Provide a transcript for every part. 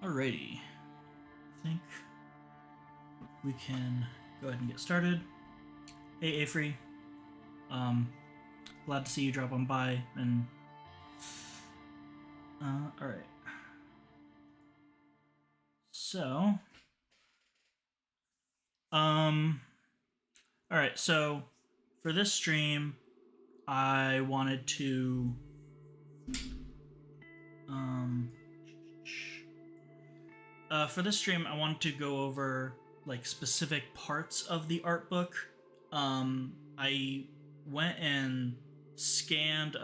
Alrighty, I think we can go ahead and get started. Hey, Afree. Glad to see you drop on by. And all right. So, all right. So, for this stream, I wanted to for this stream, I wanted to go over like specific parts of the art book. I went and scanned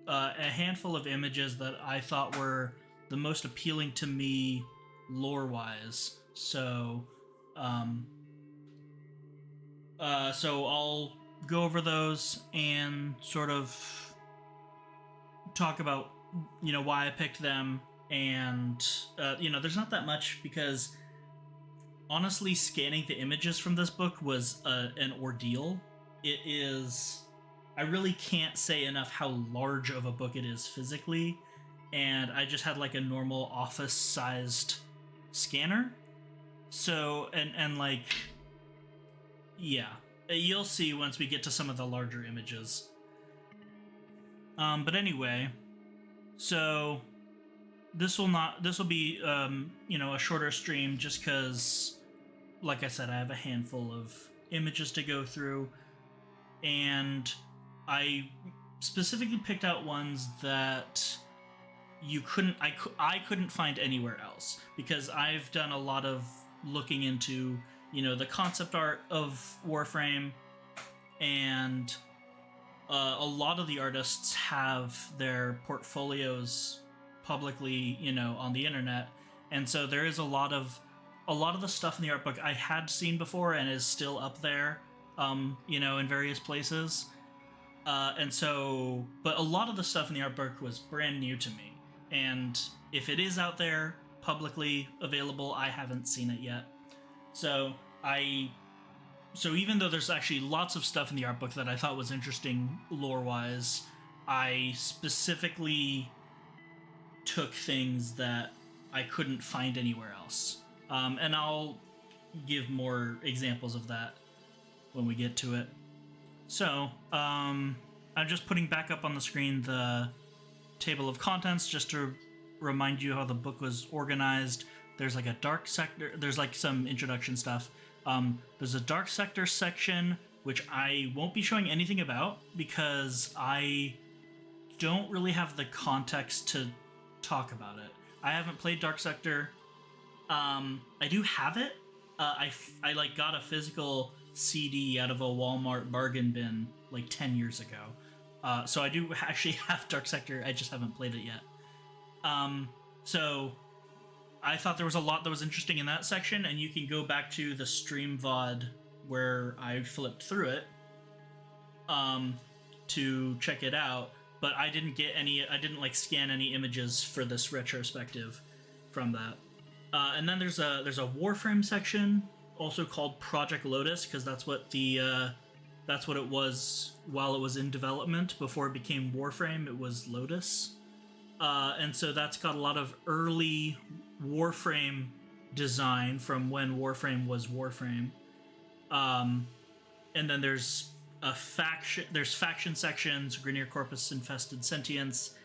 a handful of images that I thought were the most appealing to me lore-wise. So I'll go over those and sort of talk about why I picked them, and there's not that much because honestly, scanning the images from this book was an ordeal. It is. I really can't say enough how large of a book it is physically, and I just had like a normal office-sized scanner. So and like, yeah, you'll see once we get to some of the larger images. But anyway, so this will be a shorter stream just because, like I said, I have a handful of images to go through, and I specifically picked out ones that I couldn't find anywhere else, because I've done a lot of looking into the concept art of Warframe, and a lot of the artists have their portfolios publicly on the internet, and so there is a lot of the stuff in the art book I had seen before and is still up there in various places. And so, but a lot of the stuff in the art book was brand new to me. And if it is out there publicly available, I haven't seen it yet. So even though there's actually lots of stuff in the art book that I thought was interesting lore-wise, I specifically took things that I couldn't find anywhere else. And I'll give more examples of that when we get to it. So, I'm just putting back up on the screen the table of contents just to remind you how the book was organized. There's like a dark sector, there's like some introduction stuff. There's a dark sector section, which I won't be showing anything about because I don't really have the context to talk about it. I haven't played Dark Sector. I do have it. I like got a physical CD out of a Walmart bargain bin like 10 years ago. So I do actually have Dark Sector. I just haven't played it yet. So I thought there was a lot that was interesting in that section, and you can go back to the stream VOD where I flipped through it to check it out. But I didn't like scan any images for this retrospective from that. And then there's a Warframe section, also called Project Lotus, because that's what it was while it was in development. Before it became Warframe, it was Lotus. And so that's got a lot of early Warframe design from when Warframe was Warframe. And then there's faction sections, Grenier Corpus Infested Sentience,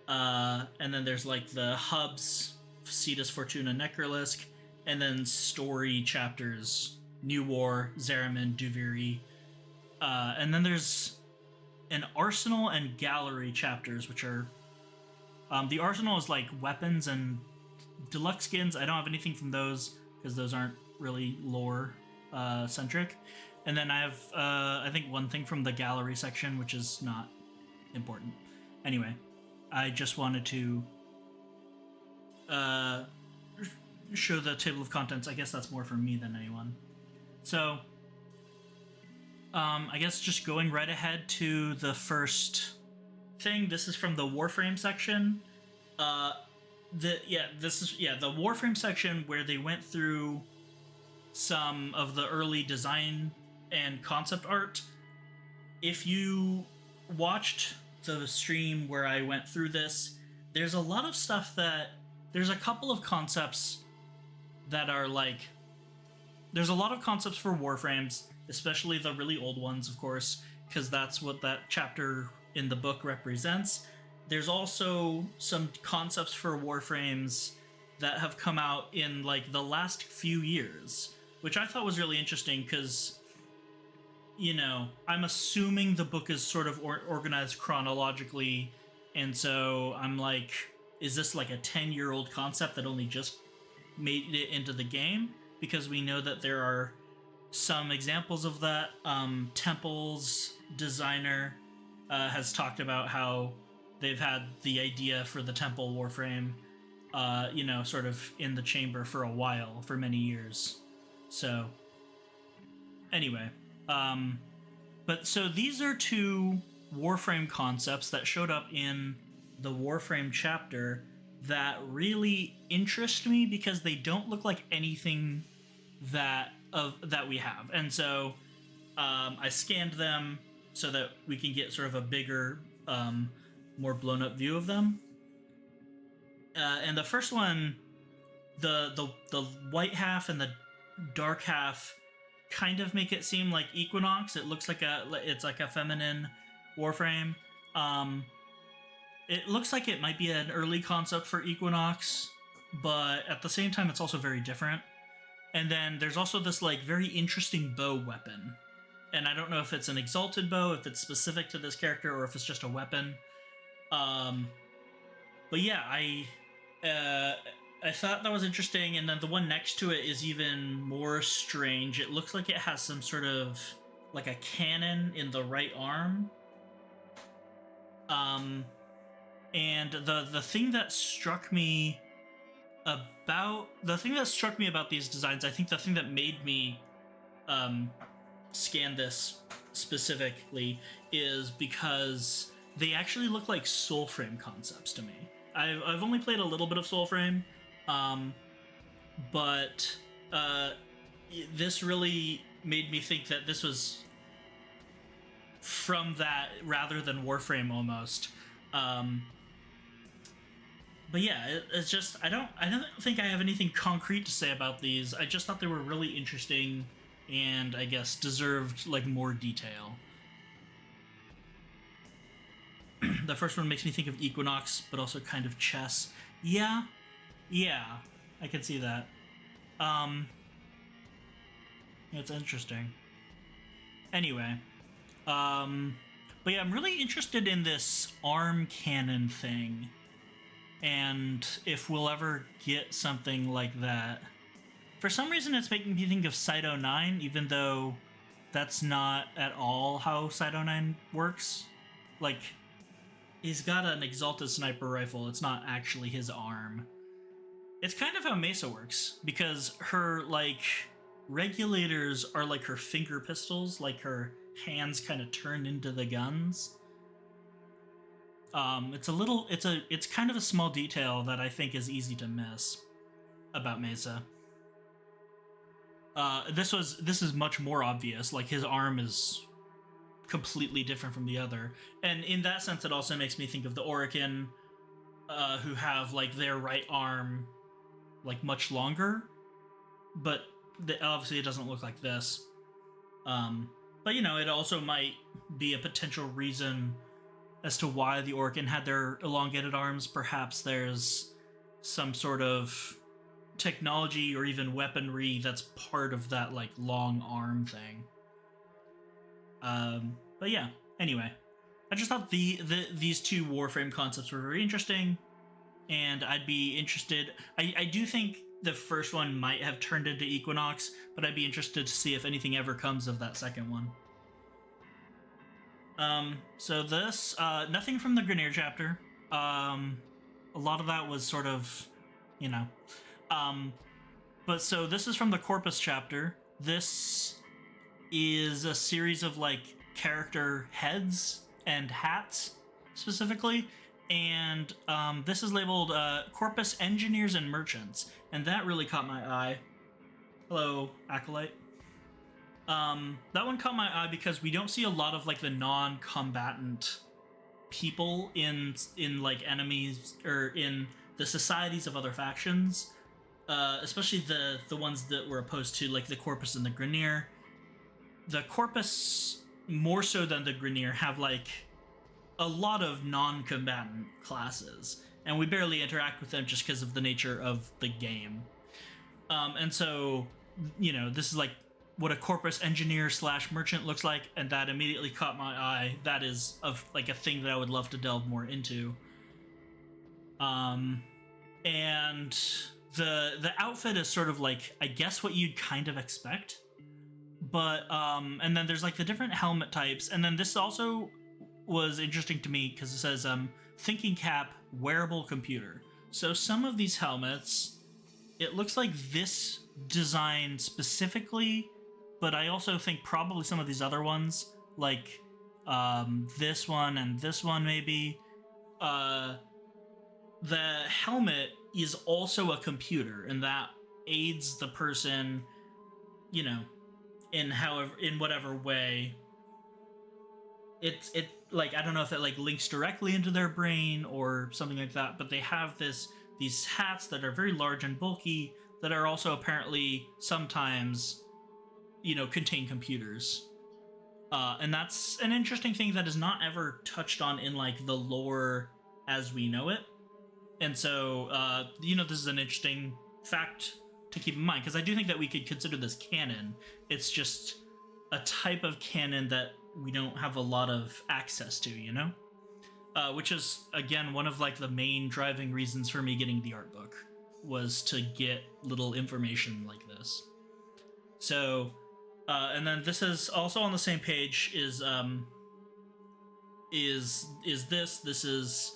and then there's like the hubs, Cetus Fortuna Necrolisk, and then story chapters, New War, Zariman, Duviri, and then there's an arsenal and gallery chapters, which are the arsenal is like weapons and deluxe skins. I don't have anything from those because those aren't really lore centric. And then I have, I think, one thing from the gallery section, which is not important. Anyway, I just wanted to show the table of contents. I guess that's more for me than anyone. So, I guess just going right ahead to the first thing. This is from the Warframe section. The Warframe section where they went through some of the early design and concept art. If you watched the stream where I went through this, there's a lot of stuff that there's a couple of concepts that are like, there's a lot of concepts for Warframes, especially the really old ones, of course, because that's what that chapter in the book represents. There's also some concepts for Warframes that have come out in like the last few years, which I thought was really interesting because, you know, I'm assuming the book is sort of organized chronologically, and so I'm like, is this like a 10-year-old concept that only just made it into the game? Because we know that there are some examples of that. Temple's designer has talked about how they've had the idea for the Temple Warframe, you know, sort of in the chamber for a while, for many years. So, anyway, but so these are two Warframe concepts that showed up in the Warframe chapter that really interest me because they don't look like anything that we have. And so I scanned them so that we can get sort of a bigger, more blown up view of them. And the first one, the white half and the dark half kind of make it seem like Equinox. It looks like it's like a feminine Warframe. It looks like it might be an early concept for Equinox, but at the same time, it's also very different. And then there's also this like very interesting bow weapon. And I don't know if it's an exalted bow, if it's specific to this character, or if it's just a weapon. But yeah, I thought that was interesting. And then the one next to it is even more strange. It looks like it has some sort of like a cannon in the right arm. And the thing that struck me about these designs, I think the thing that made me scan this specifically is because they actually look like Soulframe concepts to me. I've only played a little bit of Soulframe, but this really made me think that this was from that rather than Warframe almost. But yeah, it's just I don't think I have anything concrete to say about these. I just thought they were really interesting and I guess deserved like more detail. The first one makes me think of Equinox, but also kind of chess. Yeah, I can see that. It's interesting. Anyway, but yeah, I'm really interested in this arm cannon thing, and if we'll ever get something like that. For some reason, it's making me think of Cyto 9, even though that's not at all how Cyto 9 works. Like, he's got an exalted sniper rifle. It's not actually his arm. It's kind of how Mesa works, because her, like, regulators are like her finger pistols, like her hands kind of turn into the guns. It's kind of a small detail that I think is easy to miss about Mesa. This is much more obvious. Like, his arm is completely different from the other, and in that sense, it also makes me think of the Orokin, who have like their right arm like much longer, but obviously it doesn't look like this. But you know, it also might be a potential reason as to why the Orokin had their elongated arms. Perhaps there's some sort of technology or even weaponry that's part of that like long arm thing. But yeah, anyway, I just thought these two Warframe concepts were very interesting, and I'd be interested. I do think the first one might have turned into Equinox, but I'd be interested to see if anything ever comes of that second one. So this, nothing from the Grineer chapter. A lot of that was sort of, you know. But so this is from the Corpus chapter. This is a series of like character heads and hats specifically, and this is labeled Corpus Engineers and Merchants, and that really caught my eye. Hello, Acolyte. That one caught my eye because we don't see a lot of like the non-combatant people in like enemies or in the societies of other factions, especially the ones that were opposed to, like the Corpus and the Grineer. The Corpus, more so than the Grineer, have like a lot of non-combatant classes, and we barely interact with them just because of the nature of the game. And so, this is like what a Corpus engineer / merchant looks like, and that immediately caught my eye. That is like a thing that I would love to delve more into. And the outfit is sort of like, I guess, what you'd kind of expect. But and then there's like the different helmet types, and then this also was interesting to me because it says thinking cap, wearable computer. So some of these helmets, it looks like this design specifically, but I also think probably some of these other ones, like this one and this one maybe, the helmet is also a computer, and that aids the person, in whatever way. It like, I don't know if it like links directly into their brain or something like that, but they have these hats that are very large and bulky that are also apparently sometimes, contain computers. And that's an interesting thing that is not ever touched on in like the lore as we know it. And so, this is an interesting fact to keep in mind, because I do think that we could consider this canon. It's just a type of canon that we don't have a lot of access to, which is, again, one of like the main driving reasons for me getting the art book, was to get little information like this. So, and then this is also on the same page is this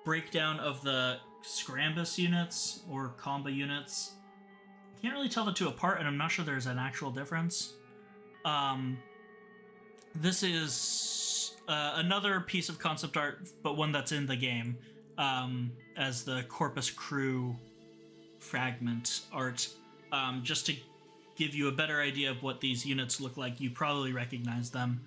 breakdown of the Scrambus units or combo units. Can't really tell the two apart, and I'm not sure there's an actual difference. This is another piece of concept art, but one that's in the game, as the Corpus Crew fragment art, just to give you a better idea of what these units look like. You probably recognize them.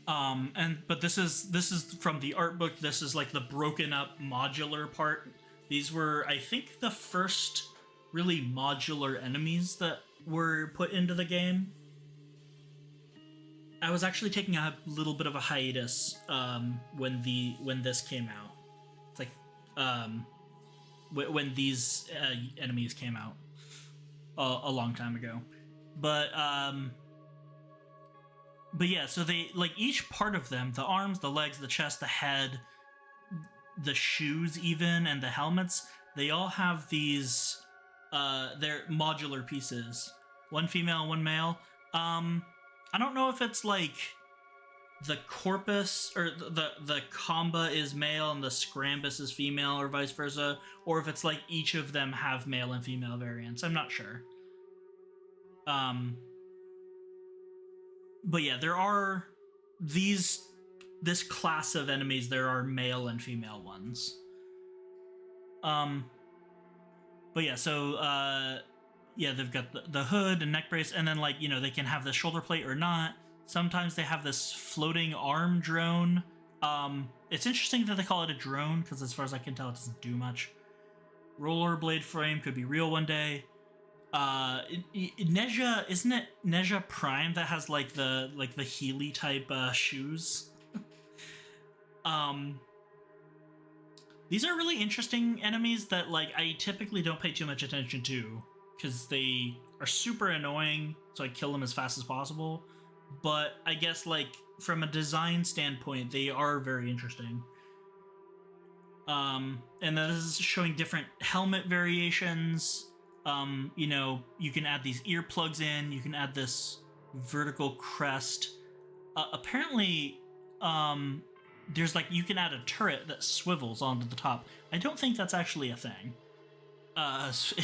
But this is from the art book. This is like the broken up modular part. These were, I think, the first really modular enemies that were put into the game. I was actually taking a little bit of a hiatus when this came out. It's like when these enemies came out a long time ago. But yeah, so they, like, each part of them, the arms, the legs, the chest, the head, the shoes even, and the helmets, they all have these, they're modular pieces. One female, one male. I don't know if it's like the Corpus, or the Comba is male and the Scrambus is female, or vice versa, or if it's like each of them have male and female variants. I'm not sure. But yeah, there are this class of enemies. There are male and female ones. But yeah, so yeah, they've got the hood and neck brace, and then, like, they can have the shoulder plate or not. Sometimes they have this floating arm drone. It's interesting that they call it a drone, because as far as I can tell, it doesn't do much. Rollerblade frame could be real one day. Neja, isn't it Neja Prime that has like the Healy type shoes? These are really interesting enemies that, like, I typically don't pay too much attention to, because they are super annoying, so I kill them as fast as possible. But I guess, like, from a design standpoint, they are very interesting. And then this is showing different helmet variations. You can add these earplugs in, you can add this vertical crest. Apparently, there's, like, you can add a turret that swivels onto the top. I don't think that's actually a thing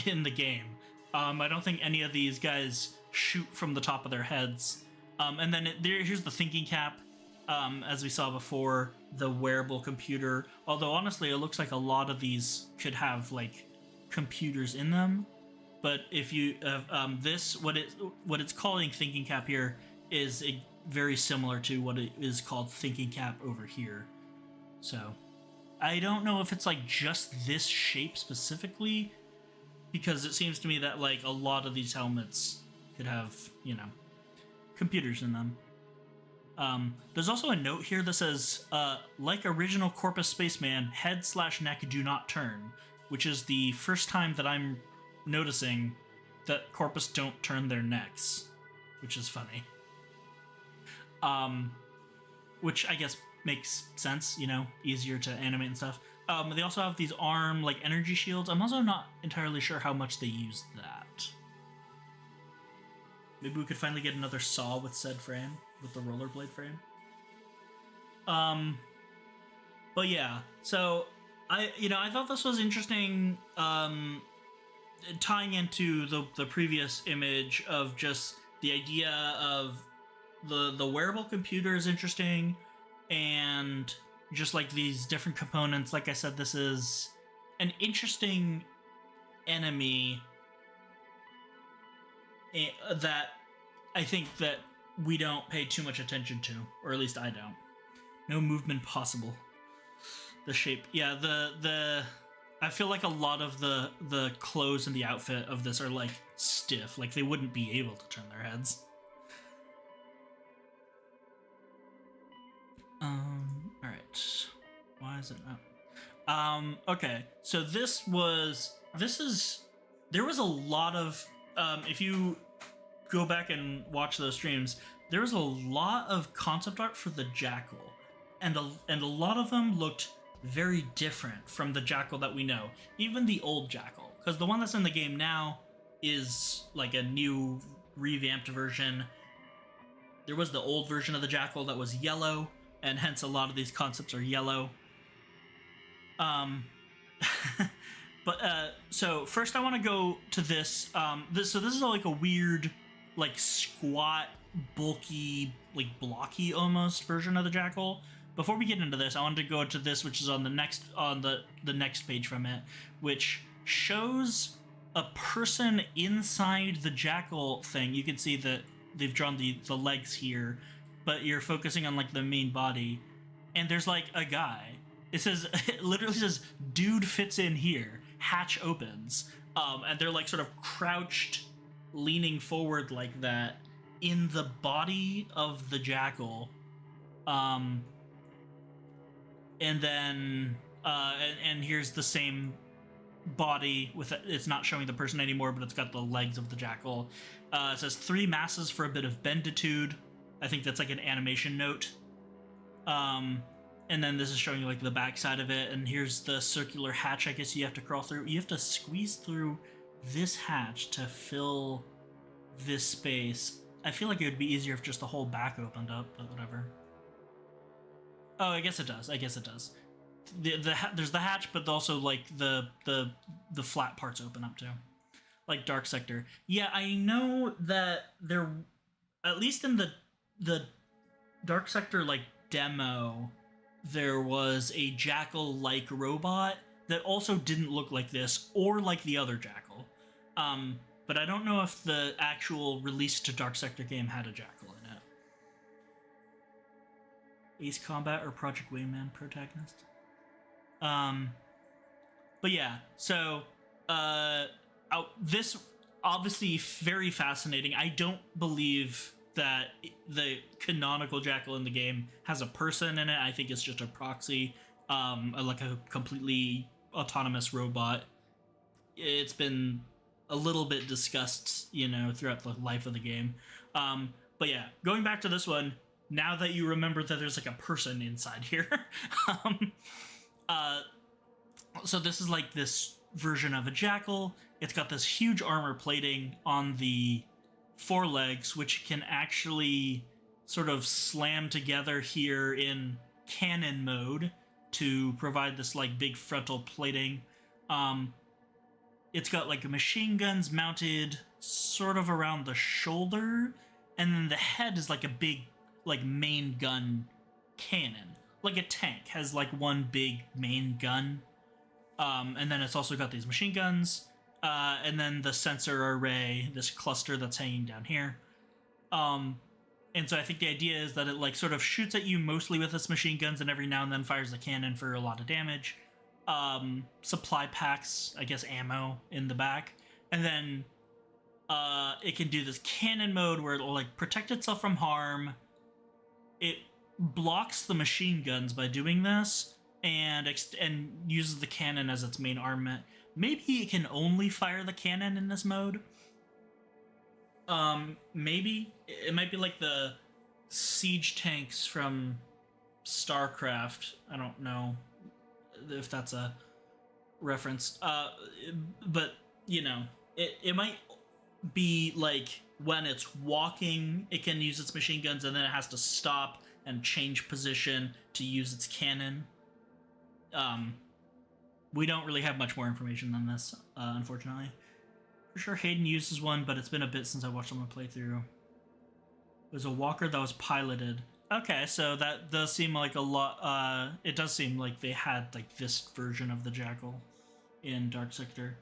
in the game. I don't think any of these guys shoot from the top of their heads. And then here's the thinking cap, as we saw before, the wearable computer. Although, honestly, it looks like a lot of these could have, like, computers in them. But if you what it's calling thinking cap here is very similar to what it is called thinking cap over here. So I don't know if it's like just this shape specifically, because it seems to me that like a lot of these helmets could have, you know, computers in them. There's also a note here that says, like original Corpus Spaceman, head/neck do not turn, which is the first time that I'm noticing that Corpus don't turn their necks, which is funny. Which I guess makes sense, you know, easier to animate and stuff. They also have these arm, like, energy shields. I'm also not entirely sure how much they use that. Maybe we could finally get another saw with said frame, with the rollerblade frame. But yeah, so I thought this was interesting, tying into the previous image of just the idea of the wearable computer is interesting, and just like these different components. Like I said, this is an interesting enemy that I think that we don't pay too much attention to, or at least I don't. No movement possible. The shape, yeah. The I feel like a lot of the clothes and the outfit of this are like stiff, like they wouldn't be able to turn their heads. All right. Why is it not? Okay. So there was a lot of, if you go back and watch those streams, there was a lot of concept art for the Jackal, and a lot of them looked very different from the Jackal that we know, even the old Jackal, because the one that's in the game now is like a new revamped version. There was the old version of the Jackal that was yellow, and hence a lot of these concepts are yellow. But so first I want to go to this. So this is like a weird, like squat, bulky, like blocky almost version of the Jackal. Before we get into this, I wanted to go to this, which is on the next page from it, which shows a person inside the Jackal thing. You can see that they've drawn the legs here, but you're focusing on like the main body, and there's like a guy. It literally says, "Dude fits in here." Hatch opens, and they're like sort of crouched, leaning forward like that in the body of the Jackal. And then and here's the same body with it's not showing the person anymore, but it's got the legs of the Jackal. It says 3 masses for a bit of benditude. I think that's like an animation note. And then this is showing you like the back side of it, and here's the circular hatch I guess you have to crawl through. You have to squeeze through this hatch to fill this space. I feel like it would be easier if just the whole back opened up, but whatever. Oh, I guess it does. There's the hatch, but also like the flat parts open up too, like Dark Sector. Yeah, I know that there, at least in the Dark Sector like demo, there was a Jackal-like robot that also didn't look like this or like the other Jackal. But I don't know if the actual release to Dark Sector game had a Jackal in it. Ace Combat or Project Wingman protagonist. But yeah, so this obviously very fascinating. I don't believe that the canonical Jackal in the game has a person in it. I think it's just a proxy, like a completely autonomous robot. It's been a little bit discussed, you know, throughout the life of the game. But yeah, going back to this one, now that you remember that there's like a person inside here, so this is like this version of a Jackal. It's got this huge armor plating on the forelegs, which can actually sort of slam together here in cannon mode to provide this like big frontal plating. It's got like machine guns mounted sort of around the shoulder, and then the head is like a big like main gun cannon, like a tank has like one big main gun, and then it's also got these machine guns, and then the sensor array, this cluster that's hanging down here, And so I think the idea is that it like sort of shoots at you mostly with its machine guns, and every now and then fires a cannon for a lot of damage. Supply packs, I guess, ammo in the back, and then it can do this cannon mode where it'll like protect itself from harm. It blocks the machine guns by doing this, and uses the cannon as its main armament. Maybe it can only fire the cannon in this mode. Maybe it might be like the siege tanks from StarCraft. I don't know if that's a reference. But you know, it might be like when it's walking, it can use its machine guns, and then it has to stop and change position to use its cannon. We don't really have much more information than this, unfortunately. For sure Hayden uses one, but it's been a bit since I watched someone play through. It was a walker that was piloted. Okay, so that does seem like a lot. It does seem like they had like this version of the Jackal in Dark Sector.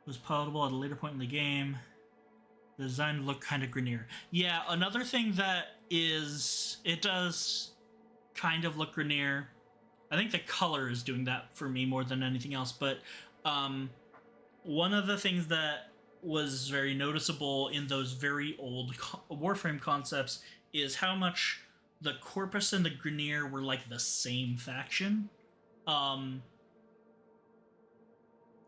It was palatable at a later point in the game. The design looked kind of Grenier. Yeah, another thing that is, it does kind of look Grenier. I think the color is doing that for me more than anything else, but one of the things that was very noticeable in those very old Warframe concepts is how much the Corpus and the Grenier were like the same faction.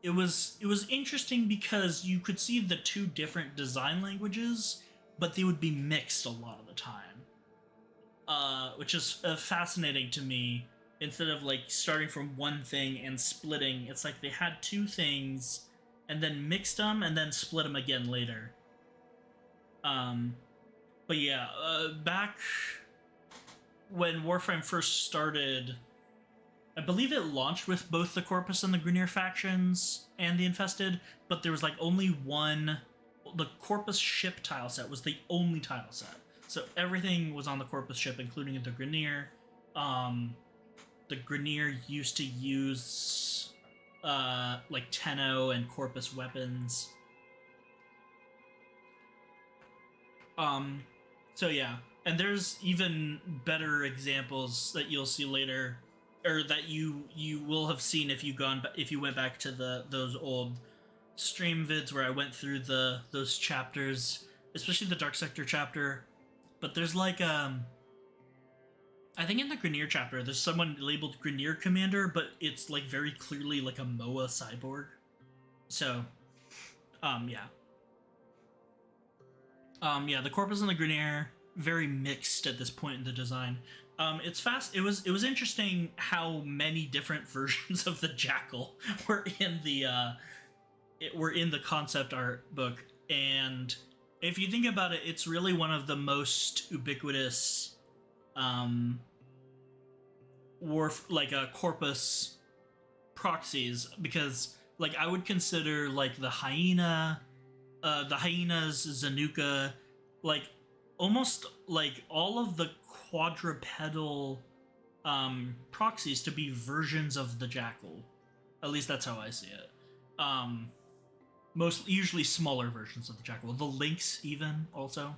It was interesting because you could see the two different design languages, but they would be mixed a lot of the time, which is fascinating to me. Instead of like starting from one thing and splitting, it's like they had two things and then mixed them and then split them again later. But yeah, back when Warframe first started, I believe it launched with both the Corpus and the Grenier factions and the Infested, but there was like only one. The Corpus ship tile set was the only tile set, so everything was on the Corpus ship, including the Grenier. The Grenier used to use like Tenno and Corpus weapons. So yeah, and there's even better examples that you'll see later, or that you will have seen if you went back to those old stream vids where I went through those chapters, especially the Dark Sector chapter. But there's like I think in the Grenier chapter, there's someone labeled Grenier Commander, but it's like very clearly like a MOA cyborg. So, yeah. Yeah, the Corpus and the Grenier, very mixed at this point in the design. It's fast. It was interesting how many different versions of the Jackal were in the concept art book, and if you think about it, it's really one of the most ubiquitous Corpus proxies, because like I would consider like the hyena's Zanuka, like almost like all of the quadrupedal proxies to be versions of the Jackal. At least that's how I see it. Usually smaller versions of the Jackal. The Lynx even also.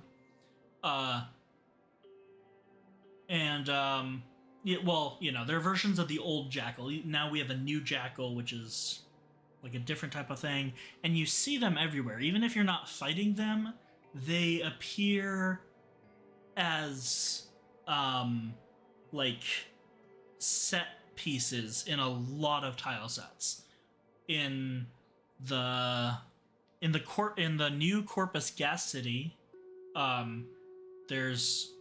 Yeah, well, you know, they're versions of the old Jackal. Now we have a new Jackal, which is like a different type of thing, and you see them everywhere. Even if you're not fighting them, they appear as like set pieces in a lot of tile sets. In the new Corpus Gas City, there's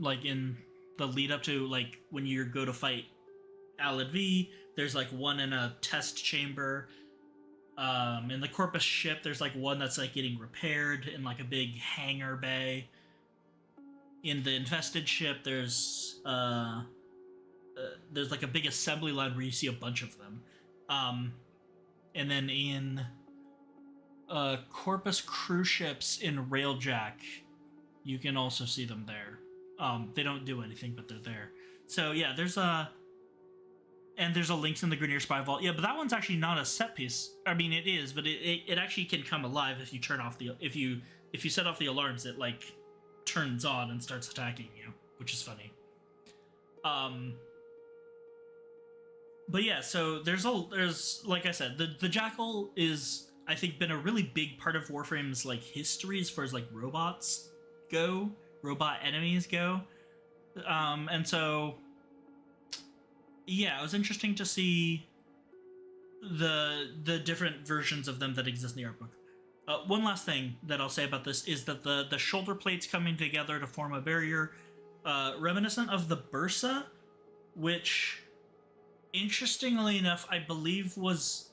like in the lead up to like when you go to fight Alad V, there's like one in a test chamber. In the Corpus ship, there's like one that's like getting repaired in like a big hangar bay. In the Infested ship, there's like a big assembly line where you see a bunch of them. And then in Corpus cruise ships in Railjack, you can also see them there. They don't do anything, but they're there. So yeah, there's a Lynx in the Grenier Spy Vault. Yeah, but that one's actually not a set piece. I mean, it is, but it actually can come alive if you turn off if you set off the alarms. It like turns on and starts attacking you, which is funny. But yeah, so there's like I said, the jackal is, I think, been a really big part of Warframe's like history as far as like robots go, robot enemies go. And so yeah, it was interesting to see the different versions of them that exist in the art book. One last thing that I'll say about this is that the shoulder plates coming together to form a barrier, reminiscent of the Bursa, which, interestingly enough, I believe was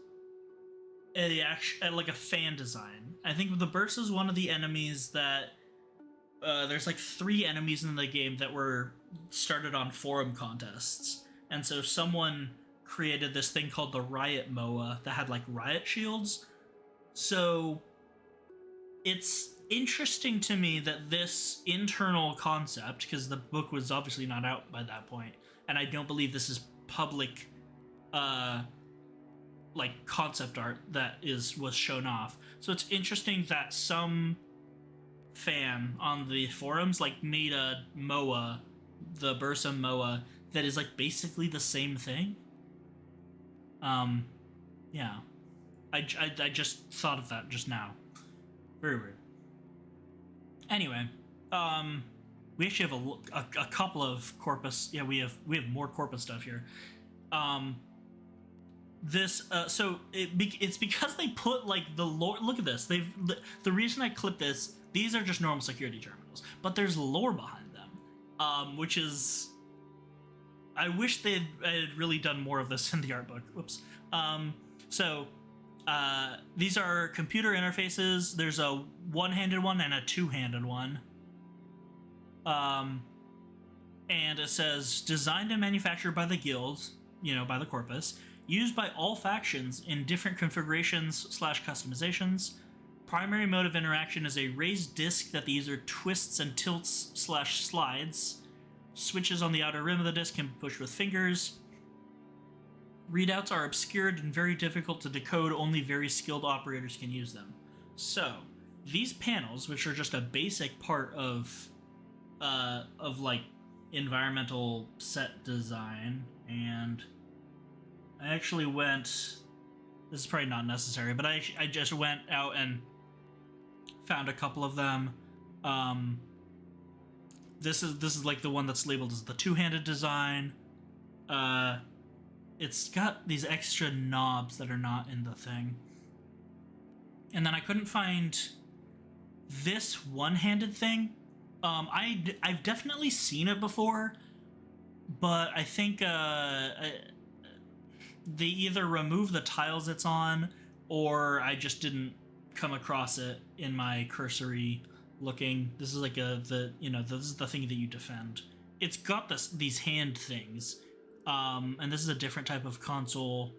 like a fan design. I think the Bursa is one of the enemies that there's like 3 enemies in the game that were started on forum contests, and so someone created this thing called the Riot Moa that had like riot shields. So it's interesting to me that this internal concept, because the book was obviously not out by that point, and I don't believe this is public like concept art that was shown off. So it's interesting that some fan on the forums like made a MOA, the Bursa MOA, that is like basically the same thing. Yeah. I just thought of that just now. Very weird. Anyway, we actually have a couple of corpus. Yeah, we have more corpus stuff here. It's because they put like the lore. Look at this. The reason I clipped this. These are just normal security terminals, but there's lore behind them, which is. I wish they had really done more of this in the art book. Whoops. These are computer interfaces. There's a one-handed one and a two-handed one. And it says, designed and manufactured by the guilds, by the corpus, used by all factions in different configurations/customizations. Primary mode of interaction is a raised disc that the user twists and tilts/slides. Switches on the outer rim of the disc can be pushed with fingers. Readouts are obscured and very difficult to decode. Only very skilled operators can use them. So, these panels, which are just a basic part of like environmental set design, and I actually went. This is probably not necessary, but I just went out and found a couple of them. This is like the one that's labeled as the two-handed design. It's got these extra knobs that are not in the thing. And then I couldn't find this one-handed thing. I've definitely seen it before, but I think they either remove the tiles it's on, or I just didn't come across it in my cursory looking. This is like this is the thing that you defend. It's got these hand things. And this is a different type of console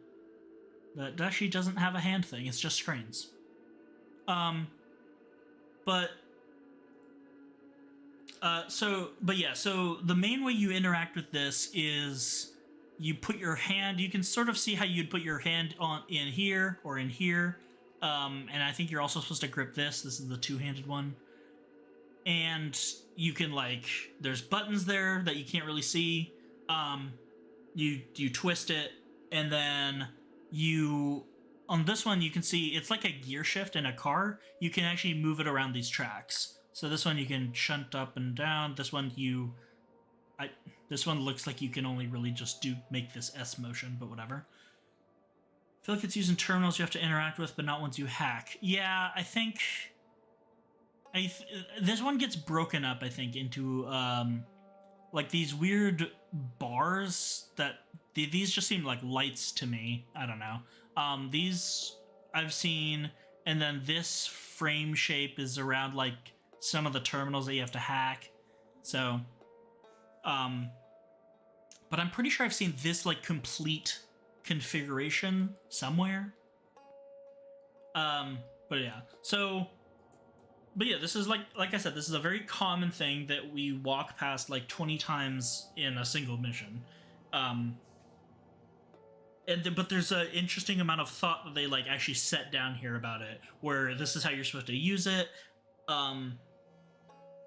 that actually doesn't have a hand thing. It's just screens. So the main way you interact with this is you put your hand. You can sort of see how you'd put your hand in here or in here. And I think you're also supposed to grip this. This is the two-handed one. And you can there's buttons there that you can't really see. You twist it, and then on this one you can see it's like a gear shift in a car. You can actually move it around these tracks. So this one you can shunt up and down. This one this one looks like you can only really just make this S motion, but whatever. I feel like it's using terminals you have to interact with, but not ones you hack. Yeah, I think this one gets broken up, I think, into like these weird bars that these just seem like lights to me. I don't know. These I've seen, and then this frame shape is around like some of the terminals that you have to hack. So, but I'm pretty sure I've seen this like complete configuration somewhere. But yeah, But yeah, this is like I said, this is a very common thing that we walk past like 20 times in a single mission. But there's an interesting amount of thought that they like actually set down here about it, where this is how you're supposed to use it.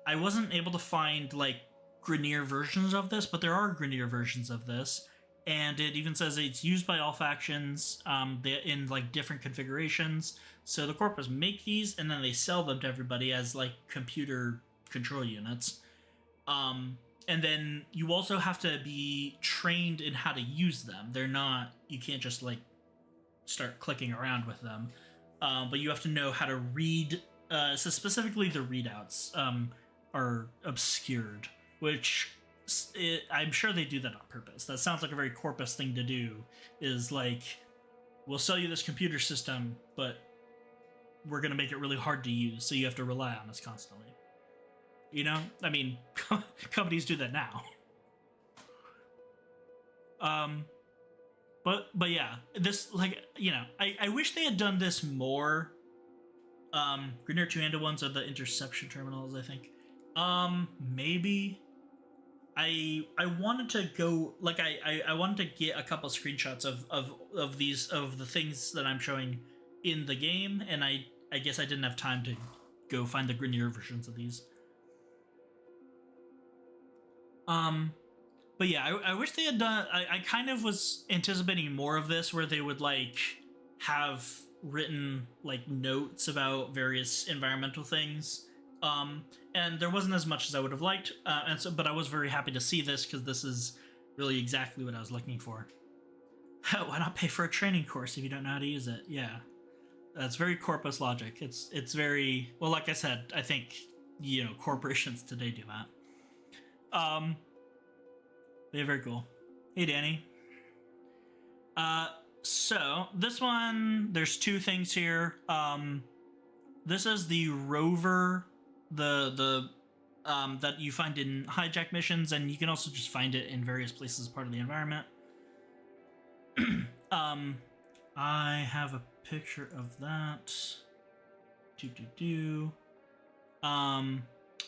I wasn't able to find like Grineer versions of this, but there are Grineer versions of this, and it even says it's used by all factions in like different configurations. So the corpus make these, and then they sell them to everybody as like computer control units. And then you also have to be trained in how to use them. They're not, you can't just like start clicking around with them, but you have to know how to read. So specifically, the readouts are obscured, which I'm sure they do that on purpose. That sounds like a very corpus thing to do. Is like, we'll sell you this computer system, but we're gonna make it really hard to use, so you have to rely on us constantly. You know, I mean, companies do that now. But yeah, this, like, you know, I wish they had done this more. Grineer two-handed ones are the interception terminals, I think. Maybe. I wanted to go, like, I wanted to get a couple screenshots of these, of the things that I'm showing in the game, and I guess I didn't have time to go find the Grineer versions of these. But yeah, I wish they had done. I kind of was anticipating more of this, where they would like have written like notes about various environmental things. And there wasn't as much as I would have liked. But I was very happy to see this, because this is really exactly what I was looking for. Why not pay for a training course if you don't know how to use it? Yeah, that's very corpus logic. It's very, well, like I said, I think, you know, corporations today do that. Yeah, very cool. Hey, Danny. So this one, there's two things here. This is the rover, the that you find in hijack missions, and you can also just find it in various places as part of the environment. I have a picture of that.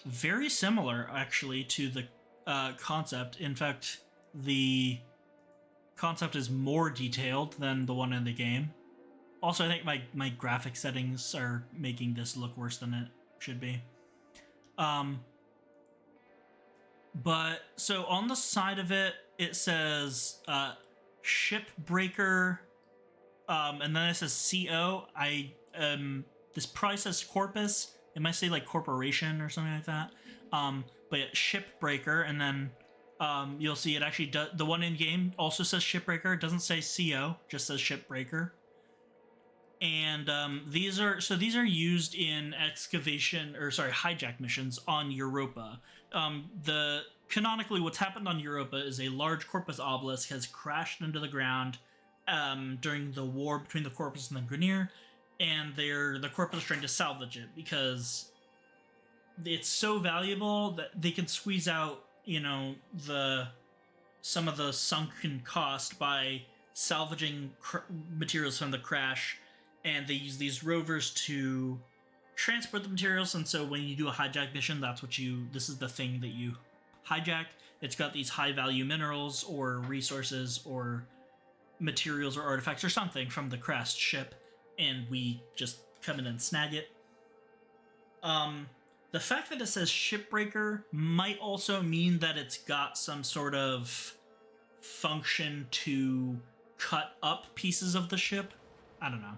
Very similar, actually, to the concept. In fact, the concept is more detailed than the one in the game. Also, I think my graphic settings are making this look worse than it should be. But so on the side of it, it says shipbreaker, and then it says CO. This probably says corpus. It might say like corporation or something like that. But yeah, shipbreaker, and then you'll see it actually does. The one in game also says shipbreaker. It doesn't say CO, just says shipbreaker. And these are used in hijack missions on Europa. Canonically, what's happened on Europa is a large corpus obelisk has crashed into the ground during the war between the corpus and the Grineer, and the corpus is trying to salvage it because it's so valuable that they can squeeze out, you know, some of the sunken cost by salvaging materials from the crash, and they use these rovers to transport the materials. And so when you do a hijack mission, this is the thing that you hijack. It's got these high value minerals or resources or materials or artifacts or something from the crashed ship, and we just come in and snag it. The fact that it says shipbreaker might also mean that it's got some sort of function to cut up pieces of the ship. I don't know.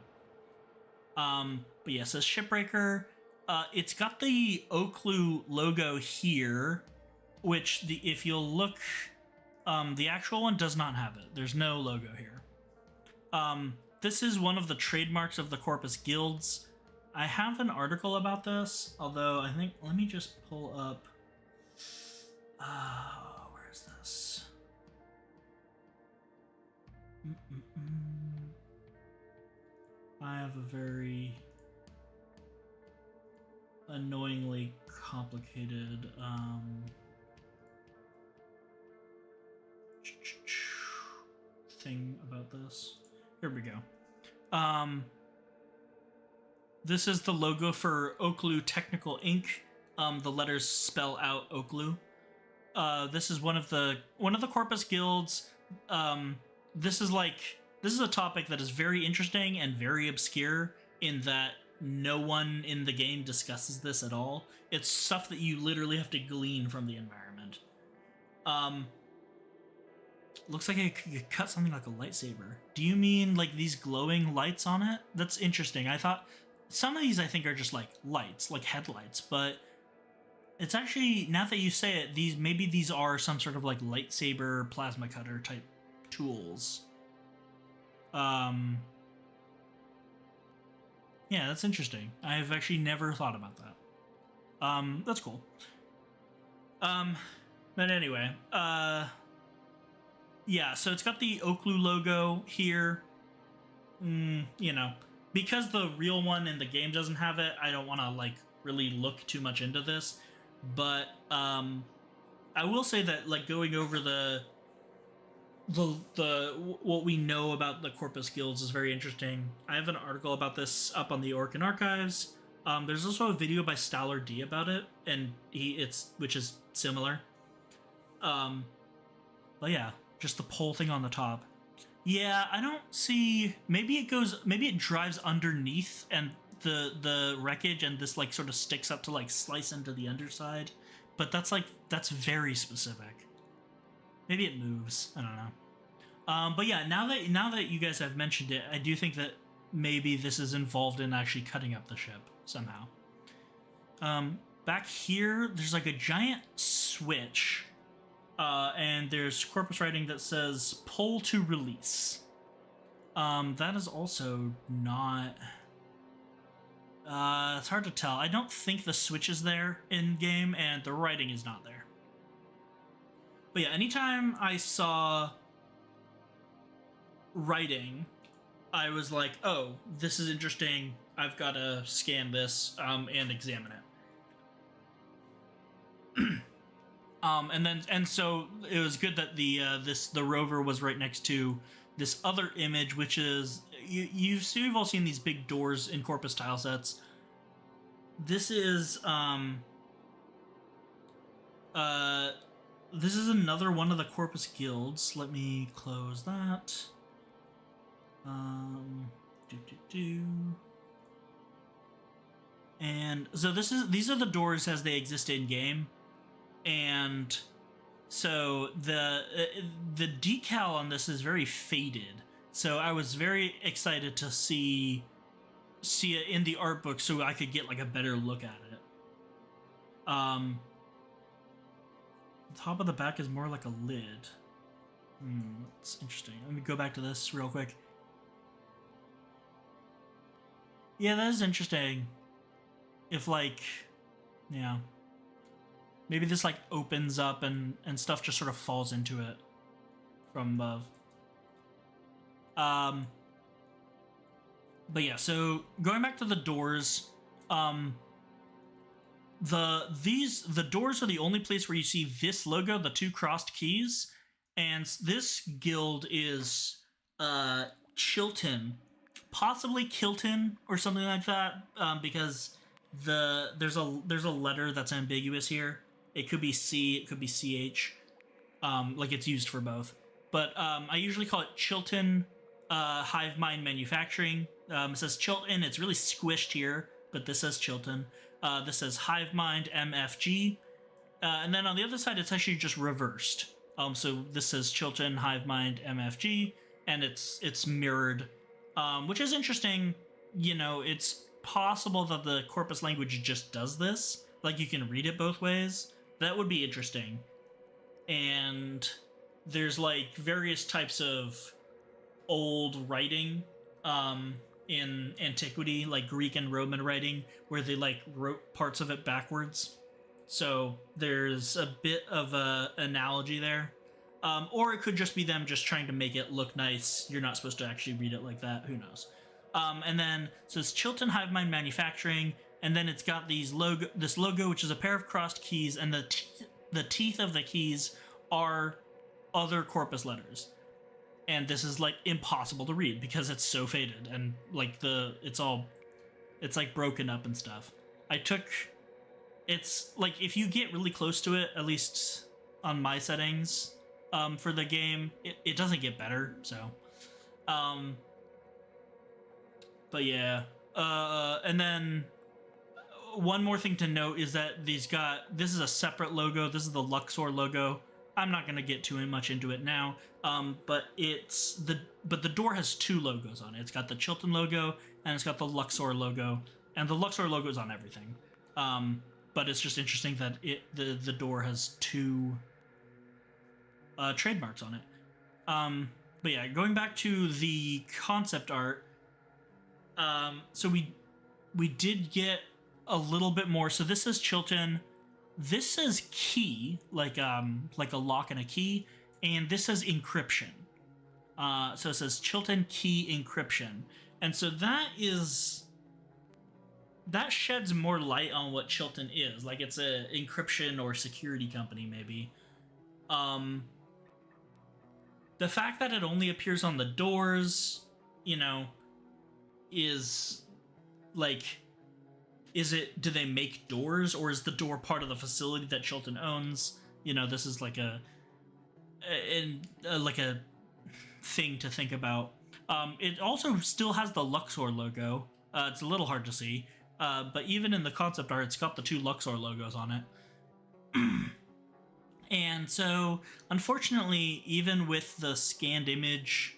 But yeah, it says shipbreaker. It's got the Oaklu logo here, which if you'll look, the actual one does not have it. There's no logo here. This is one of the trademarks of the Corpus Guilds. I have an article about this, although I think, let me just pull up, where is this? I have a very annoyingly complicated, thing about this. Here we go. This is the logo for Oaklu Technical Inc. The letters spell out Oaklu. This is one of the Corpus guilds. This is a topic that is very interesting and very obscure, in that no one in the game discusses this at all. It's stuff that you literally have to glean from the environment. Looks like I could cut something like a lightsaber. Do you mean like these glowing lights on it? That's interesting. I thought some of these I think are just like lights, like headlights, but it's actually, now that you say it, maybe these are some sort of like lightsaber plasma cutter type tools. Yeah, that's interesting. I've actually never thought about that. That's cool. But anyway, yeah, so it's got the Oaklu logo here. You know, because the real one in the game doesn't have it, I don't want to like really look too much into this. But I will say that like going over the what we know about the Corpus Guilds is very interesting. I have an article about this up on the Orkin Archives. There's also a video by Styler D about it, and which is similar. But yeah, just the pole thing on the top. Yeah, I don't see. Maybe it drives underneath and the wreckage, and this like sort of sticks up to like slice into the underside. But that's very specific. Maybe it moves. I don't know. But yeah, now that you guys have mentioned it, I do think that maybe this is involved in actually cutting up the ship somehow. Back here, there's like a giant switch, and there's corpus writing that says "pull to release." That is also not. It's hard to tell. I don't think the switch is there in game, and the writing is not there. But yeah, anytime I saw writing, I was like, oh, this is interesting. I've got to scan this and examine it. And so it was good that the rover was right next to this other image, which is you've all seen these big doors in Corpus tile sets. This is this is another one of the Corpus Guilds. Let me close that. And so these are the doors as they exist in game, and so the decal on this is very faded. So I was very excited to see it in the art book so I could get like a better look at it. The top of the back is more like a lid. That's interesting. Let me go back to this real quick. Yeah, that is interesting. If like, yeah, maybe this like opens up and stuff just sort of falls into it from above. But yeah, so going back to the doors, the doors are the only place where you see this logo, the two crossed keys, and this guild is Chilton, possibly Kilton or something like that, because there's a letter that's ambiguous here. It could be C, it could be CH, like it's used for both. But I usually call it Chilton Hive Mind Manufacturing. It says Chilton. It's really squished here, but this says Chilton. This says Hive Mind MFG, and then on the other side, it's actually just reversed. So this says Chilton Hive Mind MFG, and it's mirrored, which is interesting. You know, it's possible that the Corpus language just does this. Like you can read it both ways. That would be interesting. And there's like various types of old writing in antiquity, like Greek and Roman writing, where they like wrote parts of it backwards. So there's a bit of a analogy there. Or it could just be them just trying to make it look nice. You're not supposed to actually read it like that. Who knows? And then, so it's Chilton Hive Mind Manufacturing, and then it's got this logo, which is a pair of crossed keys, and the teeth of the keys are other Corpus letters. And this is like impossible to read because it's so faded, and like it's like broken up and stuff. It's like if you get really close to it, at least on my settings for the game, it doesn't get better. So, but yeah, And then one more thing to note is that this is a separate logo. This is the Luxor logo. I'm not going to get too much into it now, but the door has two logos on it. It's got the Chilton logo and it's got the Luxor logo, and the Luxor logo is on everything. But it's just interesting that the door has two trademarks on it. But yeah, going back to the concept art, so we did get a little bit more. So this is Chilton. This says key, like a lock and a key, and this says encryption. So it says Chilton key encryption, and so that sheds more light on what Chilton is. Like it's a encryption or security company, maybe. The fact that it only appears on the doors, is like. Do they make doors, or is the door part of the facility that Chilton owns? This is like a thing to think about. It also still has the Luxor logo. It's a little hard to see, but even in the concept art, it's got the two Luxor logos on it. And so, unfortunately, even with the scanned image,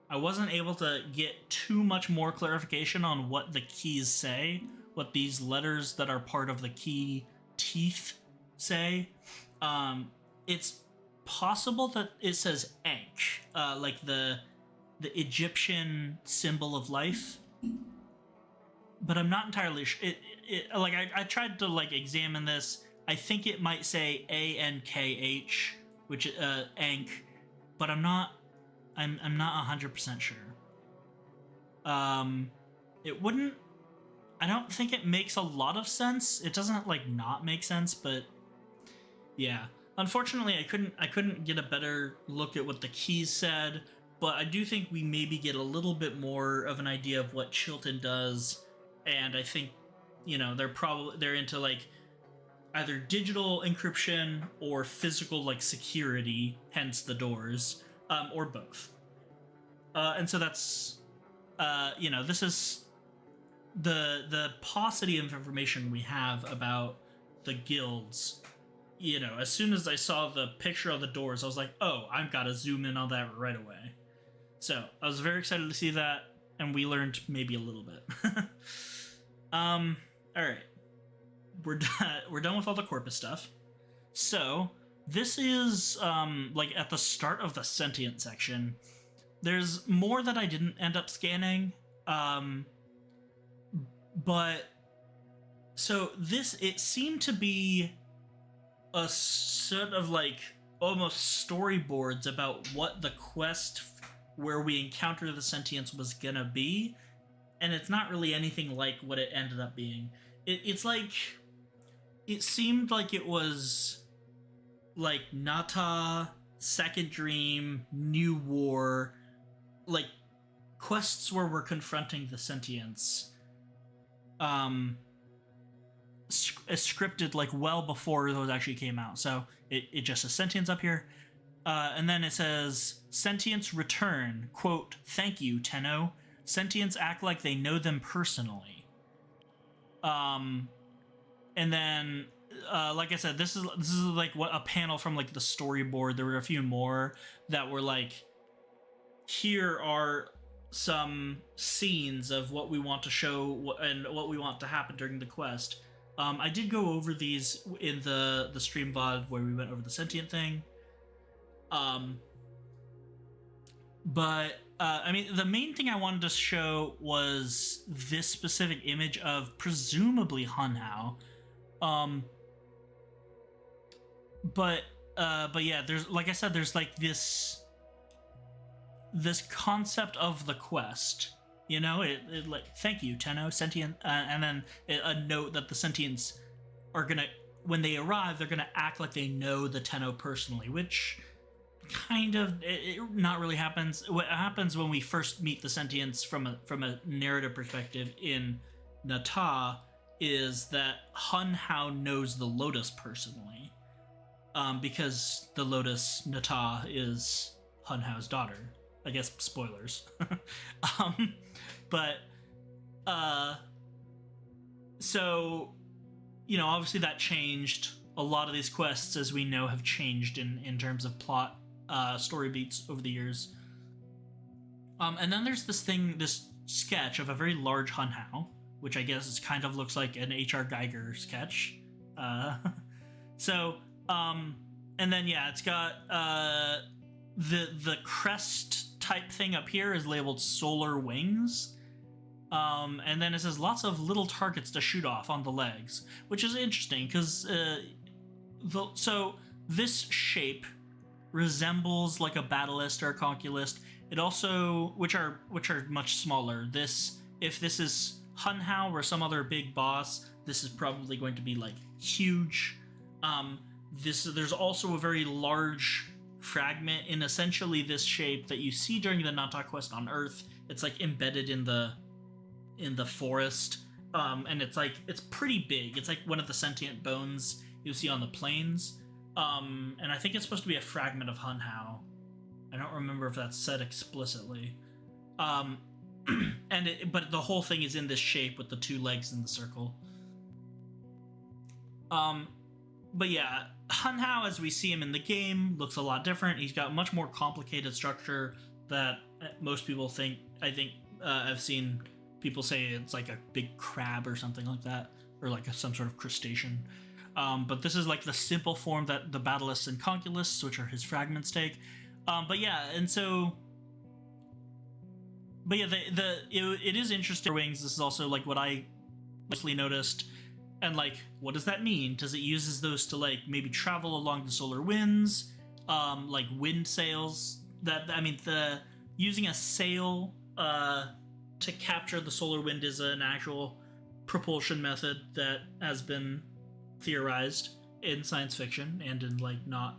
I wasn't able to get too much more clarification on what the keys say, what these letters that are part of the key teeth say. It's possible that it says Ankh, like the Egyptian symbol of life, but I'm not entirely sure. I tried to examine this. I think it might say ANKH, which Ankh, but I'm not 100% sure. It wouldn't. I don't think it makes a lot of sense. It doesn't not make sense, but yeah. Unfortunately, I couldn't get a better look at what the keys said, but I do think we maybe get a little bit more of an idea of what Chilton does, and I think they're into either digital encryption or physical security, hence the doors. Or both. And so that's, this is the paucity of information we have about the guilds. As soon as I saw the picture of the doors, I was like, oh, I've got to zoom in on that right away. So I was very excited to see that, and we learned maybe a little bit. All right. We're done with all the corpus stuff. So this is at the start of the sentient section. There's more that I didn't end up scanning, but so it seemed to be a sort of almost storyboards about what the quest where we encounter the sentience was gonna be, and it's not really anything like what it ended up being. It seemed like it was Nata, Second Dream, New War, quests where we're confronting the sentience, scripted well before those actually came out. So it just says sentience up here, and then it says sentience return, quote, thank you, Tenno. Sentients act like they know them personally. And then like I said, this is what a panel from the storyboard. There were a few more that were here are some scenes of what we want to show and what we want to happen during the quest. I did go over these in the stream VOD where we went over the sentient thing. But the main thing I wanted to show was this specific image of presumably Hun Hao. But yeah, there's I said, there's this concept of the quest, thank you, Tenno, sentient, and then a note that the sentients are gonna, when they arrive, they're gonna act like they know the Tenno personally, which kind of it not really happens. What happens when we first meet the sentients from a narrative perspective in Nata is that Hun Hao knows the Lotus personally, because the Lotus, Nata, is Hun Hao's daughter. I guess spoilers. But so, you know, obviously that changed. A lot of these quests, as we know, have changed in terms of plot, story beats over the years. And then there's this sketch of a very large Hunhow, which I guess is kind of looks like an H.R. Geiger sketch. And then yeah, it's got the crest type thing up here is labeled solar wings. And then it says lots of little targets to shoot off on the legs, which is interesting because so this shape resembles like a Battlist or a Conquilist. It also, which are much smaller. If this is Hunhow or some other big boss, this is probably going to be like huge. There's also a very large fragment in essentially this shape that you see during the Nanta quest on Earth. It's like embedded in the forest, and it's pretty big. It's like one of the sentient bones you see on the plains, and I think it's supposed to be a fragment of Hunhow. I don't remember if that's said explicitly. But the whole thing is in this shape with the two legs in the circle. But yeah, Hunhow, as we see him in the game, looks a lot different. He's got much more complicated structure that most people think. I've seen people say it's like a big crab or something like that, or like some sort of crustacean. But this is like the simple form that the Battlists and Conquilists, which are his fragments, take. But yeah, it is interesting. Wings. This is also like what I mostly noticed, and like, what does that mean? Does it uses those to like maybe travel along the solar winds, like wind sails? Using a sail to capture the solar wind is an actual propulsion method that has been theorized in science fiction and in like not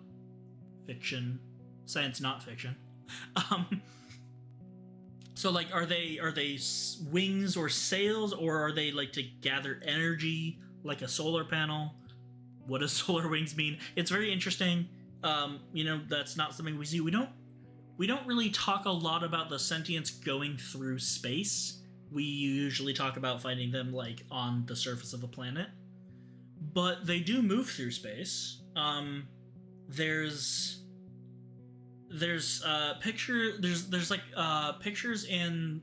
fiction. Science not fiction. So like, are they wings or sails, or are they like to gather energy like a solar panel? What does solar wings mean? It's very interesting. That's not something we see. We don't really talk a lot about the sentients going through space. We usually talk about finding them like on the surface of a planet, but they do move through space. There's pictures in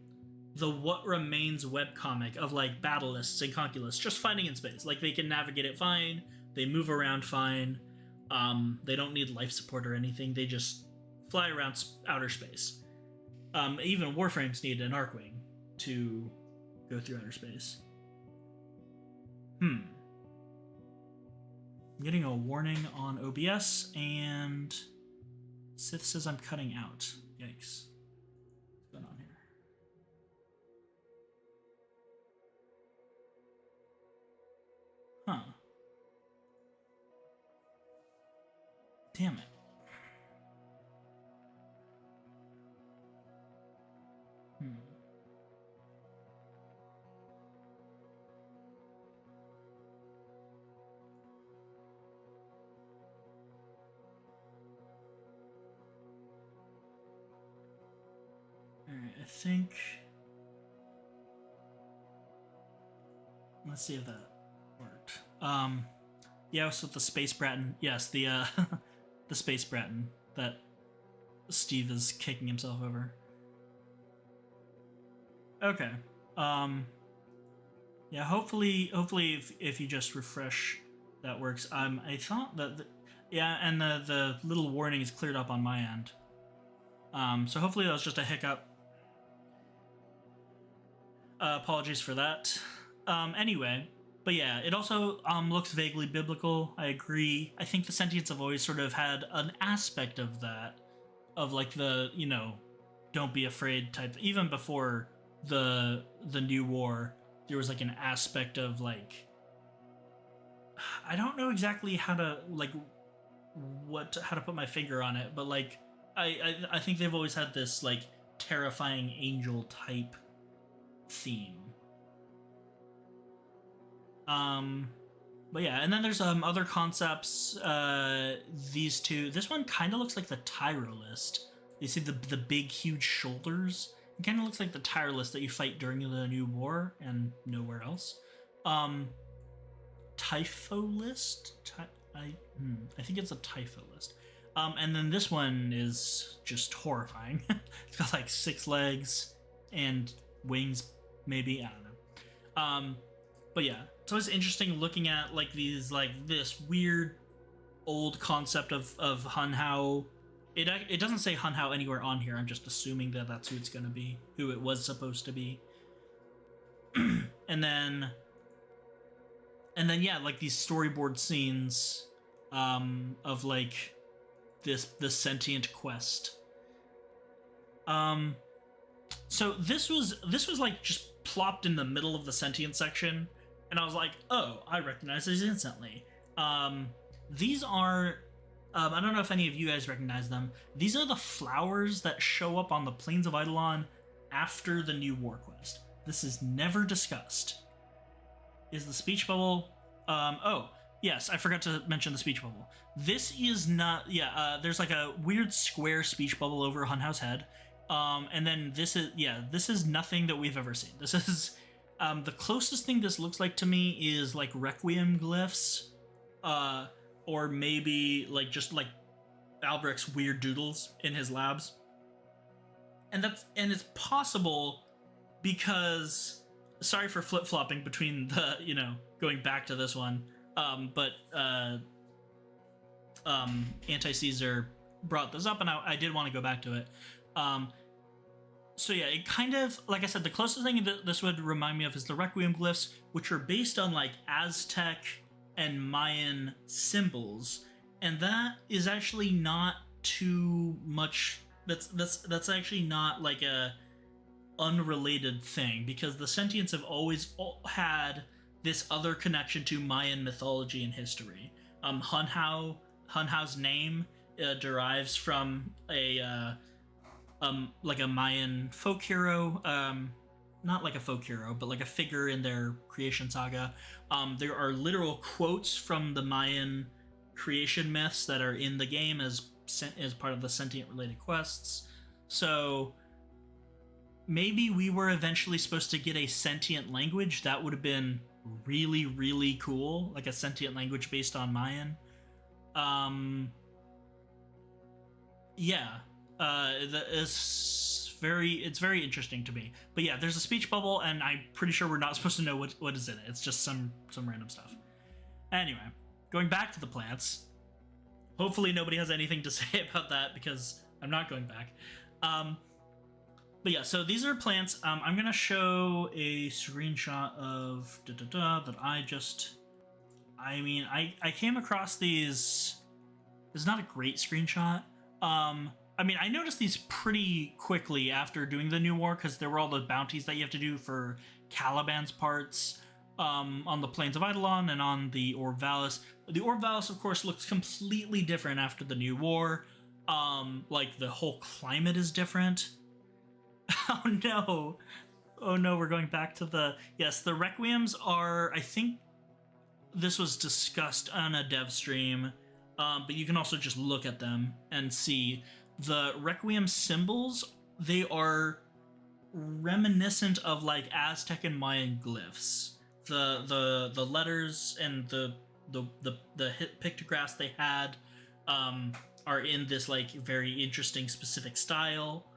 the What Remains webcomic of like Battlists and Conquilists just fighting in space. Like, they can navigate it fine, they move around fine, they don't need life support or anything, they just fly around outer space. Even Warframes need an Arcwing to go through outer space. I'm getting a warning on OBS, and Sith says I'm cutting out. Yikes. What's going on here? Huh. Damn it. Alright, I think... Let's see if that worked. Yeah, so the Space Bratton. Yes, the the Space Bratton that Steve is kicking himself over. Okay. Yeah, hopefully if you just refresh, that works. I thought that and the little warning is cleared up on my end. So hopefully that was just a hiccup. Apologies for that. Anyway, but yeah, it also looks vaguely biblical. I agree. I think the Sentients have always sort of had an aspect of that, of like the, don't be afraid type. Even before the New War, there was like an aspect of like, I don't know exactly how to how to put my finger on it, but like I think they've always had this like terrifying angel type theme. But yeah, and then there's other concepts. These two. This one kind of looks like the Tyrolist. You see the big huge shoulders It kind of looks like the tireless that you fight during the New War and nowhere else. Typho list? I think it's a typho list. And then this one is just horrifying. It's got like 6 legs and wings, maybe. I don't know. But yeah, it's always interesting looking at like these, like this weird old concept of Hun Hao. It doesn't say Hun Hao anywhere on here. I'm just assuming that that's who it's gonna be, who it was supposed to be. and then yeah, like these storyboard scenes of like this sentient quest. So this was like just plopped in the middle of the sentient section, and I was like, oh, I recognize these instantly. These are, I don't know if any of you guys recognize them. These are the flowers that show up on the Plains of Eidolon after the new war quest. This is never discussed. Is the speech bubble? Oh, yes, I forgot to mention the speech bubble. This is not, there's like a weird square speech bubble over Hun Hao's head. And then this is nothing that we've ever seen. This is, the closest thing this looks like to me is like Requiem glyphs, or maybe like just like Albrecht's weird doodles in his labs. And it's possible because, sorry for flip-flopping between the, going back to this one, but Anti-Caesar brought this up, and I did want to go back to it. So yeah, it kind of, like I said, the closest thing that this would remind me of is the Requiem glyphs, which are based on like Aztec and Mayan symbols, and that is actually not too much. That's actually not like a unrelated thing, because the Sentients have always had this other connection to Mayan mythology and history. Hun Hao's name derives from a like a Mayan folk hero, not like a folk hero, but like a figure in their creation saga. There are literal quotes from the Mayan creation myths that are in the game as part of the sentient related quests. So maybe we were eventually supposed to get a sentient language. That would have been really, really cool, like a sentient language based on Mayan. It's very interesting to me. But yeah, there's a speech bubble, and I'm pretty sure we're not supposed to know what is in it. It's just some random stuff. Anyway, going back to the plants. Hopefully nobody has anything to say about that, because I'm not going back. But yeah, so these are plants. I'm gonna show a screenshot of that I came across these. It's not a great screenshot. I noticed these pretty quickly after doing the new war, because there were all the bounties that you have to do for Caliban's parts on the Plains of Eidolon and on the Orb Valis. The Orb Valis, of course, looks completely different after the new war. Like, the whole climate is different. Oh no, we're going back to the... Yes, the Requiems are... I think this was discussed on a dev stream, but you can also just look at them and see... The Requiem symbols, they are reminiscent of like Aztec and Mayan glyphs. The letters and the pictographs they had are in this like very interesting specific style,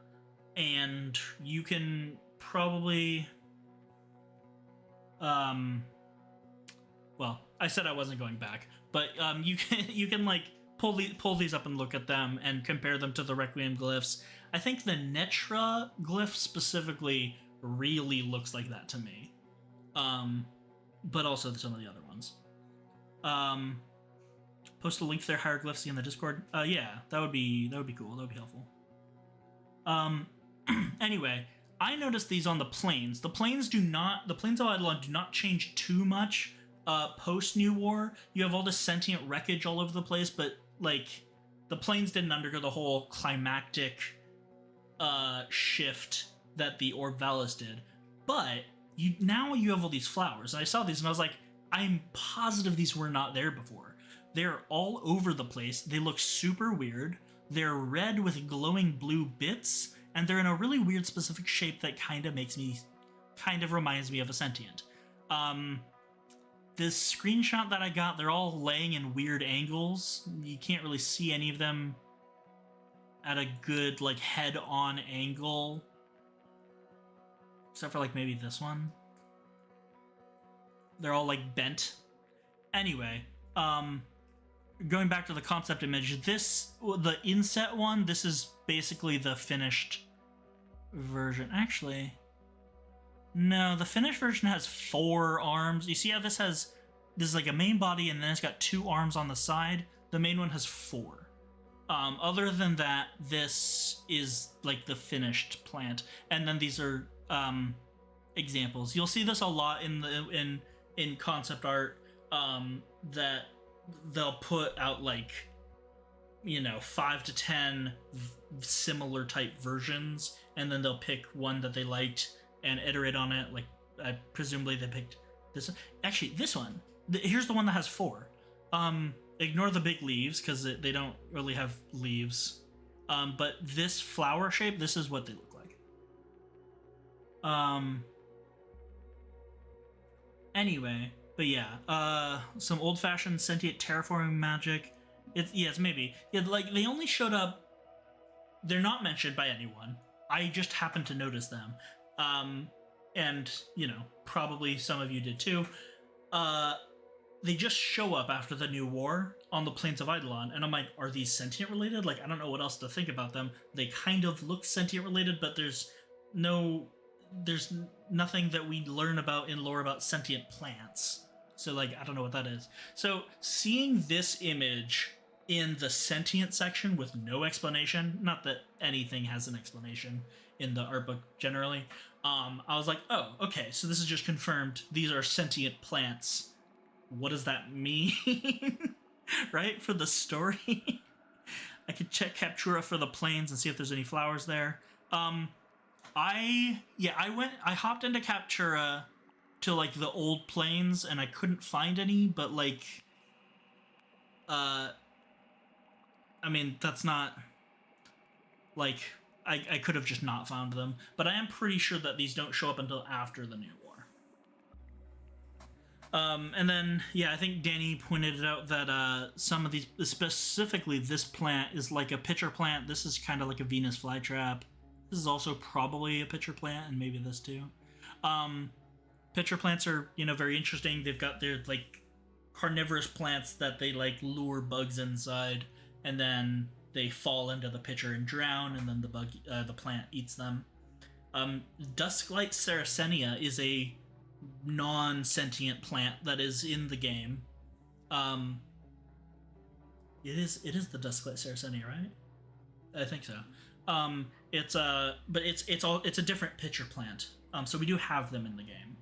and you can probably well, I said I wasn't going back, but you can like pull these up and look at them and compare them to the Requiem glyphs. I think the Netra glyph specifically really looks like that to me. But also some of the other ones. Post a link to their hieroglyphs in the Discord. Yeah, that would be cool. That would be helpful. Anyway, I noticed these on the plains. The plains of Eidolon do not change too much post New War. You have all this sentient wreckage all over the place, but like the plains didn't undergo the whole climactic shift that the Orb Valis did. But now you have all these flowers. And I saw these and I was like, I'm positive these were not there before. They're all over the place. They look super weird. They're red with glowing blue bits, and they're in a really weird specific shape that kind of reminds me of a sentient. This screenshot that I got, they're all laying in weird angles. You can't really see any of them at a good, like, head-on angle. Except for, like, maybe this one. They're all, like, bent. Anyway, going back to the concept image, the inset one, this is basically the finished version. Actually... no, the finished version has 4 arms. You see how this is like a main body and then it's got 2 arms on the side? The main one has 4. Other than that, this is like the finished plant. And then these are examples. You'll see this a lot in concept art, that they'll put out like, 5 to 10 similar type versions, and then they'll pick one that they liked and iterate on it. Like, presumably they picked this one. Actually, this one. Here's the one that has 4. Ignore the big leaves, because they don't really have leaves. But this flower shape, this is what they look like. Anyway, but yeah. Some old-fashioned sentient terraforming magic. It's maybe. Like, they only showed up... they're not mentioned by anyone. I just happened to notice them. And, probably some of you did too. They just show up after the new war on the plains of Eidolon, and I'm like, are these sentient related? Like, I don't know what else to think about them. They kind of look sentient related, but there's nothing that we learn about in lore about sentient plants. So, like, I don't know what that is. So, seeing this image in the sentient section with no explanation, not that anything has an explanation in the art book generally, I was like, oh, okay, so this is just confirmed. These are sentient plants. What does that mean? Right? For the story? I could check Captura for the plains and see if there's any flowers there. I hopped into Captura to, like, the old plains, and I couldn't find any, but, like, I mean, that's not, like, I could have just not found them, but I am pretty sure that these don't show up until after the new war. And then, yeah, I think Danny pointed out that some of these, specifically this plant, is like a pitcher plant. This is kind of like a Venus flytrap. This is also probably a pitcher plant, and maybe this too. Pitcher plants are, very interesting. They've got their, like, carnivorous plants that they, like, lure bugs inside, and then they fall into the pitcher and drown, and then the plant eats them. Dusklight Sarracenia is a non-sentient plant that is in the game. It is the Dusklight Sarracenia, right? I think so. But it's a different pitcher plant. So we do have them in the game.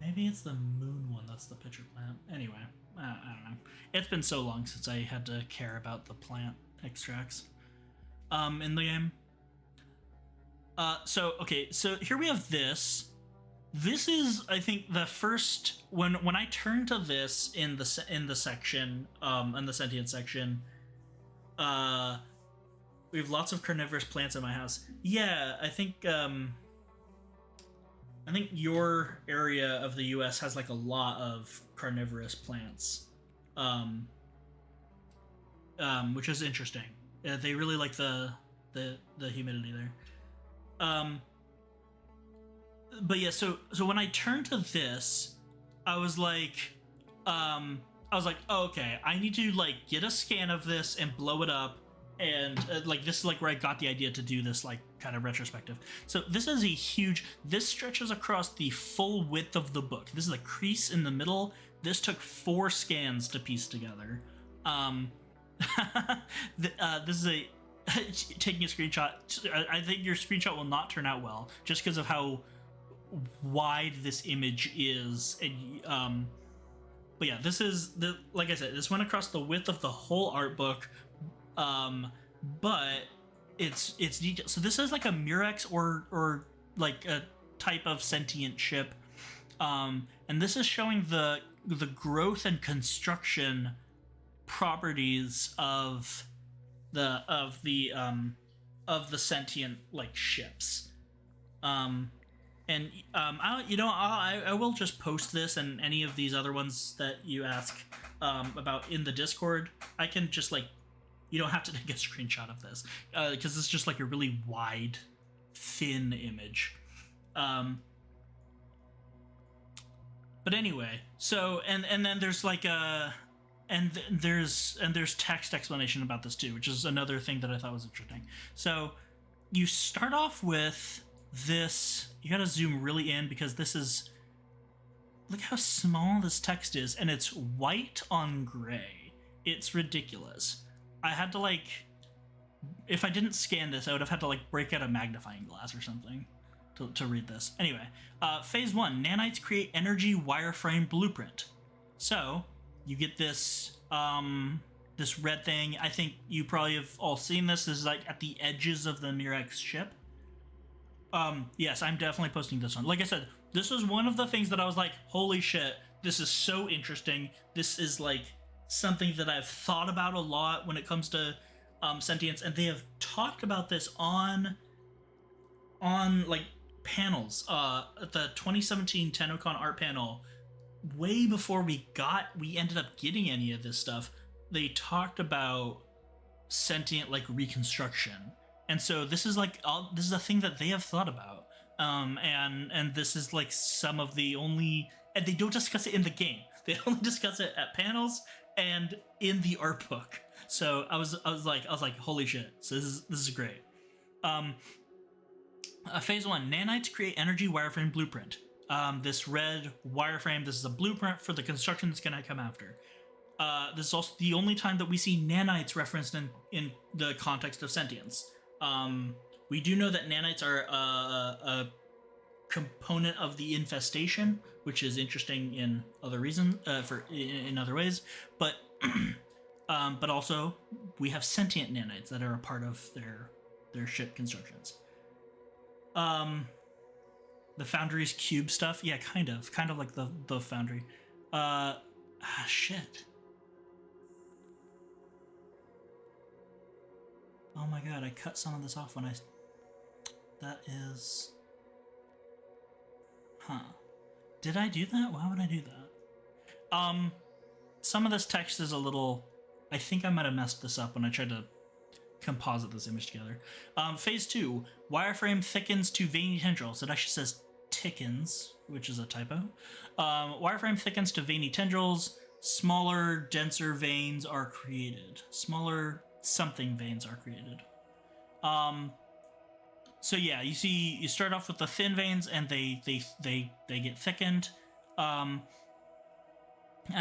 Maybe it's the moon one that's the pitcher plant. Anyway, I don't know. It's been so long since I had to care about the plant extracts in the game. So here we have this. This is, I think, the first when I turn to this in the section in the sentient section. We have lots of carnivorous plants in my house. Yeah, I think your area of the U.S. has, like, a lot of carnivorous plants, which is interesting. They really like the humidity there. But yeah, so when I turned to this, I was like, oh, okay, I need to, like, get a scan of this and blow it up, and like, this is, like, where I got the idea to do this, like, kind of retrospective. So this is a huge, this stretches across the full width of the book. This is a crease in the middle. This took 4 scans to piece together. This is taking a screenshot. I think your screenshot will not turn out well, just because of how wide this image is. And but yeah, this is like I said, this went across the width of the whole art book. But it's detailed. So this is like a Murex or like a type of sentient ship. And this is showing the the growth and construction properties of the sentient like ships. I will just post this and any of these other ones that you ask about in the Discord. I can just like, you don't have to take a screenshot of this because it's just like a really wide, thin image. But anyway, so and then there's like there's text explanation about this too, which is another thing that I thought was interesting. So you start off with this. You gotta zoom really in because this is, look how small this text is, and it's white on gray. It's ridiculous. I had to like, if I didn't scan this, I would have had to like break out a magnifying glass or something to read this. Anyway, phase 1, nanites create energy wireframe blueprint. So you get this this red thing. I think you probably have all seen this. This is like at the edges of the Mirex ship. Yes, I'm definitely posting this one. Like I said, this was one of the things that I was like, holy shit, this is so interesting. This is like something that I've thought about a lot when it comes to sentience, and they have talked about this on like panels. At the 2017 TennoCon art panel, way before we ended up getting any of this stuff, they talked about sentient like reconstruction. And so this is like this is a thing that they have thought about, and this is like some of the only, and they don't discuss it in the game. They only discuss it at panels and in the art book. So I was like, holy shit! So this is great. Phase 1, nanites create energy wireframe blueprint. This red wireframe. This is a blueprint for the construction that's gonna come after. This is also the only time that we see nanites referenced in the context of sentience. We do know that nanites are a component of the infestation, which is interesting in other reasons, in other ways. But but also we have sentient nanites that are a part of their ship constructions. The Foundry's cube stuff, yeah, kind of like the Foundry. Shit. Oh my god, I cut some of this off when that is... Huh. Did I do that? Why would I do that? Some of this text is a little... I think I might have messed this up when I tried to composite this image together. Phase 2, wireframe thickens to veiny tendrils. It actually says tickens, which is a typo. Wireframe thickens to veiny tendrils. Smaller, denser veins are created. Smaller something veins are created. So yeah, you start off with the thin veins, and they get thickened. And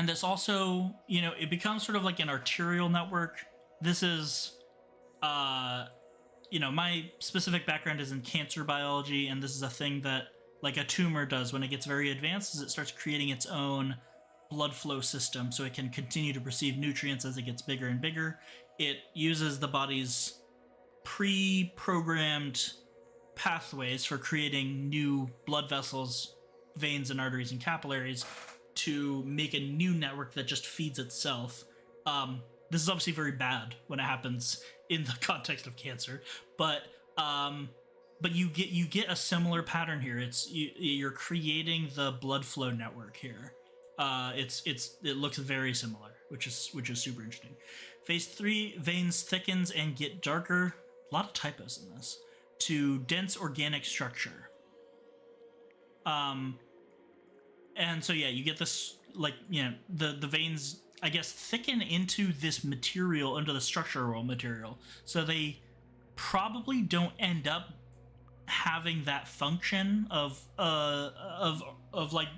this also, it becomes sort of like an arterial network. This is, my specific background is in cancer biology, and this is a thing that like a tumor does when it gets very advanced, is it starts creating its own blood flow system so it can continue to receive nutrients as it gets bigger and bigger. It uses the body's pre-programmed pathways for creating new blood vessels, veins and arteries and capillaries to make a new network that just feeds itself. This is obviously very bad when it happens in the context of cancer, but you get a similar pattern here. You're creating the blood flow network here. It looks very similar, which is super interesting. Phase 3, veins thickens and get darker. A lot of typos in this. To dense organic structure. And so yeah, you get this the veins, I guess, thicken into this material, into the structural material. So they probably don't end up having that function of like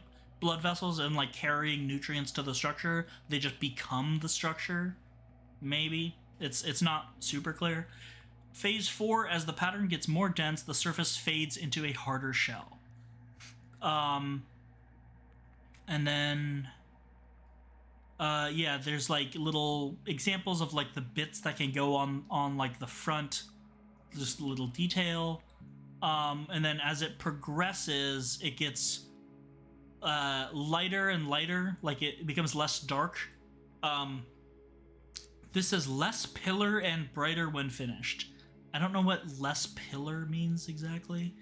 blood vessels and like carrying nutrients to the structure. They just become the structure. Maybe it's not super clear. Phase 4, as the pattern gets more dense, the surface fades into a harder shell. And then yeah, there's like little examples of like the bits that can go on like the front, just a little detail. And then as it progresses, it gets lighter and lighter, like it becomes less dark. This says less pillar and brighter when finished. I don't know what less pillar means exactly.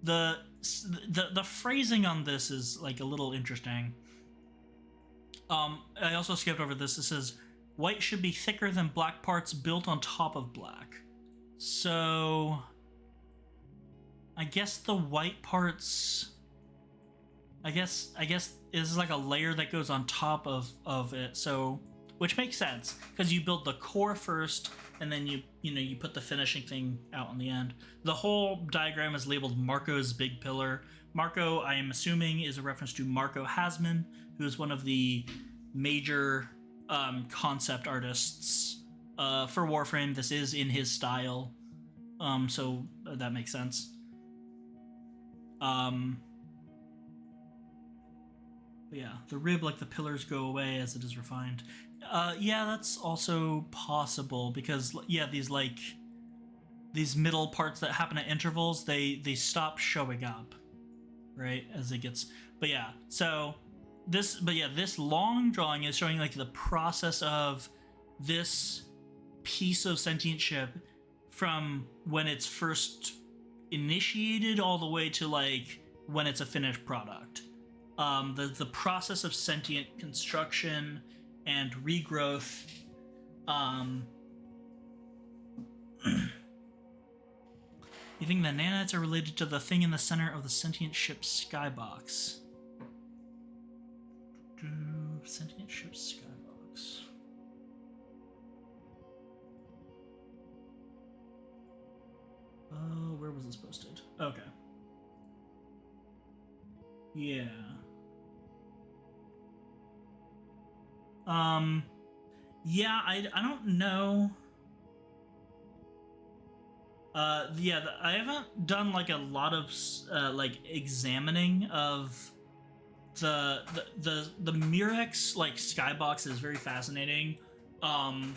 The phrasing on this is like a little interesting. I also skipped over this. It says white should be thicker than black parts built on top of black. So I guess the white parts, I guess is like a layer that goes on top of it. So, which makes sense because you build the core first, and then you put the finishing thing out on the end. The whole diagram is labeled Marco's Big Pillar. Marco, I am assuming, is a reference to Marco Hasman, who is one of the major concept artists for Warframe. This is in his style, so that makes sense. Yeah, the rib, like the pillars, go away as it is refined. Yeah, that's also possible because yeah, these middle parts that happen at intervals, they stop showing up, right, as it gets. But yeah, so this long drawing is showing like the process of this piece of sentient ship from when it's first initiated all the way to like when it's a finished product. The process of sentient construction and regrowth. You think the nanites are related to the thing in the center of the sentient ship skybox? Sentient ship skybox. Oh, where was this posted? Okay. Yeah. Yeah, I don't know. Yeah, I haven't done like a lot of like examining of the Murex like skybox is very fascinating. And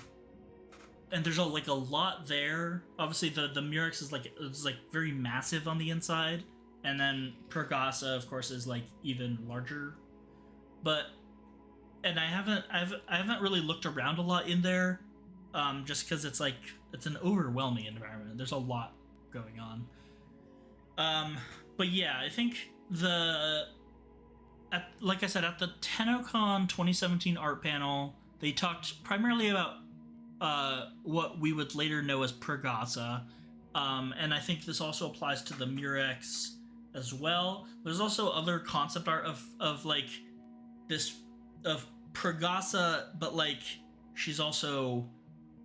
there's a lot there. Obviously, the Murex is like very massive on the inside, and then Pergasa, of course, is like even larger. But and I haven't really looked around a lot in there, just because it's an overwhelming environment. There's a lot going on. But yeah, I think like I said, at the TennoCon 2017 art panel, they talked primarily about what we would later know as Pergasa, and I think this also applies to the Murex as well. There's also other concept art of like this of Pergasa, but like she's also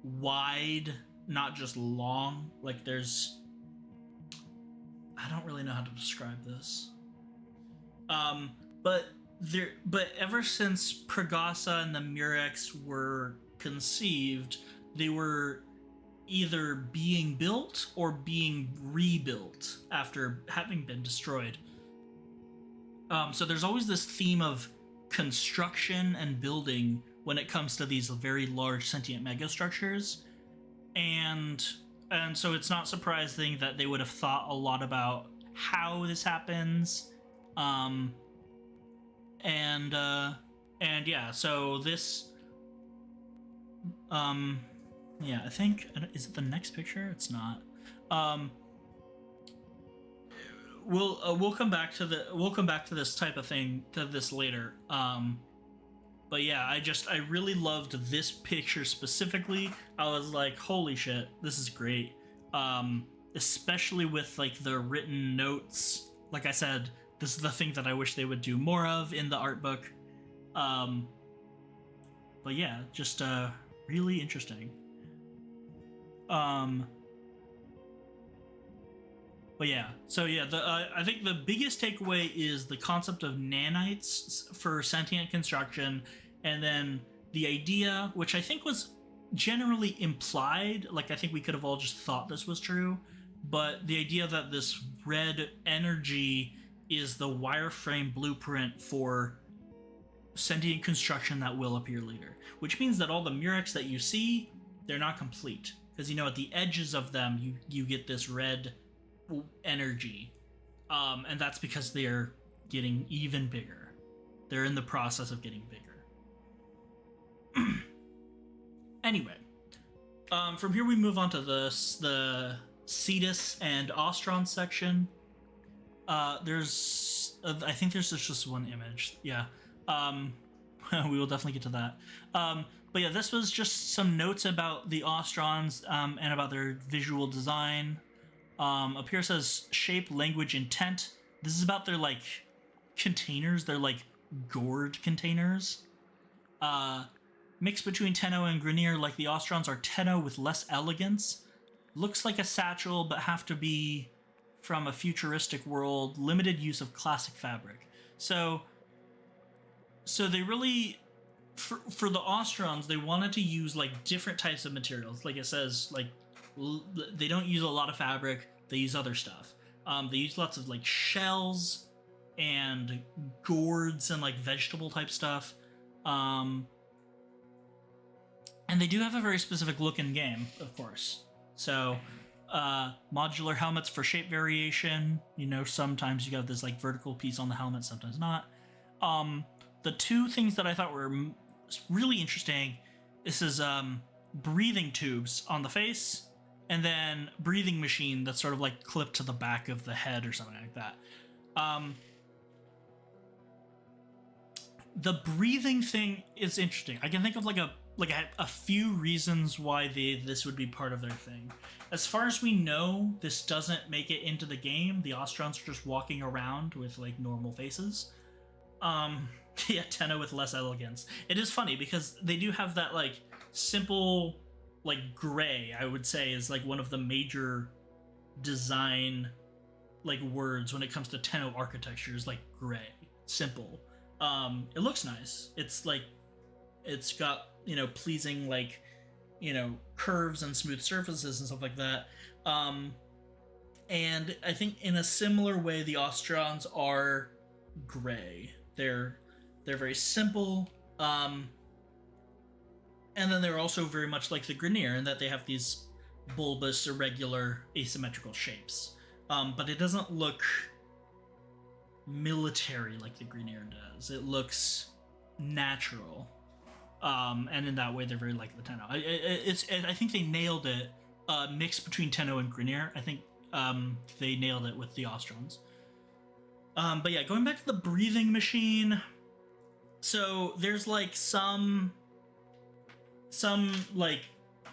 wide, not just long. Like there's, I don't really know how to describe this. But ever since Pergasa and the Murex were conceived, they were either being built or being rebuilt after having been destroyed. So there's always this theme of construction and building when it comes to these very large sentient megastructures, and so it's not surprising that they would have thought a lot about how this happens, and yeah, so this yeah, I think, is it the next picture? It's not. We'll come back to this type of thing, to this later. But yeah, I really loved this picture specifically. I was like, holy shit, this is great. Especially with like the written notes. Like I said, this is the thing that I wish they would do more of in the art book. But yeah, just really interesting. But yeah, so yeah, I think the biggest takeaway is the concept of nanites for sentient construction, and then the idea, which I think was generally implied, like I think we could have all just thought this was true, but the idea that this red energy is the wireframe blueprint for sentient construction that will appear later, which means that all the Murex that you see, they're not complete, because at the edges of them you get this red energy, and that's because they're getting even bigger. They're in the process of getting bigger. Anyway, from here we move on to the Cetus and Ostron section. I think there's just one image. Yeah. We will definitely get to that. But yeah, this was just some notes about the Ostrons and about their visual design. Up here says shape, language, intent. This is about their like containers. They're like gourd containers. Mix between Tenno and Grineer, like the Ostrons, are Tenno with less elegance. Looks like a satchel, but have to be from a futuristic world. Limited use of classic fabric. So they really, for the Ostrons, they wanted to use like different types of materials. Like it says, like they don't use a lot of fabric. They use other stuff. They use lots of like shells and gourds and like vegetable type stuff. And they do have a very specific look in game, of course. So, modular helmets for shape variation. You know, sometimes you have this like vertical piece on the helmet, sometimes not. The two things that I thought were really interesting, this is breathing tubes on the face, and then breathing machine that's sort of like clipped to the back of the head or something like that. The breathing thing is interesting. I can think of like a few reasons why this would be part of their thing. As far as we know, this doesn't make it into the game. The Ostrons are just walking around with like normal faces. Yeah, Tenno with less elegance. It is funny because they do have that like simple like gray, I would say, is like one of the major design like words when it comes to Tenno architecture is like gray, simple. It looks nice. It's like it's got, you know, pleasing like, you know, curves and smooth surfaces and stuff like that. And I think in a similar way the Ostrons are gray. They're very simple. And then they're also very much like the Grineer in that they have these bulbous, irregular, asymmetrical shapes. But it doesn't look military like the Grineer does. It looks natural. And in that way, they're very like the Tenno. I think they nailed it. Mix between Tenno and Grineer. I think they nailed it with the Ostrons. But yeah, going back to the breathing machine. So there's like some like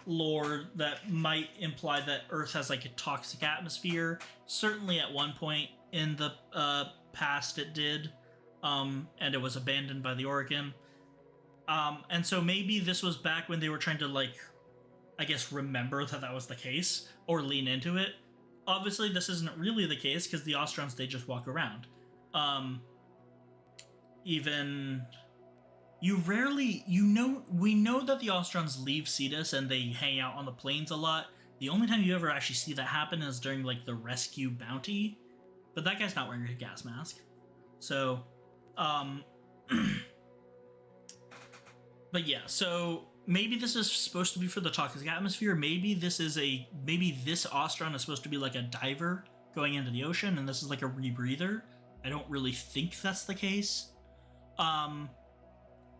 lore that might imply that Earth has like a toxic atmosphere. Certainly at one point in the past it did, and it was abandoned by the Orokin. And so maybe this was back when they were trying to like, I guess, remember that was the case or lean into it. Obviously, this isn't really the case because the Ostrons, they just walk around. We know that the Ostrons leave Cetus and they hang out on the plains a lot. The only time you ever actually see that happen is during like the rescue bounty, but that guy's not wearing a gas mask. So, but yeah, so maybe this is supposed to be for the toxic atmosphere. Maybe this Ostron is supposed to be like a diver going into the ocean, and this is like a rebreather. I don't really think that's the case.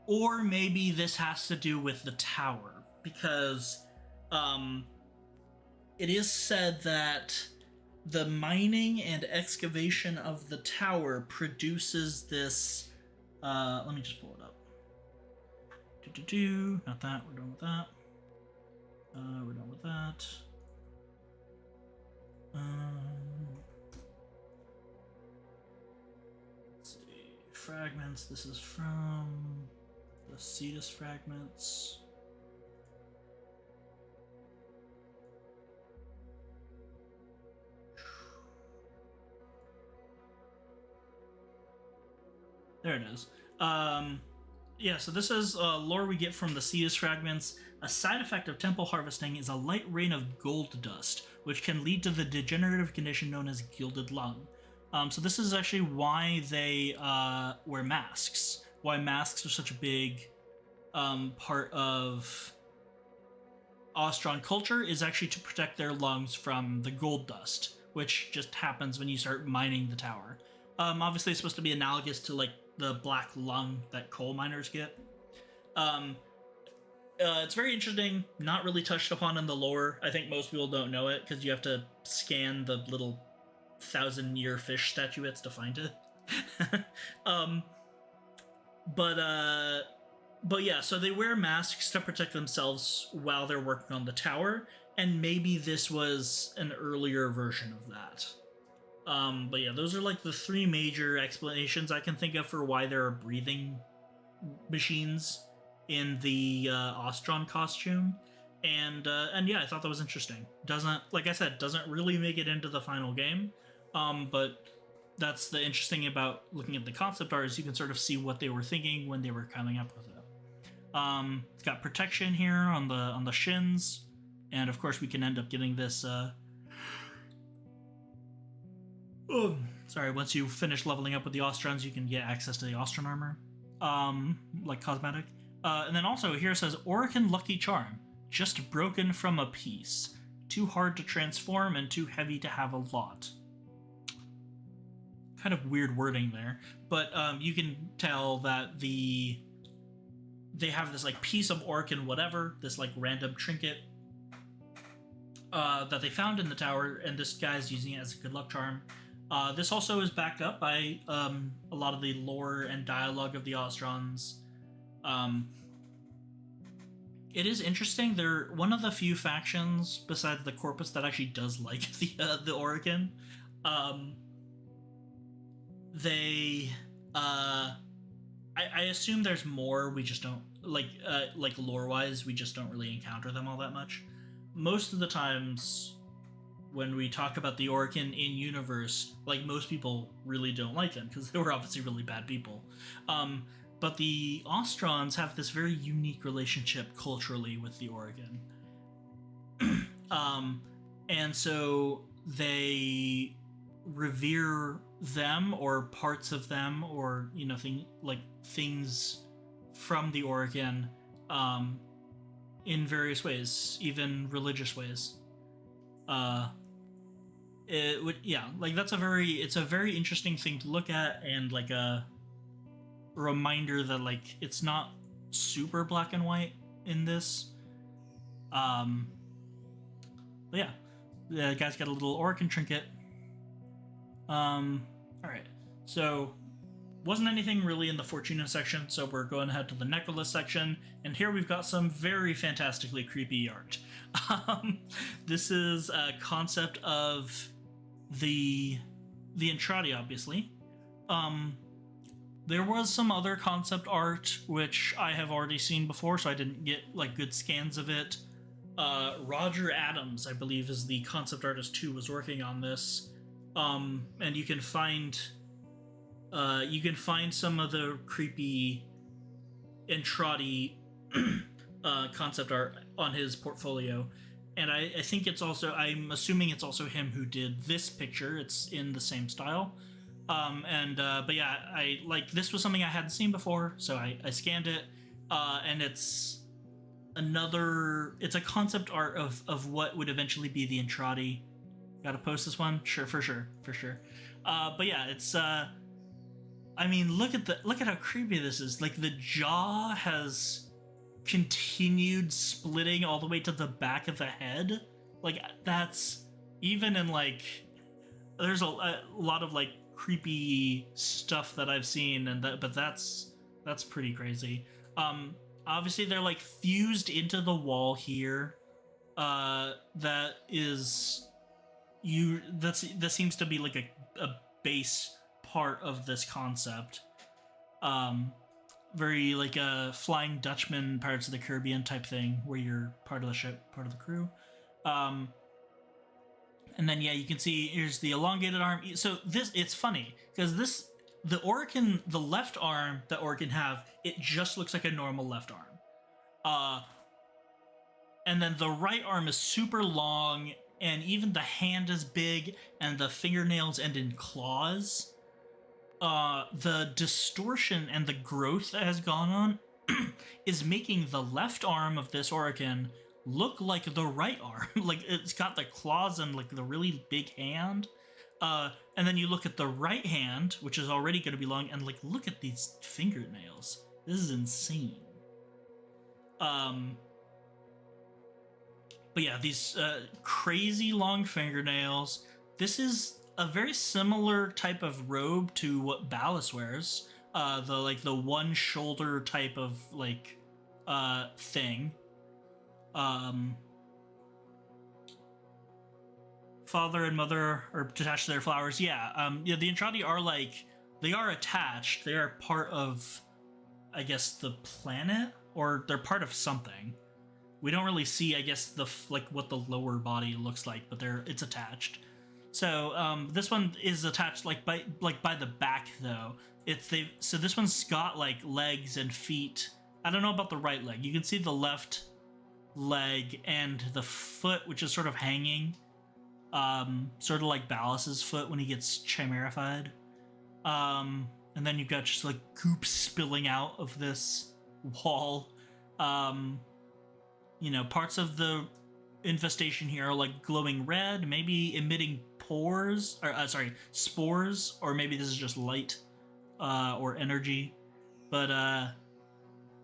Or maybe this has to do with the tower, because it is said that the mining and excavation of the tower produces this. Let me just pull it up. Not that. We're done with that. We're done with that. Let's see. Fragments. This is from the Cetus fragments. There it is. Yeah, so this is lore we get from the Cetus fragments. A side effect of temple harvesting is a light rain of gold dust, which can lead to the degenerative condition known as gilded lung. So this is actually why they wear masks. Why masks are such a big part of Ostron culture is actually to protect their lungs from the gold dust, which just happens when you start mining the tower. Obviously, it's supposed to be analogous to like the black lung that coal miners get. Um, it's very interesting, not really touched upon in the lore. I think most people don't know it because you have to scan the little 1,000-year fish statuettes to find it. um, but yeah, so they wear masks to protect themselves while they're working on the tower, and maybe this was an earlier version of that. But yeah, those are like the three major explanations I can think of for why there are breathing machines in the Ostron costume, and yeah, I thought that was interesting. Doesn't, like I said, doesn't really make it into the final game, but that's the interesting about looking at the concept art is you can sort of see what they were thinking when they were coming up with it. It's got protection here on the shins, and of course we can end up getting this. Sorry, once you finish leveling up with the Ostrons, you can get access to the Ostron armor, like cosmetic. And then also here it says Orokin Lucky Charm, just broken from a piece, too hard to transform and too heavy to have a lot. Kind of weird wording there, but you can tell that they have this like piece of Orokin whatever, this like random trinket that they found in the tower, and this guy's using it as a good luck charm. This also is backed up by a lot of the lore and dialogue of the Ostrons. It is interesting. They're one of the few factions besides the Corpus that actually does like the Orokin. I assume there's more. We just don't like lore wise. We just don't really encounter them all that much. Most of the times, when we talk about the Orokin in universe, like most people really don't like them because they were obviously really bad people. But the Ostrons have this very unique relationship culturally with the Orokin. And so they revere them or parts of them or, you know, things from the Orokin in various ways, even religious ways. It would, yeah, like it's a very interesting thing to look at, and like a reminder that like it's not super black and white in this. But yeah, the guy's got a little Orokin trinket. All right, so wasn't anything really in the Fortuna section, so we're going ahead to the Necrolith section, and here we've got some very fantastically creepy art. This is a concept of the Entrati, obviously. There was some other concept art which I have already seen before, so I didn't get like good scans of it. Roger Adams, I believe, is the concept artist who was working on this, and you can find some of the creepy Entrati concept art on his portfolio. And I think it's also, I'm assuming it's also him who did this picture. It's in the same style. But yeah, this was something I hadn't seen before, so I scanned it, and it's a concept art of what would eventually be the Entrati. Gotta post this one? Sure, for sure. But yeah, it's, I mean, look at how creepy this is. Like, the jaw has continued splitting all the way to the back of the head. Like, that's, even in like, there's a lot of like creepy stuff that I've seen, but that's pretty crazy. Obviously they're like fused into the wall here. That seems to be like a base part of this concept. Very like a Flying Dutchman, Pirates of the Caribbean type thing, where you're part of the ship, part of the crew. And then yeah, you can see here's the elongated arm. So it's funny because the Orokin, the left arm that Orokin have, it just looks like a normal left arm. And then the right arm is super long, and even the hand is big, and the fingernails end in claws. The distortion and the growth that has gone on is making the left arm of this Orokin look like the right arm. Like, it's got the claws and like the really big hand. And then you look at the right hand, which is already going to be long, and like look at these fingernails. This is insane. But yeah, these crazy long fingernails. This is a very similar type of robe to what Ballast wears. The one shoulder type of like thing. Father and mother are attached to their flowers. Yeah, the Entrati are like, they are attached. They are part of, I guess, the planet, or they're part of something. We don't really see, I guess, what the lower body looks like, but it's attached. So this one is attached like by the back though. So this one's got like legs and feet. I don't know about the right leg. You can see the left leg and the foot, which is sort of hanging. Sort of like Ballast's foot when he gets chimerified. And then you've got just like goop spilling out of this wall. Parts of the infestation here are like glowing red, maybe emitting spores, or maybe this is just light, or energy. But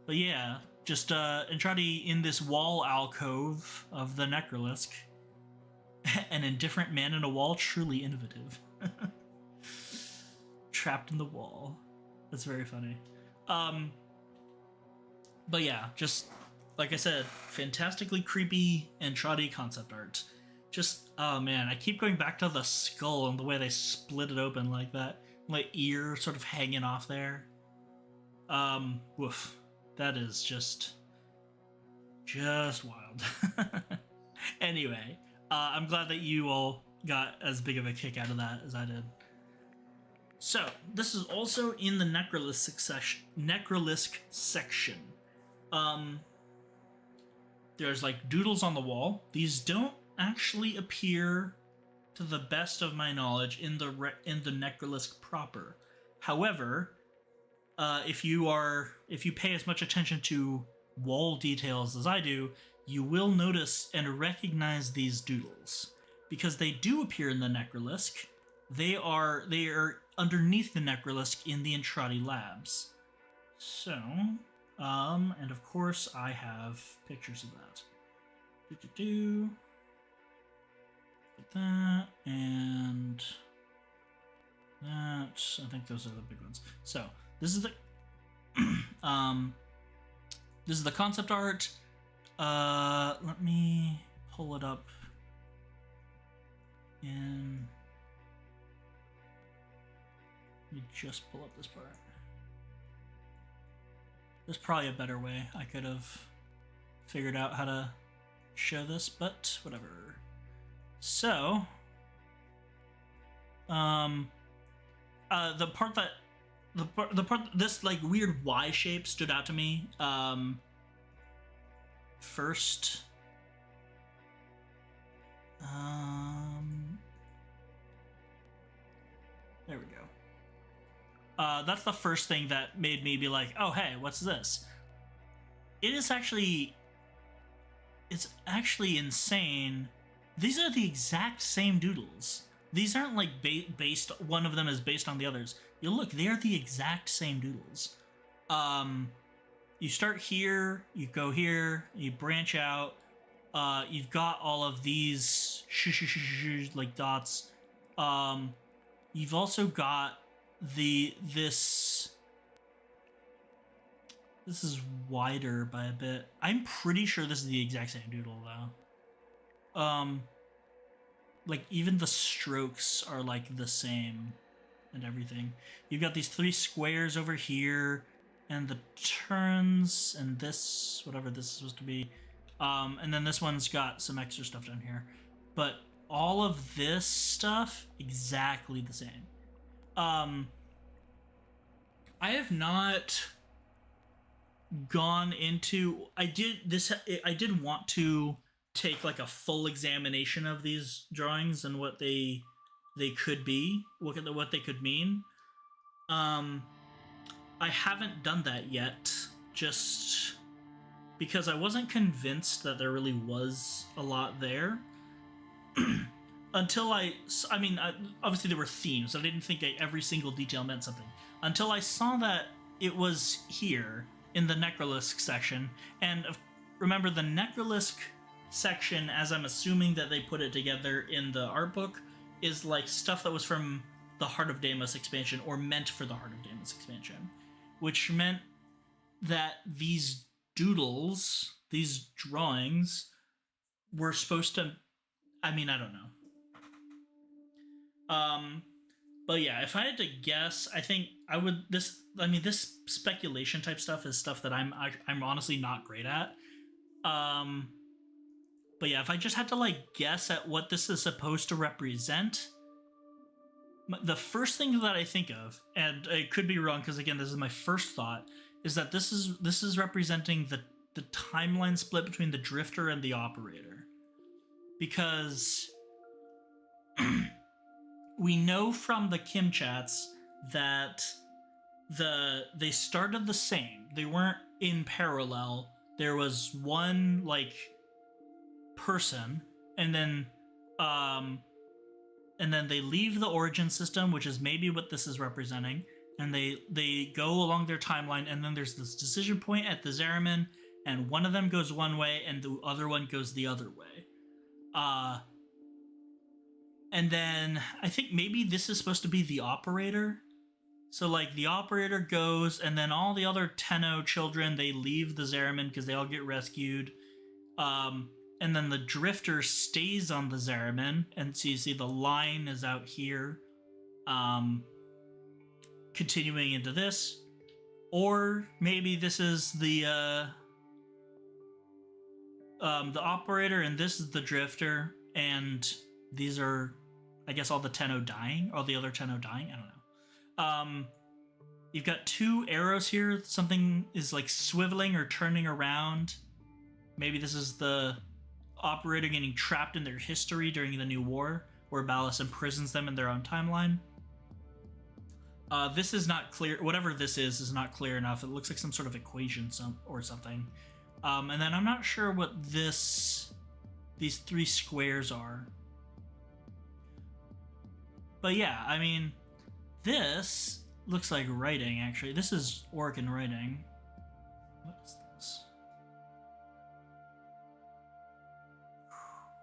yeah, just Entrati in this wall alcove of the Necrolisk. An indifferent man in a wall, truly innovative. Trapped in the wall. That's very funny. But yeah, just like I said, fantastically creepy Entrati concept art. Just, oh man, I keep going back to the skull and the way they split it open like that. Like ear sort of hanging off there. Woof. That is just wild. Anyway. I'm glad that you all got as big of a kick out of that as I did. So, this is also in the Necrolisk section. There's like doodles on the wall. These don't actually appear, to the best of my knowledge, in the Necrolisk proper. However, if you pay as much attention to wall details as I do, you will notice and recognize these doodles, because they do appear in the Necrolisk. They are underneath the Necrolisk in the Entrati labs. So, and of course I have pictures of that. Like that, and that. I think those are the big ones. So, this is the this is the concept art. Let me pull it up in. Let me just pull up this part. There's probably a better way I could have figured out how to show this, but whatever. So, the part this like weird Y shape stood out to me. First, there we go. That's the first thing that made me be like, oh hey, what's this? It's actually insane. These are the exact same doodles. These aren't like based, one of them is based on the others. You look, they are the exact same doodles. You start here, you go here, you branch out. You've got all of these like dots. You've also got this is wider by a bit. I'm pretty sure this is the exact same doodle though. Like even the strokes are like the same and everything. You've got these 3 squares over here, and the turns, and this, whatever this is supposed to be. And then this one's got some extra stuff down here. But all of this stuff, exactly the same. I have not gone into... I did want to take like a full examination of these drawings and what they could be, what they could mean. I haven't done that yet, just because I wasn't convinced that there really was a lot there. until I mean, obviously there were themes, so I didn't think every single detail meant something. Until I saw that it was here in the Necrolisk section, and remember the Necrolisk section, as I'm assuming that they put it together in the art book, is like stuff that was from the Heart of Deimos expansion, or meant for the Heart of Deimos expansion, which meant that these doodles, these drawings, were supposed to, I mean, I don't know. But yeah, if I had to guess, I think I would this. I mean, this speculation type stuff is stuff that I'm honestly not great at. But yeah, if I just had to like guess at what this is supposed to represent, the first thing that I think of, and I could be wrong because again, this is my first thought, is that this is representing the timeline split between the Drifter and the Operator, because we know from the Kim chats that they started the same. They weren't in parallel. There was one like person, and then they leave the origin system, which is maybe what this is representing, and they go along their timeline, and then there's this decision point at the Zariman, and one of them goes one way and the other one goes the other way. And then I think maybe this is supposed to be the Operator. So like the Operator goes, and then all the other Tenno children, they leave the Zariman because they all get rescued. And then the Drifter stays on the Zariman, and so you see the line is out here, continuing into this. Or maybe this is the Operator, and this is the Drifter, and these are, I guess, all the Tenno dying, all the other Tenno dying. I don't know. You've got two arrows here. Something is like swiveling or turning around. Maybe this is the Operator getting trapped in their history during the New War, where Ballas imprisons them in their own timeline. This is not clear. Whatever this is not clear enough. It looks like some sort of equation or something. And then I'm not sure what these three squares are. But yeah, I mean, this looks like writing, actually. This is Organ writing. What is this?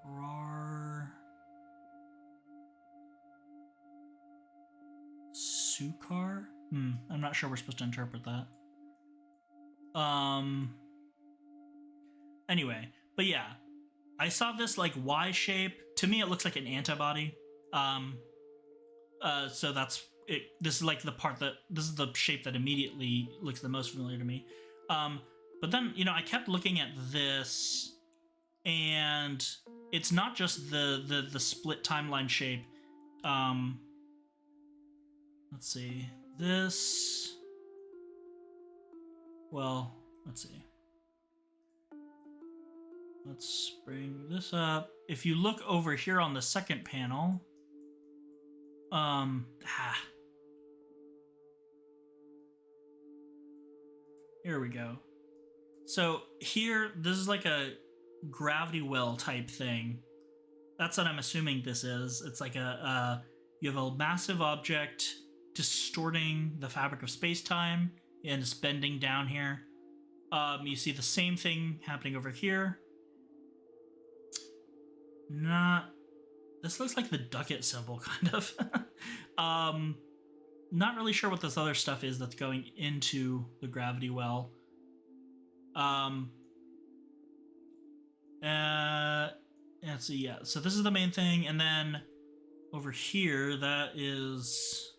Rar... Sukar? I'm not sure we're supposed to interpret that. Anyway, but yeah. I saw this like Y shape. To me, it looks like an antibody. So that's it. This is like the part this is the shape that immediately looks the most familiar to me. But then, you know, I kept looking at this, and it's not just the split timeline shape. Let's see. This... Well, let's see. Let's bring this up. If you look over here on the second panel... Here we go. So here, this is like a gravity well type thing. That's what I'm assuming this is. It's like you have a massive object distorting the fabric of space-time, and it's bending down here. You see the same thing happening over here. This looks like the Ducat symbol, kind of. Not really sure what this other stuff is that's going into the gravity well. Let's see, yeah. So this is the main thing, and then over here, that is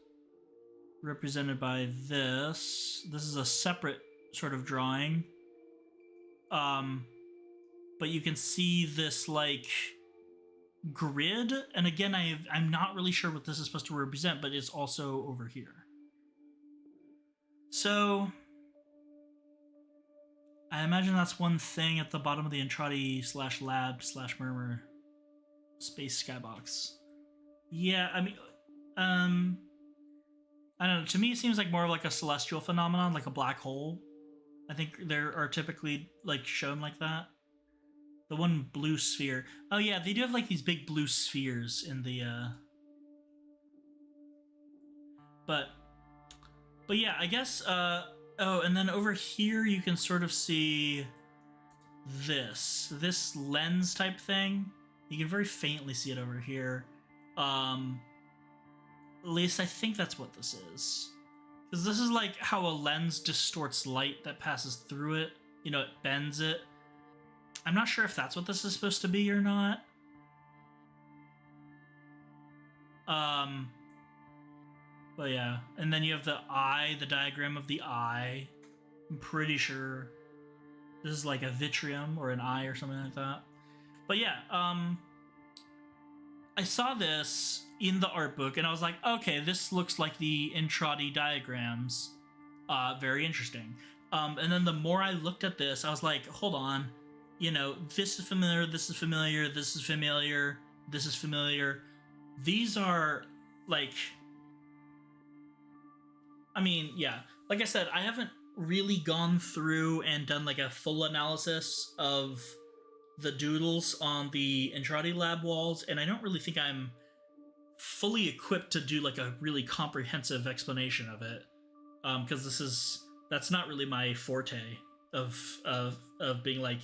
represented by this. This is a separate sort of drawing. But you can see this, like, grid, and again, I'm not really sure what this is supposed to represent, but it's also over here. So I imagine that's one thing at the bottom of the Entrati /lab/murmur space skybox. Yeah, I mean, I don't know. To me, it seems like more like a celestial phenomenon, like a black hole. I think there are typically like shown like that. The one blue sphere. Oh yeah, they do have like these big blue spheres in the but yeah, I guess oh, and then over here you can sort of see this lens type thing. You can very faintly see it over here. At least I think that's what this is. Because this is like how a lens distorts light that passes through it. You know, it bends it. I'm not sure if that's what this is supposed to be or not. But yeah. And then you have the eye, the diagram of the eye. I'm pretty sure this is like a vitrium or an eye or something like that. But yeah, I saw this in the art book and I was like, okay, this looks like the Entrati diagrams. Very interesting. And then the more I looked at this, I was like, hold on, you know, this is familiar, this is familiar, this is familiar, this is familiar. These are like, I mean, yeah, like I said, I haven't really gone through and done like a full analysis of the doodles on the Entrati lab walls, and I don't really think I'm fully equipped to do like a really comprehensive explanation of it, because that's not really my forte of being like,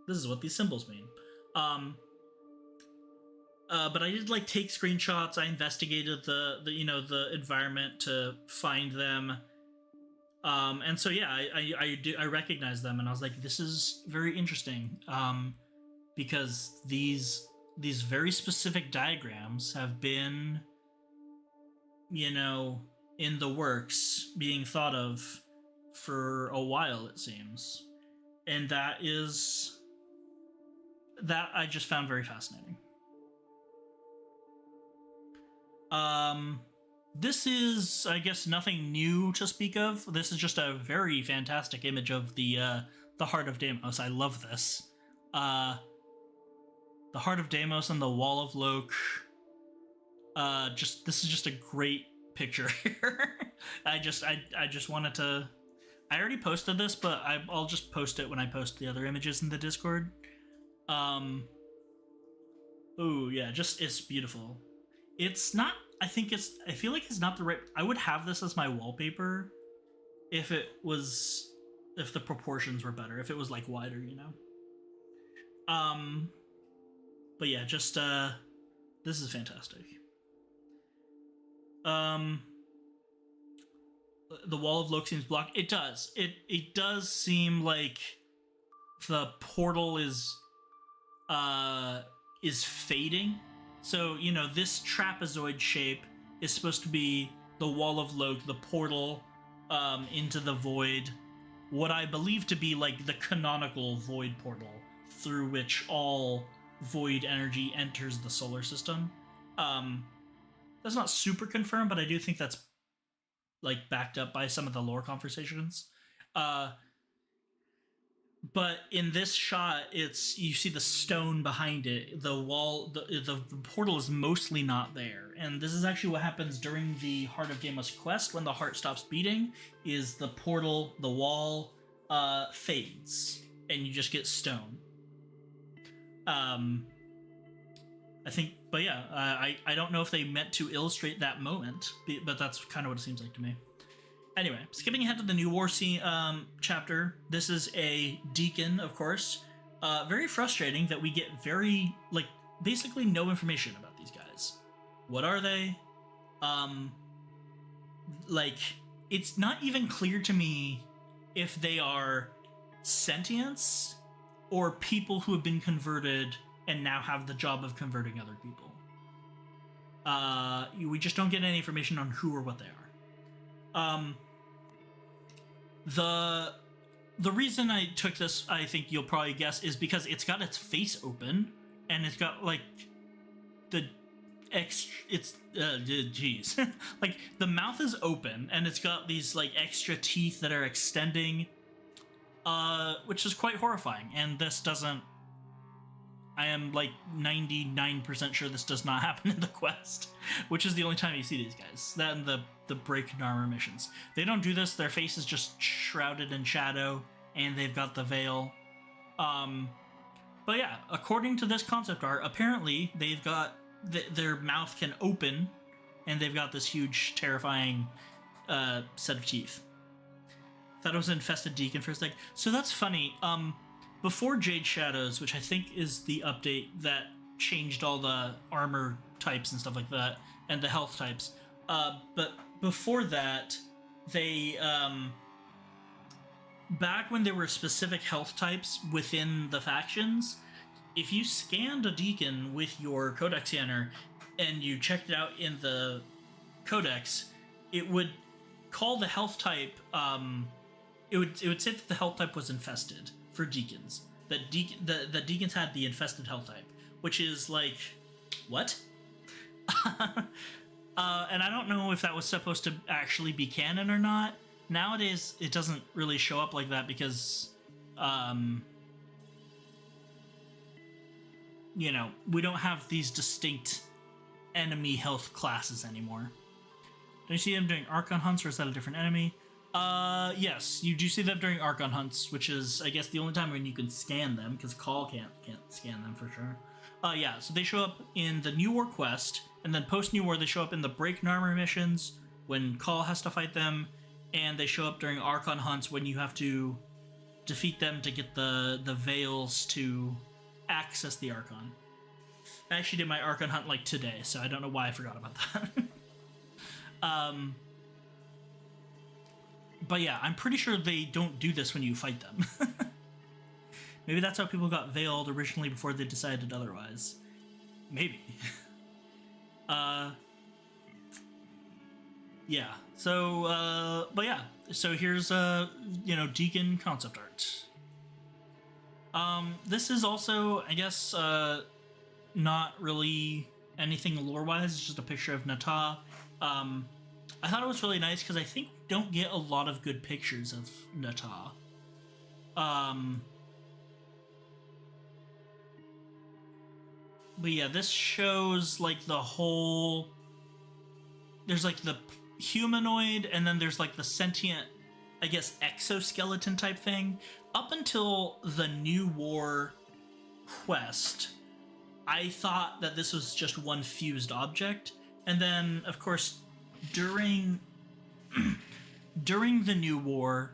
this is what these symbols mean. But I did like take screenshots. I investigated the you know, the environment to find them. And so yeah, I recognized them, and I was like, this is very interesting, because these very specific diagrams have been, you know, in the works, being thought of for a while, it seems, and that I just found very fascinating. This is, I guess, nothing new to speak of. This is just a very fantastic image of the Heart of Deimos. I love this. The Heart of Deimos and the Wall of Loke. This is just a great picture here. I just wanted to. I already posted this, but I'll just post it when I post the other images in the Discord. Oh yeah, it's beautiful. It's not. I feel like it's not the right. I would have this as my wallpaper if the proportions were better. If it was like wider, you know. But yeah, just this is fantastic. The Wall of Loke seems blocked. It does. It does seem like the portal is fading. So, you know, this trapezoid shape is supposed to be the Wall of Loke, the portal into the void. What I believe to be like the canonical void portal through which all void energy enters the solar system. That's not super confirmed, but I do think that's like backed up by some of the lore conversations. But in this shot, you see the stone behind it. The wall, the portal is mostly not there. And this is actually what happens during the Heart of Deimos quest. When the heart stops beating, is the portal, the wall, fades. And you just get stone. I think, but yeah, I don't know if they meant to illustrate that moment, but that's kind of what it seems like to me. Anyway, skipping ahead to the New War scene, chapter. This is a deacon, of course. Very frustrating that we get basically no information about these guys. What are they? It's not even clear to me if they are sentients or people who have been converted and now have the job of converting other people. We just don't get any information on who or what they are. The reason I took this, I think you'll probably guess, is because it's got its face open and it's got like geez, like the mouth is open and it's got these like extra teeth that are extending, which is quite horrifying. And this doesn't. I am like 99% sure this does not happen in the quest, which is the only time you see these guys. That and the break armor missions. They don't do this. Their face is just shrouded in shadow, and they've got the veil. But yeah, according to this concept art, apparently they've got their mouth can open, and they've got this huge, terrifying set of teeth. Thought it was an infested deacon for a sec. So that's funny. Before Jade Shadows, which I think is the update that changed all the armor types and stuff like that, and the health types. But before that, they back when there were specific health types within the factions, if you scanned a deacon with your codex scanner and you checked it out in the codex, it would call the health type. It would say that the health type was infested for deacons. That the deacons had the infested health type, which is like, what? And I don't know if that was supposed to actually be canon or not. Nowadays, it doesn't really show up like that because, you know, we don't have these distinct enemy health classes anymore. Do you see them doing Archon hunts, or is that a different enemy? Yes, you do see them during Archon hunts, which is, I guess, the only time when you can scan them, because Call can't scan them for sure. Yeah, so they show up in the New War quest, and then post-New War, they show up in the Break Narmer missions, when Call has to fight them, and they show up during Archon hunts when you have to defeat them to get the Veils to access the Archon. I actually did my Archon hunt, like, today, so I don't know why I forgot about that. But yeah, I'm pretty sure they don't do this when you fight them. Maybe that's how people got veiled originally before they decided otherwise. Maybe. Yeah. So, but yeah. So here's, you know, Deacon concept art. This is also, I guess, not really anything lore-wise. It's just a picture of Nata. I thought it was really nice because I think we don't get a lot of good pictures of Nata. But yeah, this shows like the whole. There's like the humanoid, and then there's like the sentient, I guess, exoskeleton type thing. Up until the New War quest, I thought that this was just one fused object, and then of course during the New War,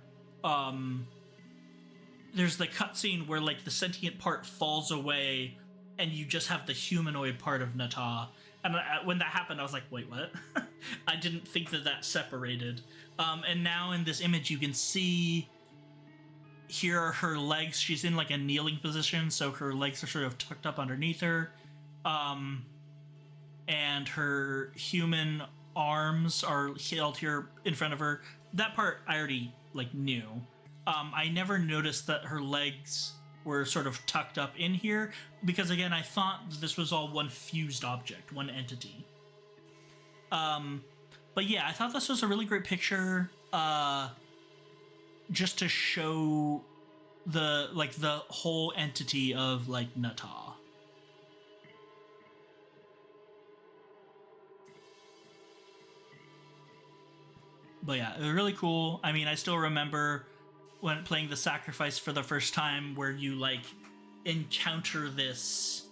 there's the cutscene where like the sentient part falls away, and you just have the humanoid part of Nata. And when that happened, I was like, wait, what? I didn't think that separated. And now in this image, you can see here are her legs. She's in like a kneeling position, so her legs are sort of tucked up underneath her. And her human arms are held here in front of her. That part I already like knew. I never noticed that her legs were sort of tucked up in here, because again, I thought this was all one fused object, one entity. But yeah, I thought this was a really great picture, just to show the whole entity of like Nata. But yeah, it was really cool. I mean, I still remember when playing the Sacrifice for the first time, where you like encounter this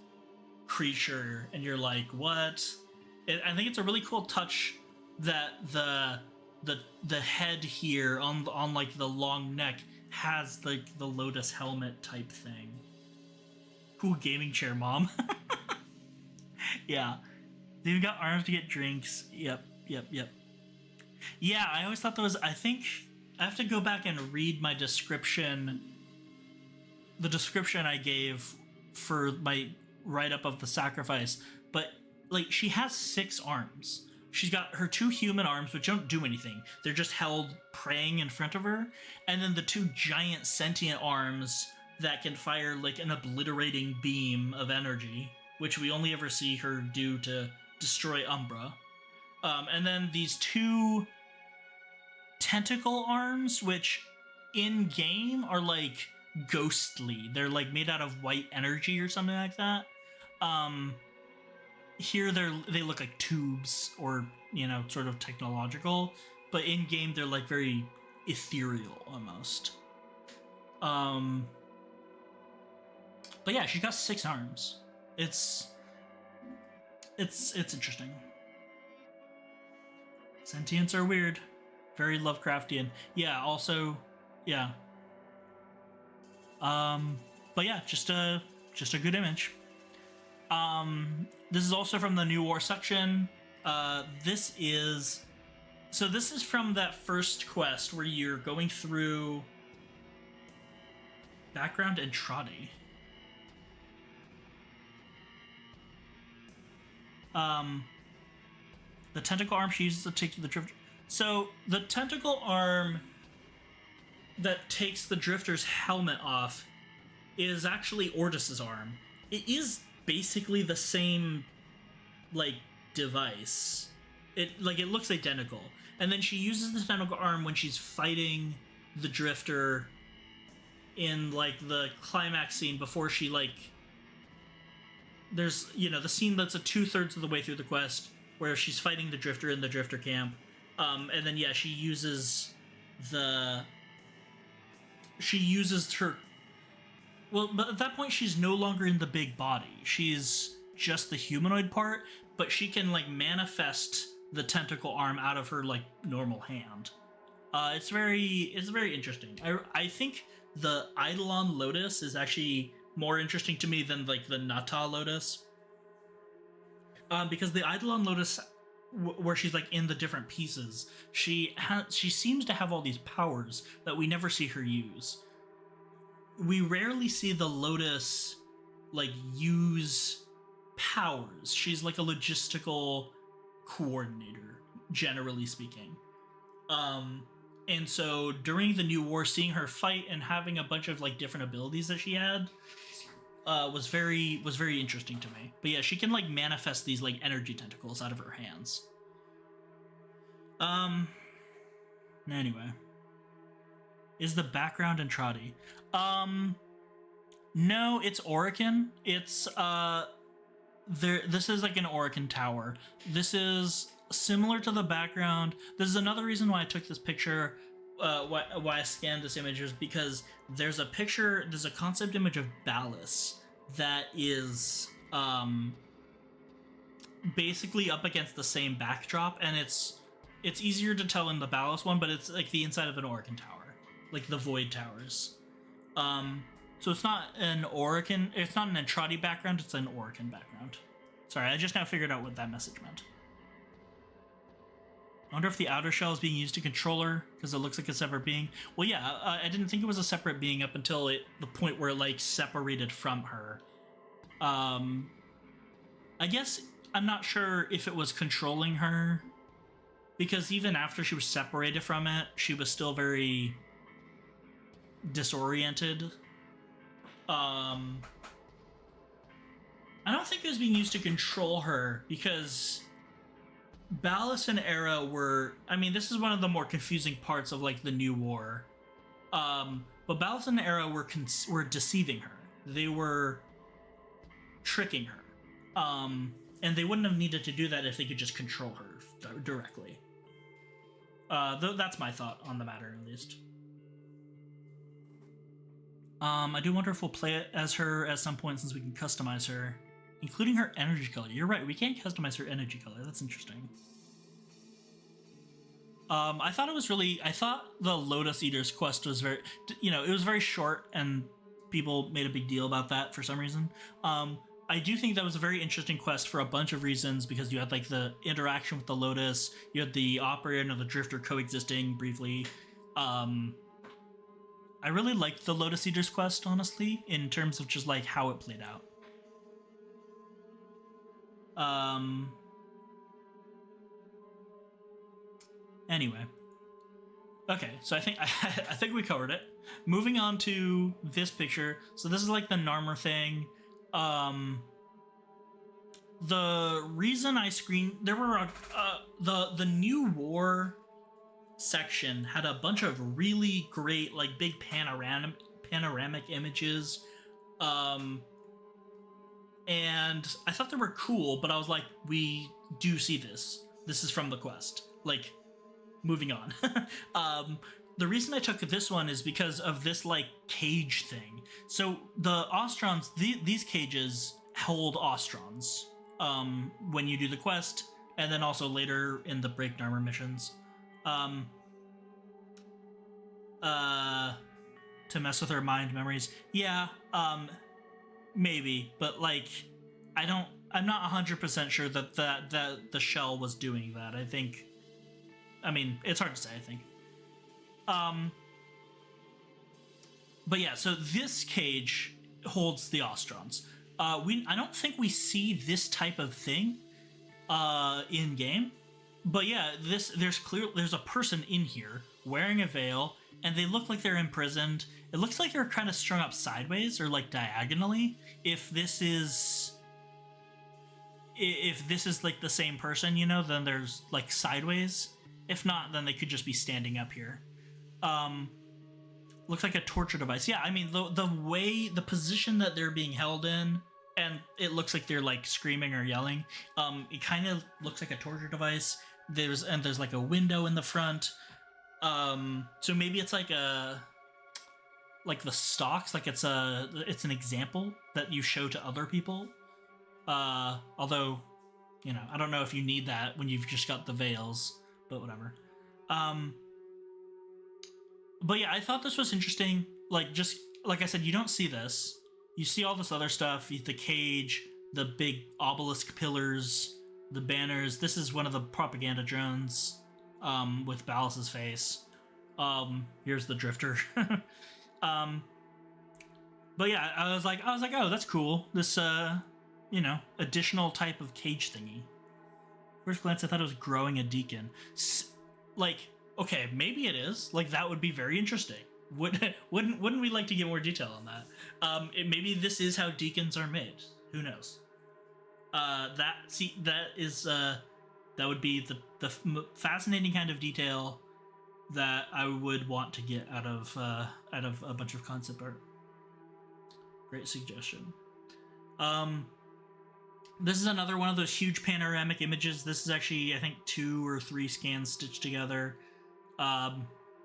creature and you're like, what? I think it's a really cool touch that the head here on like the long neck has like the Lotus helmet type thing. Cool gaming chair, mom. Yeah. They even got arms to get drinks. Yep. Yeah, I always thought that was, I think I have to go back and read my description, the description I gave for my write-up of the Sacrifice, but like she has 6 arms. She's got her 2 human arms, which don't do anything. They're just held praying in front of her, and then the 2 giant sentient arms that can fire like an obliterating beam of energy, which we only ever see her do to destroy Umbra. And then these 2 tentacle arms, which in game are like ghostly. They're like made out of white energy or something like that. Here they look like tubes, or you know, sort of technological, but in game they're like very ethereal almost. But But yeah, she got 6 arms. It's interesting. Sentients are weird. Very Lovecraftian. Yeah, also, yeah. But yeah, just a good image. This is also from the New War section. This is from that first quest where you're going through background and Trotty. The tentacle arm she uses to take the drifter. So the tentacle arm that takes the drifter's helmet off is actually Ordis's arm. It is basically the same, like, device. It looks identical. And then she uses the tentacle arm when she's fighting the drifter in, like, the climax scene before she, like... There's, the scene that's a 2/3 of the way through the quest where she's fighting the drifter in the drifter camp. And then, yeah, she uses her... Well, but at that point, she's no longer in the big body. She's just the humanoid part, but she can, like, manifest the tentacle arm out of her, like, normal hand. It's very interesting. I think the Eidolon Lotus is actually more interesting to me than, like, the Nata Lotus. Because the Eidolon Lotus, where she's, like, in the different pieces, she seems to have all these powers that we never see her use. We rarely see the Lotus, like, use powers. She's like a logistical coordinator, generally speaking. And so during the New War, seeing her fight and having a bunch of, like, different abilities that she had was very interesting to me. But yeah, she can, like, manifest these, like, energy tentacles out of her hands. Anyway. Is the background in Trotty? No, it's Orican. It's, this is like an Orican tower. This is similar to the background. This is another reason why I took this picture, why I scanned this image, is because there's a concept image of Ballas that is, basically up against the same backdrop, and it's easier to tell in the Ballas one, but it's like the inside of an Orican tower. Like the Void Towers. So it's not an Orican, it's not an Entrati background, it's an Orican background. Sorry, I just now figured out what that message meant. I wonder if the outer shell is being used to control her, because it looks like a separate being. Well, yeah, I didn't think it was a separate being up until the point where it, like, separated from her. I guess I'm not sure if it was controlling her, because even after she was separated from it, she was still very disoriented. I don't think it was being used to control her, because Ballas and Era were... I mean, this is one of the more confusing parts of, like, the New War. But Ballas and Era were deceiving her. They were tricking her. And they wouldn't have needed to do that if they could just control her directly. That's my thought on the matter, at least. I do wonder if we'll play it as her at some point, since we can customize her, including her energy color. You're right, we can't customize her energy color. That's interesting. I thought the Lotus Eater's quest was very, it was very short, and people made a big deal about that for some reason. I do think that was a very interesting quest for a bunch of reasons, because you had, like, the interaction with the Lotus, you had the Operator and the Drifter coexisting briefly. I really liked the Lotus Eater's quest, honestly, in terms of just, like, how it played out. Anyway. Okay, so I think we covered it. Moving on to this picture. So this is, like, the Narmer thing. The reason I screened... There were... the New War section had a bunch of really great, like, big panoramic images, and I thought they were cool, but I was like, we do see this is from the quest, like, moving on. the reason I took this one is because of this like cage thing. So the Ostrons, these cages hold Ostrons when you do the quest, and then also later in the Break Armor missions. Um, to mess with our mind memories. Yeah, maybe, but like, I'm not 100% sure that the shell was doing that. I mean, it's hard to say, I think. But yeah, so this cage holds the Ostrons. I don't think we see this type of thing in game, but yeah, there's a person in here wearing a veil, and they look like they're imprisoned. It looks like they're kind of strung up sideways or like diagonally. If this is like the same person, you know, then there's like sideways. If not, then they could just be standing up here. Looks like a torture device. Yeah, I mean, the position that they're being held in, and it looks like they're like screaming or yelling. It kind of looks like a torture device. There's like a window in the front. So maybe it's like the stocks, like it's an example that you show to other people. Although, you know, I don't know if you need that when you've just got the veils, but whatever. But yeah, I thought this was interesting. Like, just like I said, you don't see this. You see all this other stuff, the cage, the big obelisk pillars, the banners. This is one of the propaganda drones with Ballas's face. Here's the drifter. But yeah, I was like, oh, that's cool. This, you know, additional type of cage thingy. First glance, I thought it was growing a deacon. Like, okay, maybe it is. Like, that would be very interesting. Wouldn't we like to get more detail on that? Maybe this is how deacons are made. Who knows? That would be the fascinating kind of detail that I would want to get out of a bunch of concept art. Great suggestion. This is another one of those huge panoramic images. This is actually, I think, 2 or 3 scans stitched together.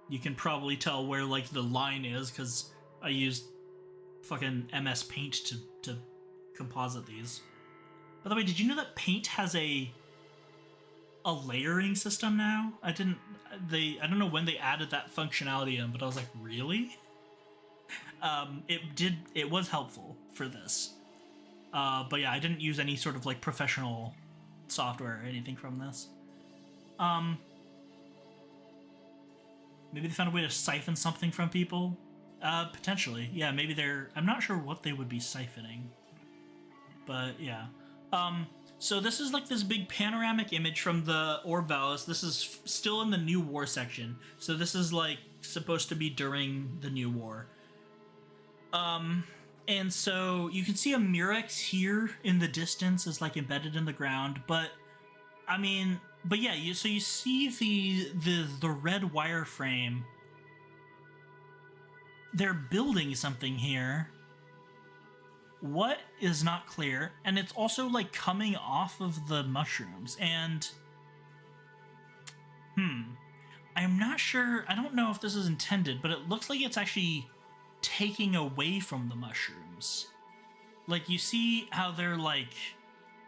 You can probably tell where like the line is because I used fucking MS Paint to composite these. By the way, did you know that Paint has a layering system now? I don't know when they added that functionality in, but I was like, really? It was helpful for this. But yeah, I didn't use any sort of like professional software or anything from this. Maybe they found a way to siphon something from people. Potentially, yeah. Maybe I'm not sure what they would be siphoning, but yeah. So this is like this big panoramic image from the Orb Valis. This is still in the New War section, so this is like supposed to be during the New War. And so you can see a Murex here in the distance is like embedded in the ground, but I mean, but yeah, you see the red wireframe. They're building something here. What is not clear, and it's also like coming off of the mushrooms, and I'm not sure. I don't know if this is intended, but it looks like it's actually taking away from the mushrooms. Like, you see how they're like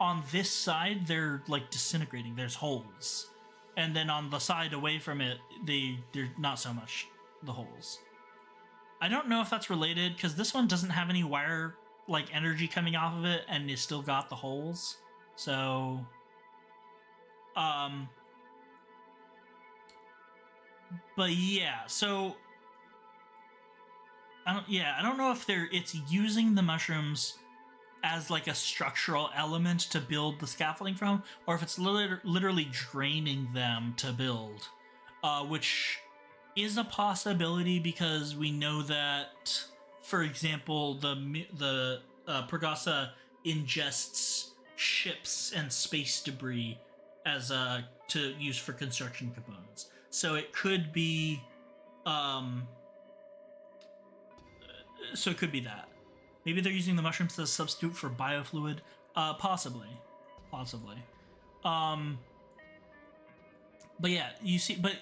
on this side, they're like disintegrating. There's holes, and then on the side away from it, they're not so much the holes. I don't know if that's related because this one doesn't have any wire like energy coming off of it, and it's still got the holes. So, but yeah, so I don't know if it's using the mushrooms as like a structural element to build the scaffolding from, or if it's literally draining them to build, which is a possibility because we know that, for example, the Pergasa ingests ships and space debris as to use for construction components. So it could be that. Maybe they're using the mushrooms as a substitute for biofluid. Possibly. But yeah, you see, but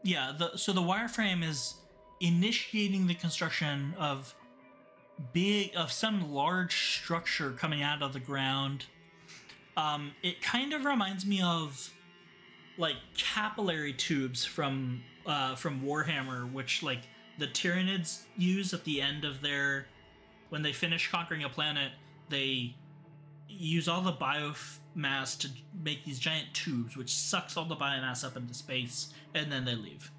yeah, so the wireframe is initiating the construction of some large structure coming out of the ground. It kind of reminds me of like capillary tubes from Warhammer, which like the Tyranids use at the end of their when they finish conquering a planet. They use all the biomass to make these giant tubes, which sucks all the biomass up into space, and then they leave.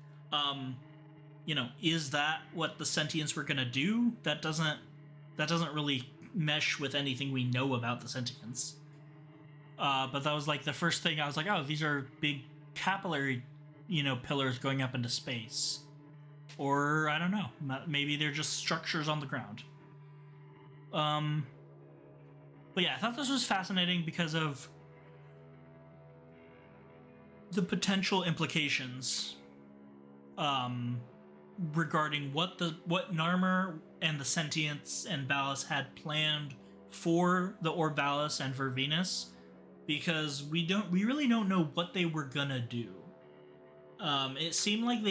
Is that what the sentients were gonna do? That doesn't really mesh with anything we know about the sentients. But that was like the first thing I was like, oh, these are big capillary, pillars going up into space. Or I don't know, maybe they're just structures on the ground. But yeah, I thought this was fascinating because of the potential implications regarding what Narmer and the Sentients and Valis had planned for the Orb Valis and for Venus, because we really don't know what they were gonna do. It seemed like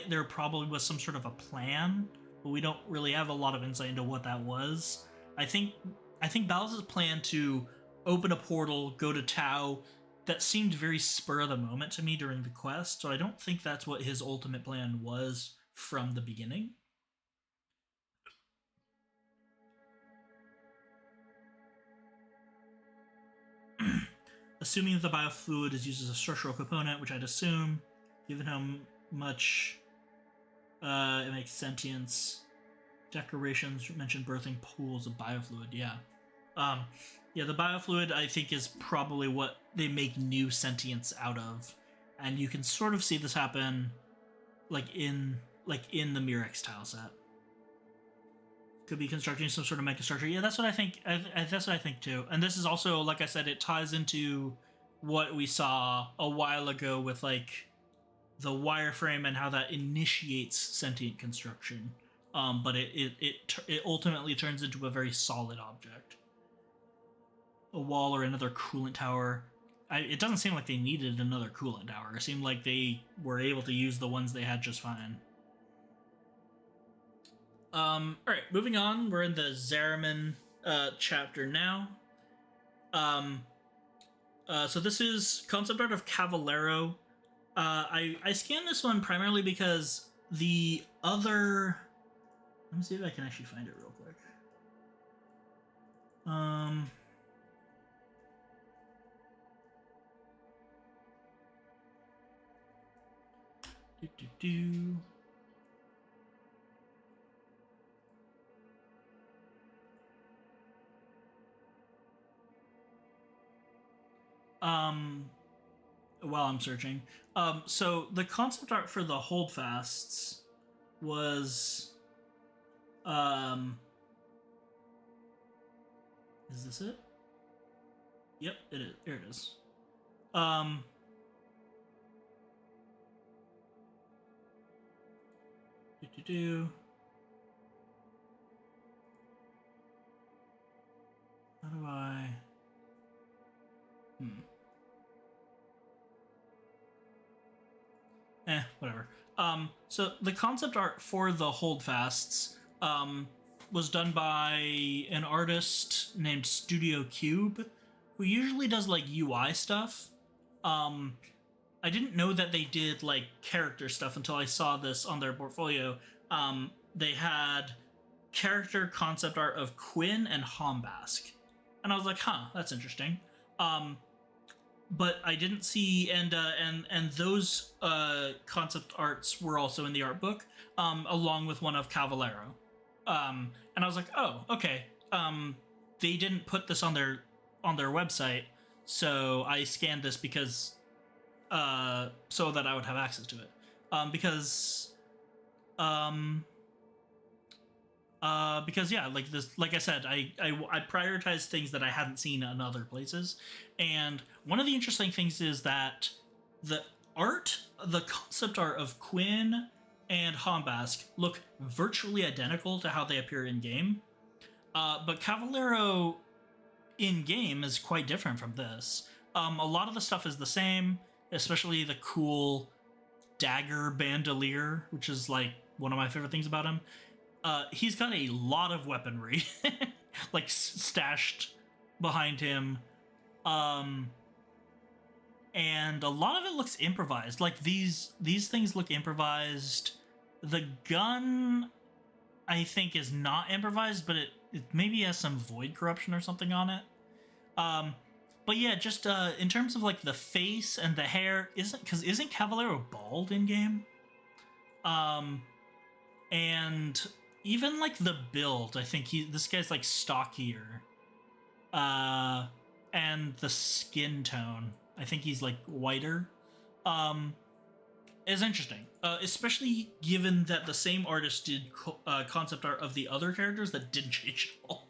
there probably was some sort of a plan, but we don't really have a lot of insight into what that was. I think Valis' plan to open a portal, go to Tau, that seemed very spur of the moment to me during the quest, so I don't think that's what his ultimate plan was from the beginning. Assuming that the biofluid is used as a structural component, which I'd assume, given how much it makes sentience. Decorations mentioned birthing pools of biofluid, yeah. The biofluid, I think, is probably what they make new sentience out of. And you can sort of see this happen in the Mirex tile set. Could be constructing some sort of megastructure. Yeah, that's what I think. That's what I think too. And this is also, like I said, it ties into what we saw a while ago with like the wireframe and how that initiates sentient construction. But it ultimately turns into a very solid object. A wall or another coolant tower. It doesn't seem like they needed another coolant tower. It seemed like they were able to use the ones they had just fine. Alright, moving on. We're in the Zariman chapter now. So this is concept art of Cavallero. I scanned this one primarily because the other... Let me see if I can actually find it real quick. While I'm searching. So the concept art for the holdfasts was is this it? Yep, it is. Here it is. How do I... Whatever. So the concept art for the holdfasts was done by an artist named Studio Cube, who usually does like UI stuff. I didn't know that they did like character stuff until I saw this on their portfolio. They had character concept art of Quinn and Hombask, and I was like, huh, that's interesting. But I didn't see, and those concept arts were also in the art book, along with one of Cavallero. And I was like, oh, okay. They didn't put this on their website, so I scanned this because so that I would have access to it. Because yeah, like this, like I said, I prioritized things that I hadn't seen in other places, and one of the interesting things is that the concept art of Quinn and Hombask look virtually identical to how they appear in game, but Cavallero in game is quite different from this. A lot of the stuff is the same, especially the cool dagger bandolier, which is like one of my favorite things about him. He's got a lot of weaponry, like stashed behind him, and a lot of it looks improvised. Like these things look improvised. The gun, I think, is not improvised, but it maybe has some void corruption or something on it. But yeah, just in terms of like the face and the hair, isn't Cavallero bald in game? And even like the build, I think this guy's like stockier. And the skin tone, I think he's like whiter. Is interesting, especially given that the same artist did concept art of the other characters that didn't change at all.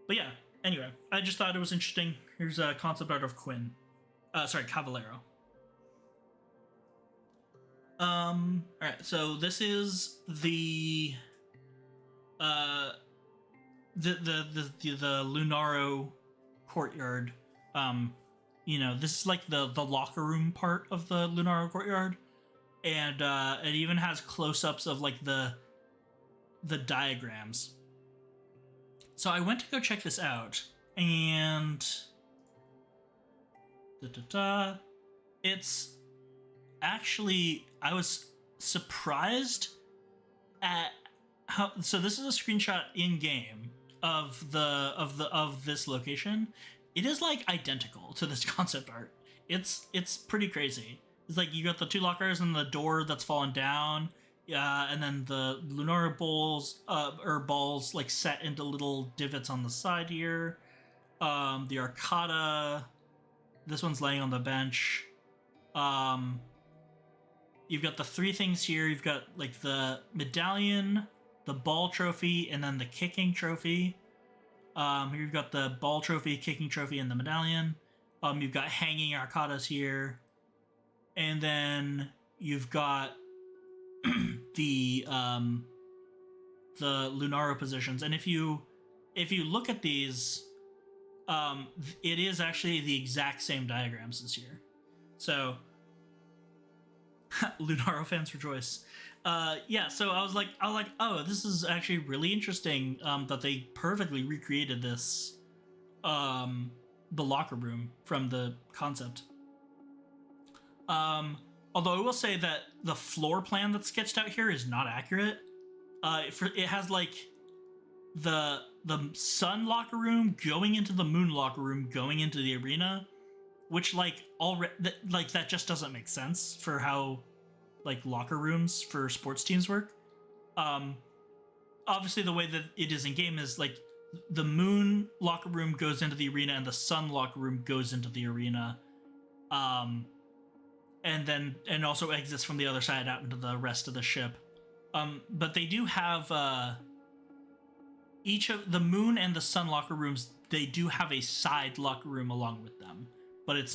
But yeah, anyway, I just thought it was interesting. Here's a concept art of Quinn. Cavallero. Alright, so this is the Lunaro courtyard. This is like the locker room part of the Lunaro courtyard. And it even has close-ups of like the diagrams. So I went to go check this out, and it's actually, I was surprised at how. So this is a screenshot in game of this location. It is like identical to this concept art. It's pretty crazy. It's like you got the two lockers and the door that's fallen down. And then the Lunara balls like set into little divots on the side here. The Arcata, this one's laying on the bench. You've got the three things here. You've got like the medallion, the ball trophy, and then the kicking trophy. Here you've got the ball trophy, kicking trophy, and the medallion. You've got hanging Arcatas here, and then you've got the Lunaro positions. And if you look at these, it is actually the exact same diagrams as here. So Lunaro fans rejoice. Yeah, so I was like, oh, this is actually really interesting that they perfectly recreated this, the locker room from the concept. Although I will say that the floor plan that's sketched out here is not accurate. It has like the sun locker room going into the moon locker room going into the arena, which like that just doesn't make sense for how like locker rooms for sports teams work. Obviously the way that it is in game is like the moon locker room goes into the arena and the sun locker room goes into the arena. And also exits from the other side out into the rest of the ship. But they do have each of the moon and the sun locker rooms. They do have a side locker room along with them, but it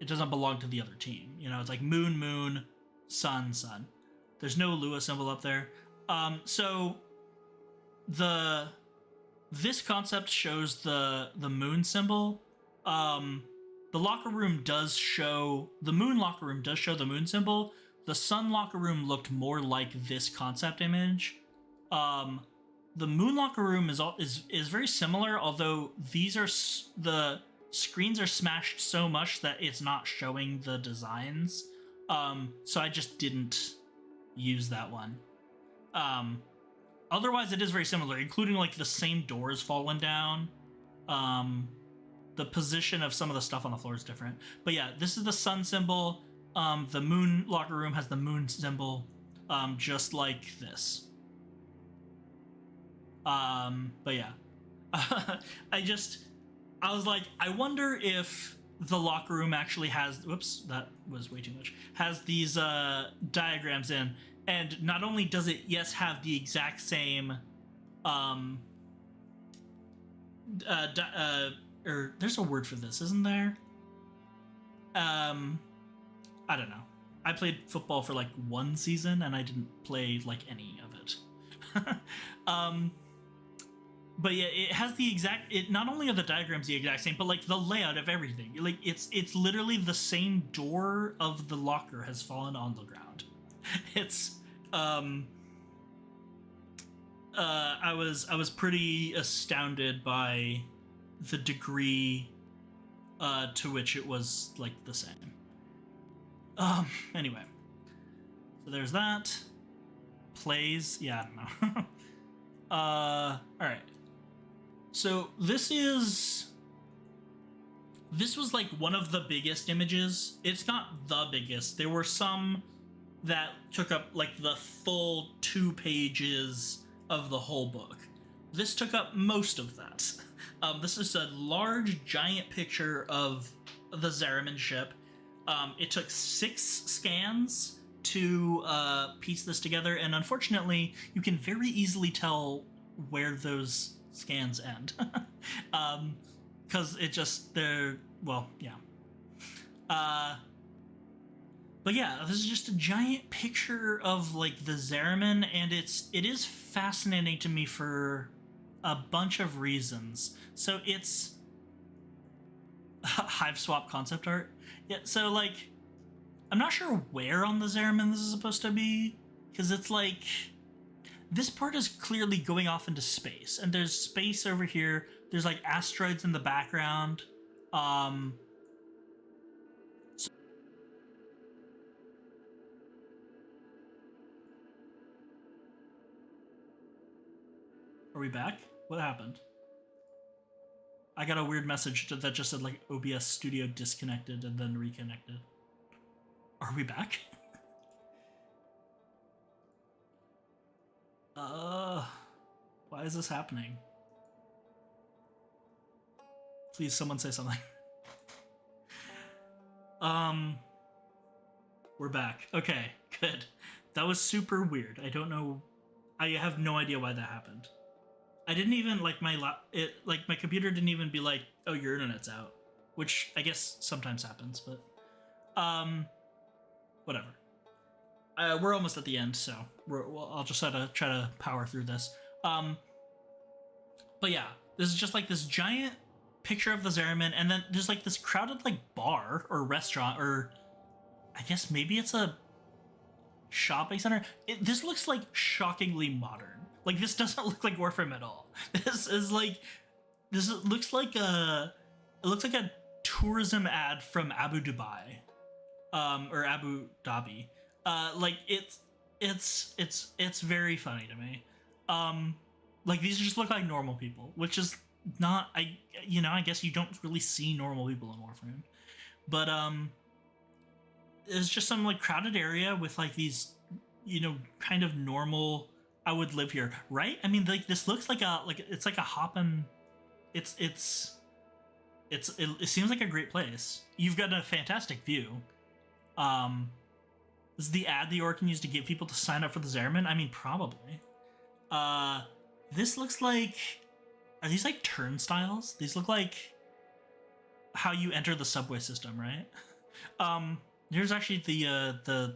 doesn't belong to the other team. It's like moon, sun. There's no Lua symbol up there. So this concept shows the moon symbol. The locker room does show the moon locker room does show the moon symbol. The sun locker room looked more like this concept image. The moon locker room is very similar, although the screens are smashed so much that it's not showing the designs. So I just didn't use that one. Otherwise, it is very similar, including like the same doors falling down. The position of some of the stuff on the floor is different. But yeah, this is the sun symbol. The moon locker room has the moon symbol, just like this. But yeah. I was like, I wonder if the locker room actually has, whoops, that was way too much, has these diagrams in. And not only does it, yes, have the exact same, or there's a word for this, isn't there? I don't know. I played football for like one season and I didn't play like any of it. but yeah, it has the exact. It not only are the diagrams the exact same, but like the layout of everything. Like it's literally the same door of the locker has fallen on the ground. It's um I was pretty astounded by the degree to which it was like the same. Anyway, so there's that. Plays, yeah, I don't know. All right. So this was like one of the biggest images. It's not the biggest. There were some that took up like the full 2 pages of the whole book. This took up most of that. This is a large, giant picture of the Zariman ship. It took 6 scans to piece this together, and unfortunately, you can very easily tell where those scans end. Because it just, they're, well, yeah. But yeah, this is just a giant picture of like the Zariman, and it is fascinating to me for a bunch of reasons. So it's Hive swap concept art. Yeah, so like I'm not sure where on the Zariman this is supposed to be, because it's like this part is clearly going off into space, and there's space over here. There's like asteroids in the background. Are we back? What happened? I got a weird message that just said like OBS Studio disconnected and then reconnected. Are we back? Why is this happening? Please, someone say something. We're back. Okay, good. That was super weird. I don't know. I have no idea why that happened. I didn't even like my my computer didn't even be like, oh, your internet's out, which I guess sometimes happens, but whatever. We're almost at the end, so I'll just try to power through this. But yeah, this is just like this giant picture of the Zariman, and then there's like this crowded like bar or restaurant, or I guess maybe it's a shopping center. This looks like shockingly modern. Like this doesn't look like Warframe at all. This looks like a tourism ad from Abu Dhabi, or Abu Dhabi. Like it's very funny to me. Like these just look like normal people, which is not, I guess you don't really see normal people in Warframe, but it's just some like crowded area with like these, kind of normal. I would live here, right? I mean, like this looks like it's like a hoppin'. It seems like a great place. You've got a fantastic view. This is the ad the orc can use to get people to sign up for the Zariman. I mean, probably. This looks like, are these like turnstiles? These look like how you enter the subway system, right? Here's actually the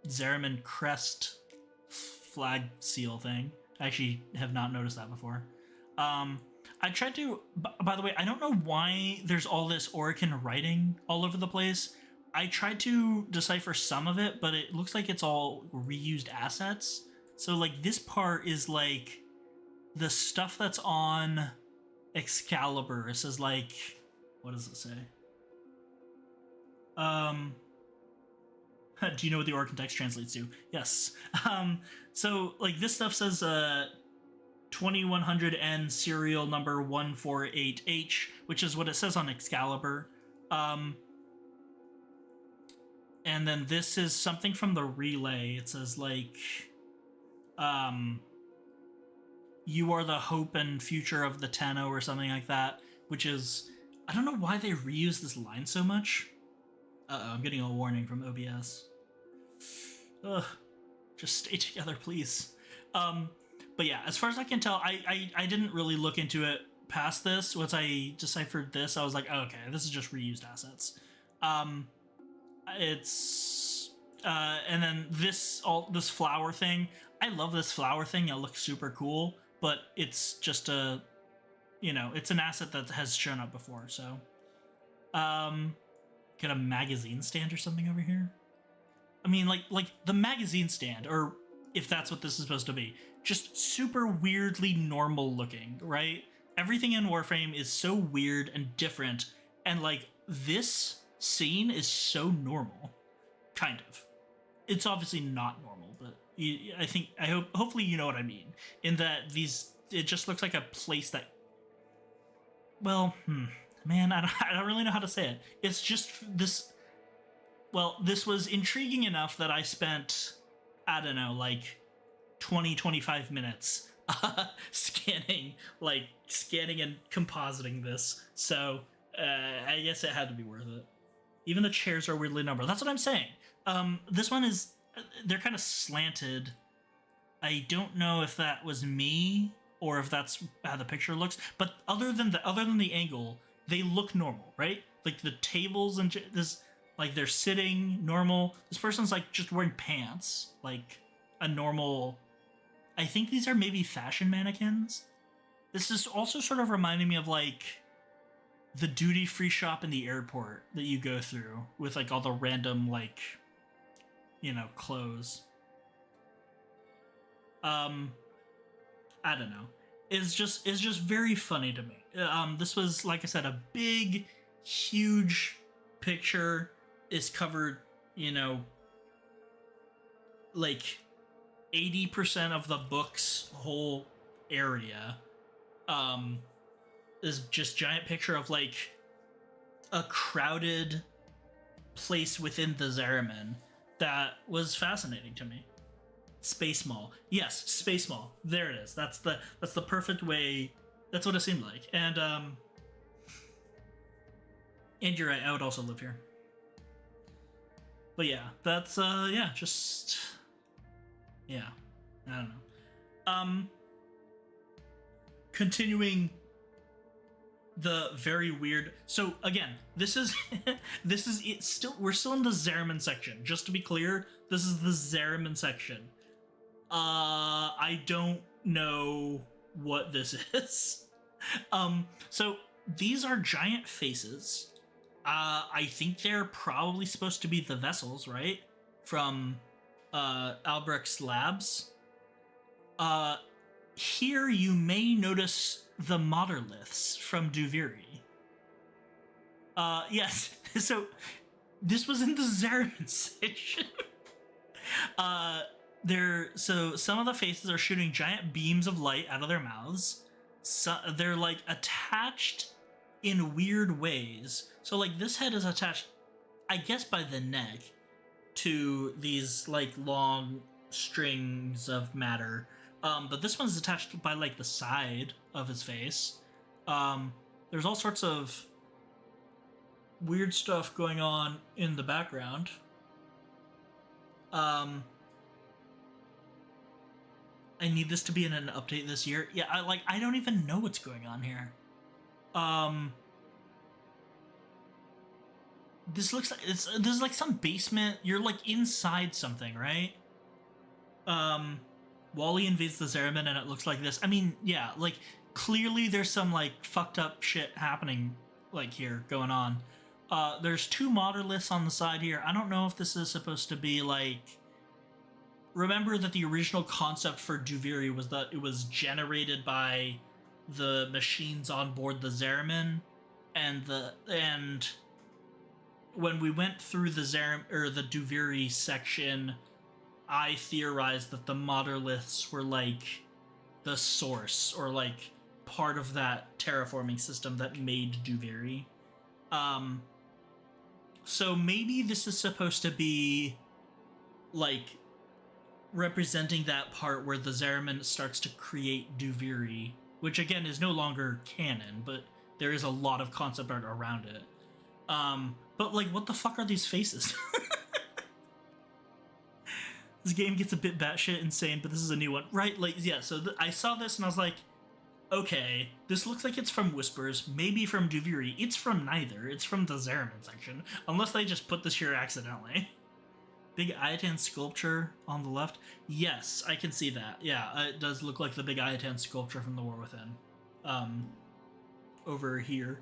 Zariman crest flag seal thing. I actually have not noticed that before. I tried to, by the way, I don't know why there's all this Orican writing all over the place. I tried to decipher some of it, but it looks like it's all reused assets. So like this part is like the stuff that's on Excalibur. It says like, what does it say? Do you know what the Orican text translates to? Yes. So like this stuff says 2100N serial number 148H, which is what it says on Excalibur. And then this is something from the relay. It says like, you are the hope and future of the Tenno or something like that, which is, I don't know why they reuse this line so much. Uh-oh, I'm getting a warning from OBS. Ugh, just stay together, please. But yeah, as far as I can tell, I didn't really look into it past this. Once I deciphered this, I was like, oh, okay, this is just reused assets. And then this flower thing. I love this flower thing. It looks super cool, but it's just a you know, it's an asset that has shown up before. So, get a magazine stand or something over here. I mean, like the magazine stand, or if that's what this is supposed to be, just super weirdly normal looking, right? Everything in Warframe is so weird and different, and like this scene is so normal, kind of. It's obviously not normal, but hopefully you know what I mean. In that it just looks like a place that, well, man, I don't really know how to say it. It's just this. Well, this was intriguing enough that I spent, I don't know, like 25 minutes scanning and compositing this. So I guess it had to be worth it. Even the chairs are weirdly numbered. That's what I'm saying. This one is, they're kind of slanted. I don't know if that was me or if that's how the picture looks. But other than the angle, they look normal, right? Like the tables and this. Like, they're sitting normal. This person's, like, just wearing pants. Like, a normal... I think these are maybe fashion mannequins. This is also sort of reminding me of, like, the duty-free shop in the airport that you go through with, like, all the random, like, you know, clothes. I don't know. It's just very funny to me. This was, like I said, a big, huge picture. Is covered, you know, like 80% of the book's whole area is just giant picture of like a crowded place within the Zariman that was fascinating to me. Space Mall. Yes, Space Mall. There it is. That's the perfect way. That's what it seemed like. And you're right, I would also live here. But yeah, that's yeah, just yeah, I don't know. Continuing the very weird. So again, this is it. Still, we're still in the Zariman section. Just to be clear, this is the Zariman section. I don't know what this is. So these are giant faces. I think they're probably supposed to be the vessels, right? From Albrecht's labs. Here you may notice the monoliths from Duviri. Yes, so this was in the Zariman section. So some of the faces are shooting giant beams of light out of their mouths. So they're like attached in weird ways. So like this head is attached, I guess, by the neck to these like long strings of matter. But this one's attached by like the side of his face. There's all sorts of weird stuff going on in the background. I need this to be in an update this year. Yeah, I don't even know what's going on here. This looks like this is like some basement. You're like inside something, right? Wally invades the Zariman and it looks like this. I mean, yeah, like clearly there's some like fucked up shit happening like here going on. There's two monoliths on the side here. I don't know if this is supposed to be like. Remember that the original concept for Duviri was that it was generated by the machines on board the Zariman, and when we went through the the Duviri section, I theorized that the monoliths were like the source or like part of that terraforming system that made Duviri. So maybe this is supposed to be like representing that part where the Zariman starts to create Duviri, which again is no longer canon, but there is a lot of concept art around it. But like, what the fuck are these faces? This game gets a bit batshit insane, but this is a new one, right? Like, yeah. So I saw this and I was like, okay, this looks like it's from Whispers, maybe from Duviri. It's from neither. It's from the Zariman section, unless they just put this here accidentally. Big Ayatan sculpture on the left. Yes, I can see that. Yeah, it does look like the big Ayatan sculpture from The War Within. over here.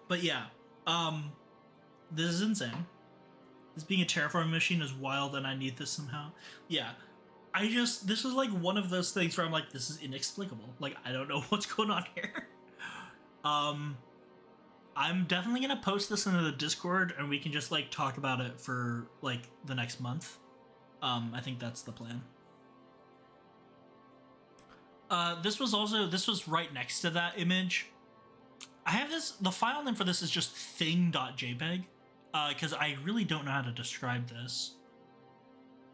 But yeah, this is insane. This being a terraforming machine is wild, and I need this somehow. Yeah, this is like one of those things where I'm like, this is inexplicable. Like, I don't know what's going on here. I'm definitely gonna post this into the Discord, and we can just like talk about it for like the next month. I think that's the plan. This was right next to that image. I have this. The file name for this is just thing.jpg, because I really don't know how to describe this.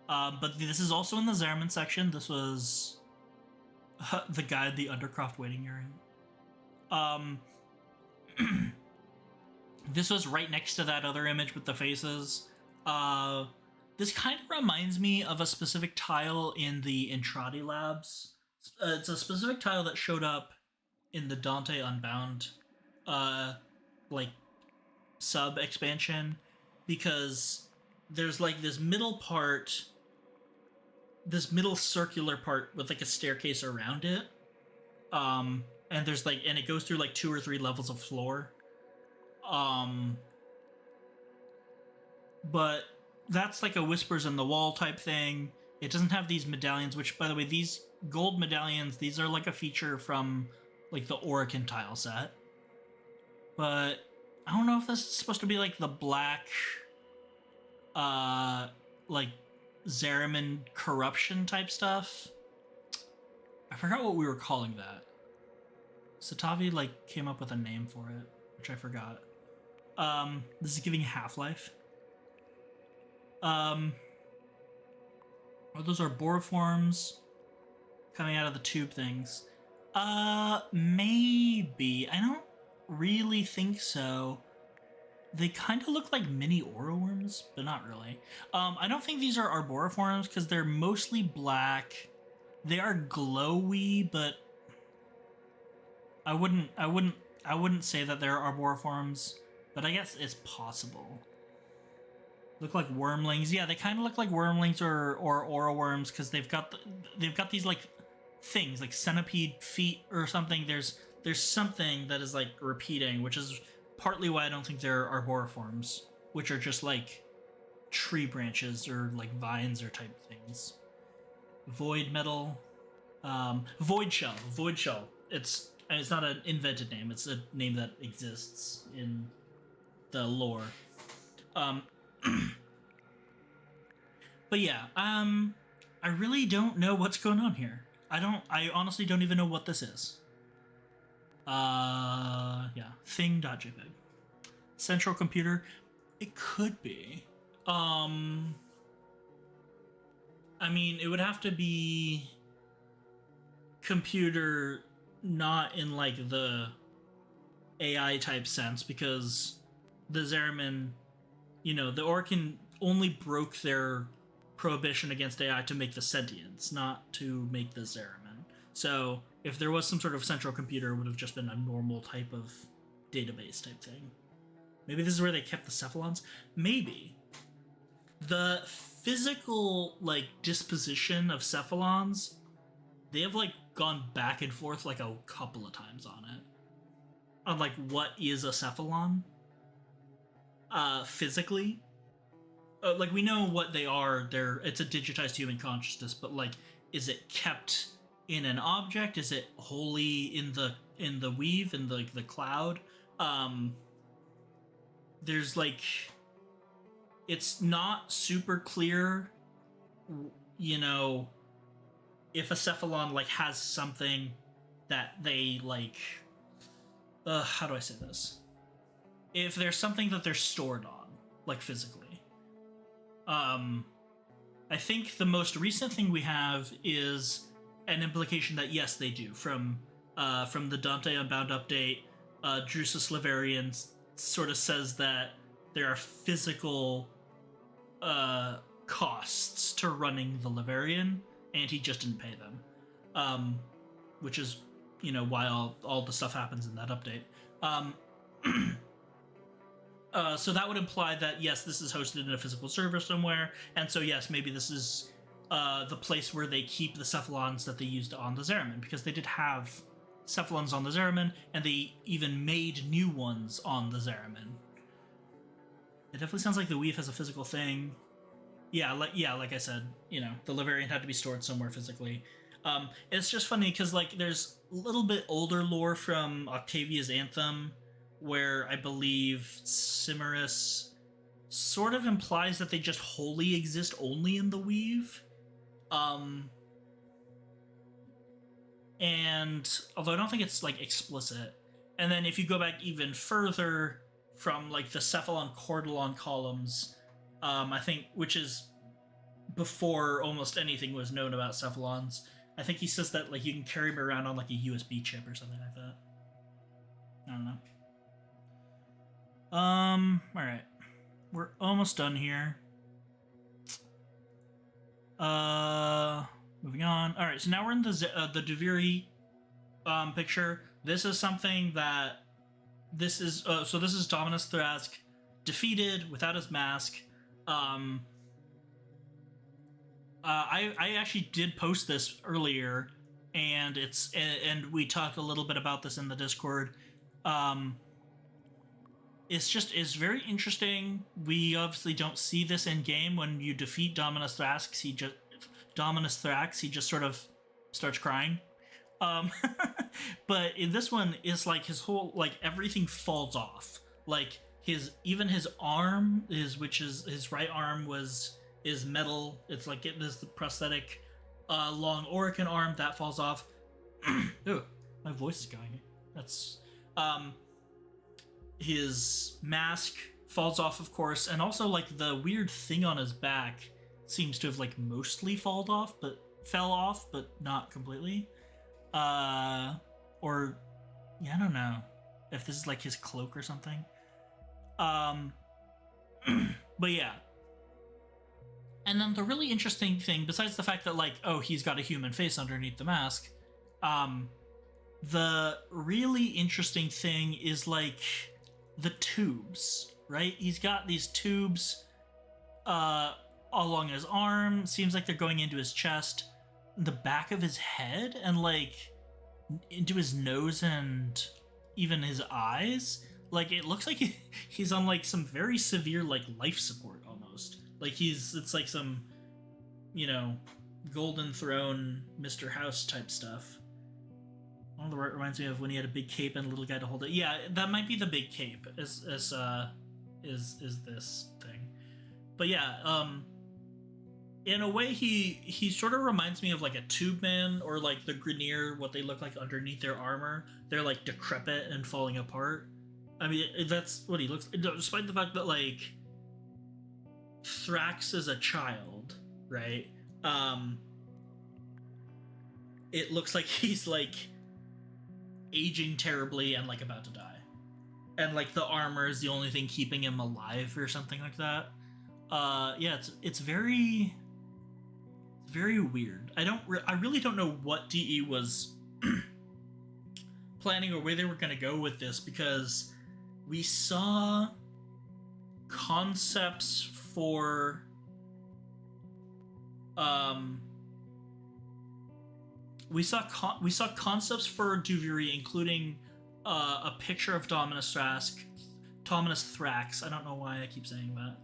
But this is also in the Zariman section. This was the guide, the Undercroft waiting area. This was right next to that other image with the faces. This kind of reminds me of a specific tile in the Entrati Labs. It's a specific tile that showed up in the Dante Unbound like sub expansion, because there's like this middle part, this middle circular part with like a staircase around it, and there's like, and it goes through like 2 or 3 levels of floor, but that's like a whispers in the wall type thing. It doesn't have these medallions, which, by the way, these gold medallions, these are like a feature from like the Orican tile set. But I don't know if this is supposed to be like the black, like Zariman corruption type stuff. I forgot what we were calling that. Satavi like came up with a name for it, which I forgot. This is giving Half-Life. Oh, those are boroforms coming out of the tube things. Maybe. I don't really think so. They kind of look like mini Oroworms, but not really. I don't think these are arboriforms because they're mostly black. They are glowy, but I wouldn't say that they're arboriforms, but I guess it's possible. Look like wormlings. Yeah, they kind of look like wormlings or Oroworms because they've got these like things like centipede feet or something. There's something that is like repeating, which is partly why I don't think they're arboriforms, which are just like tree branches or like vines or type things. Void metal, void shell. It's not an invented name. It's a name that exists in the lore. But yeah, I really don't know what's going on here. I honestly don't even know what this is. Yeah, thing.jpg. Central computer. It could be. I mean, it would have to be computer, not in like the AI type sense, because the Zariman, the Orkin only broke their prohibition against AI to make the sentience, not to make the Zariman. So if there was some sort of central computer, it would have just been a normal type of database type thing. Maybe this is where they kept the cephalons. Maybe. The physical like disposition of cephalons, they have like gone back and forth like a couple of times on it. On like what is a cephalon? Physically. Like we know what they are. It's a digitized human consciousness, but like, is it kept in an object? Is it wholly in the weave, in the cloud? There's like, it's not super clear, if a cephalon like has something that they like, how do I say this? If there's something that they're stored on, like physically. I think the most recent thing we have is an implication that yes, they do. From the Dante Unbound update, Drusus Leverian sort of says that there are physical costs to running the Leverian, and he just didn't pay them, which is why all the stuff happens in that update. So that would imply that yes, this is hosted in a physical server somewhere, and so yes, maybe this is the place where they keep the cephalons that they used on the Zeraman, because they did have cephalons on the Zeraman, and they even made new ones on the Zeraman. It definitely sounds like the Weave has a physical thing. Yeah, like I said, you know, the Livarian had to be stored somewhere physically. It's just funny because like there's a little bit older lore from Octavia's Anthem, where I believe Cimaris sort of implies that they just wholly exist only in the Weave. And although I don't think it's like explicit, and then if you go back even further from like the Cephalon Cordylon columns, I think, which is before almost anything was known about cephalons, I think he says that like you can carry them around on like a USB chip or something like that. I don't know. All right, we're almost done here. Moving on. All right, so now we're in the Duviri picture. This is something that this is Dominus Thrask defeated without his mask. I actually did post this earlier, and we talked a little bit about this in the Discord. It's very interesting. We obviously don't see this in game. When you defeat Dominus Thrax, he just sort of starts crying. But in this one, it's like his whole, like, everything falls off. Like his arm his right arm is metal. It's like this prosthetic long Orican arm that falls off. Ooh, my voice is going. That's his mask falls off, of course, and also like the weird thing on his back seems to have like mostly fell off, but not completely. Or yeah, I don't know if this is like his cloak or something. But yeah. And then the really interesting thing, besides the fact that like, oh, he's got a human face underneath the mask, the really interesting thing is like the tubes, right? He's got these tubes along his arm. Seems like they're going into his chest, the back of his head, and like into his nose and even his eyes. Like it looks like he's on like some very severe like life support almost. Like it's like some, you know, Golden Throne, Mr. House type stuff. Well, the reminds me of when he had a big cape and a little guy to hold it. Yeah, that might be the big cape. Is this thing? But yeah, in a way, he sort of reminds me of like a Tube Man or like the Grineer. What they look like underneath their armor, they're like decrepit and falling apart. I mean, that's what he looks. Despite the fact that like Thrax is a child, right? It looks like he's like aging terribly and like about to die, and like the armor is the only thing keeping him alive or something like that. Yeah, it's very weird. I really don't know what DE was planning or where they were going to go with this, because we saw concepts for we saw concepts for Duviri, including a picture of Dominus Thrax. I don't know why I keep saying that.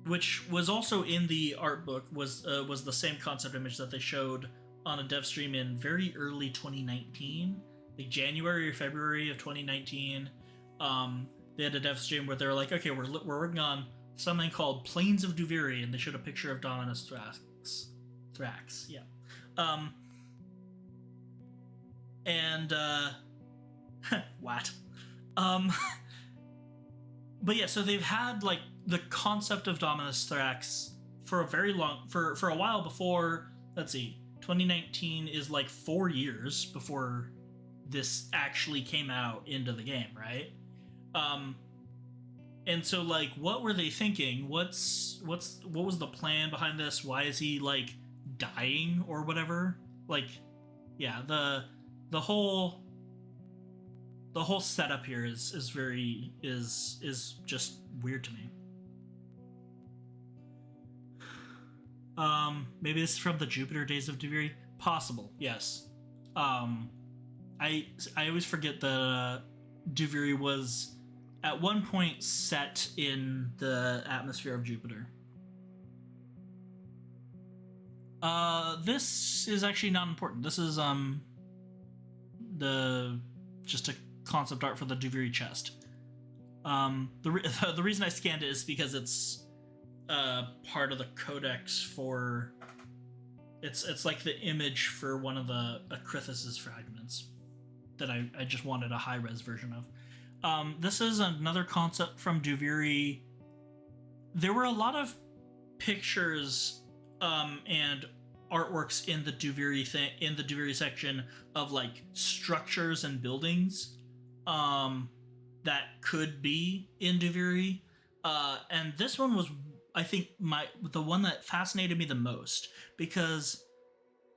Which was also in the art book, was the same concept image that they showed on a dev stream in very early 2019, like January or February of 2019. They had a dev stream where they were like, okay, we're working on something called Plains of Duviri, and they showed a picture of Dominus Thrax, yeah. What? But yeah, so they've had like the concept of Dominus Thrax for a while before. Let's see, 2019 is like 4 years before this actually came out into the game, right? And so like, what were they thinking? What was the plan behind this? Why is he like dying or whatever? Like, yeah, the whole the whole setup here is very is just weird to me. Maybe this is from the Jupiter days of Duviri. Possible, yes. I always forget that Duviri was at one point set in the atmosphere of Jupiter. This is actually not important. This is just a concept art for the Duviri chest. The reason I scanned it is because it's part of the codex for it's like the image for one of the Acrithis' fragments that I just wanted a high-res version of. This is another concept from Duviri. There were a lot of pictures and artworks in the Duviri section of like structures and buildings that could be in Duviri. And this one was, I think, the one that fascinated me the most, because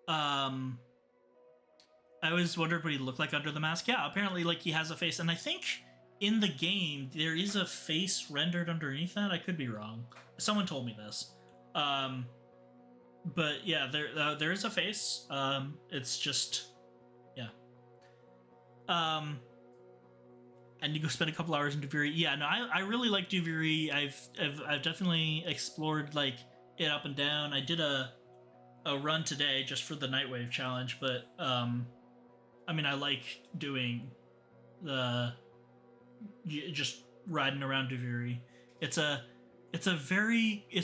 I always wondered what he looked like under the mask. Yeah, apparently like he has a face, and I think in the game there is a face rendered underneath that. I could be wrong. Someone told me this. But yeah, there is a face. It's just, yeah. And you go spend a couple hours in Duviri. Yeah, no, I really like Duviri. I've definitely explored like it up and down. I did a run today just for the Nightwave challenge, but I mean, I like doing just riding around Duviri. It's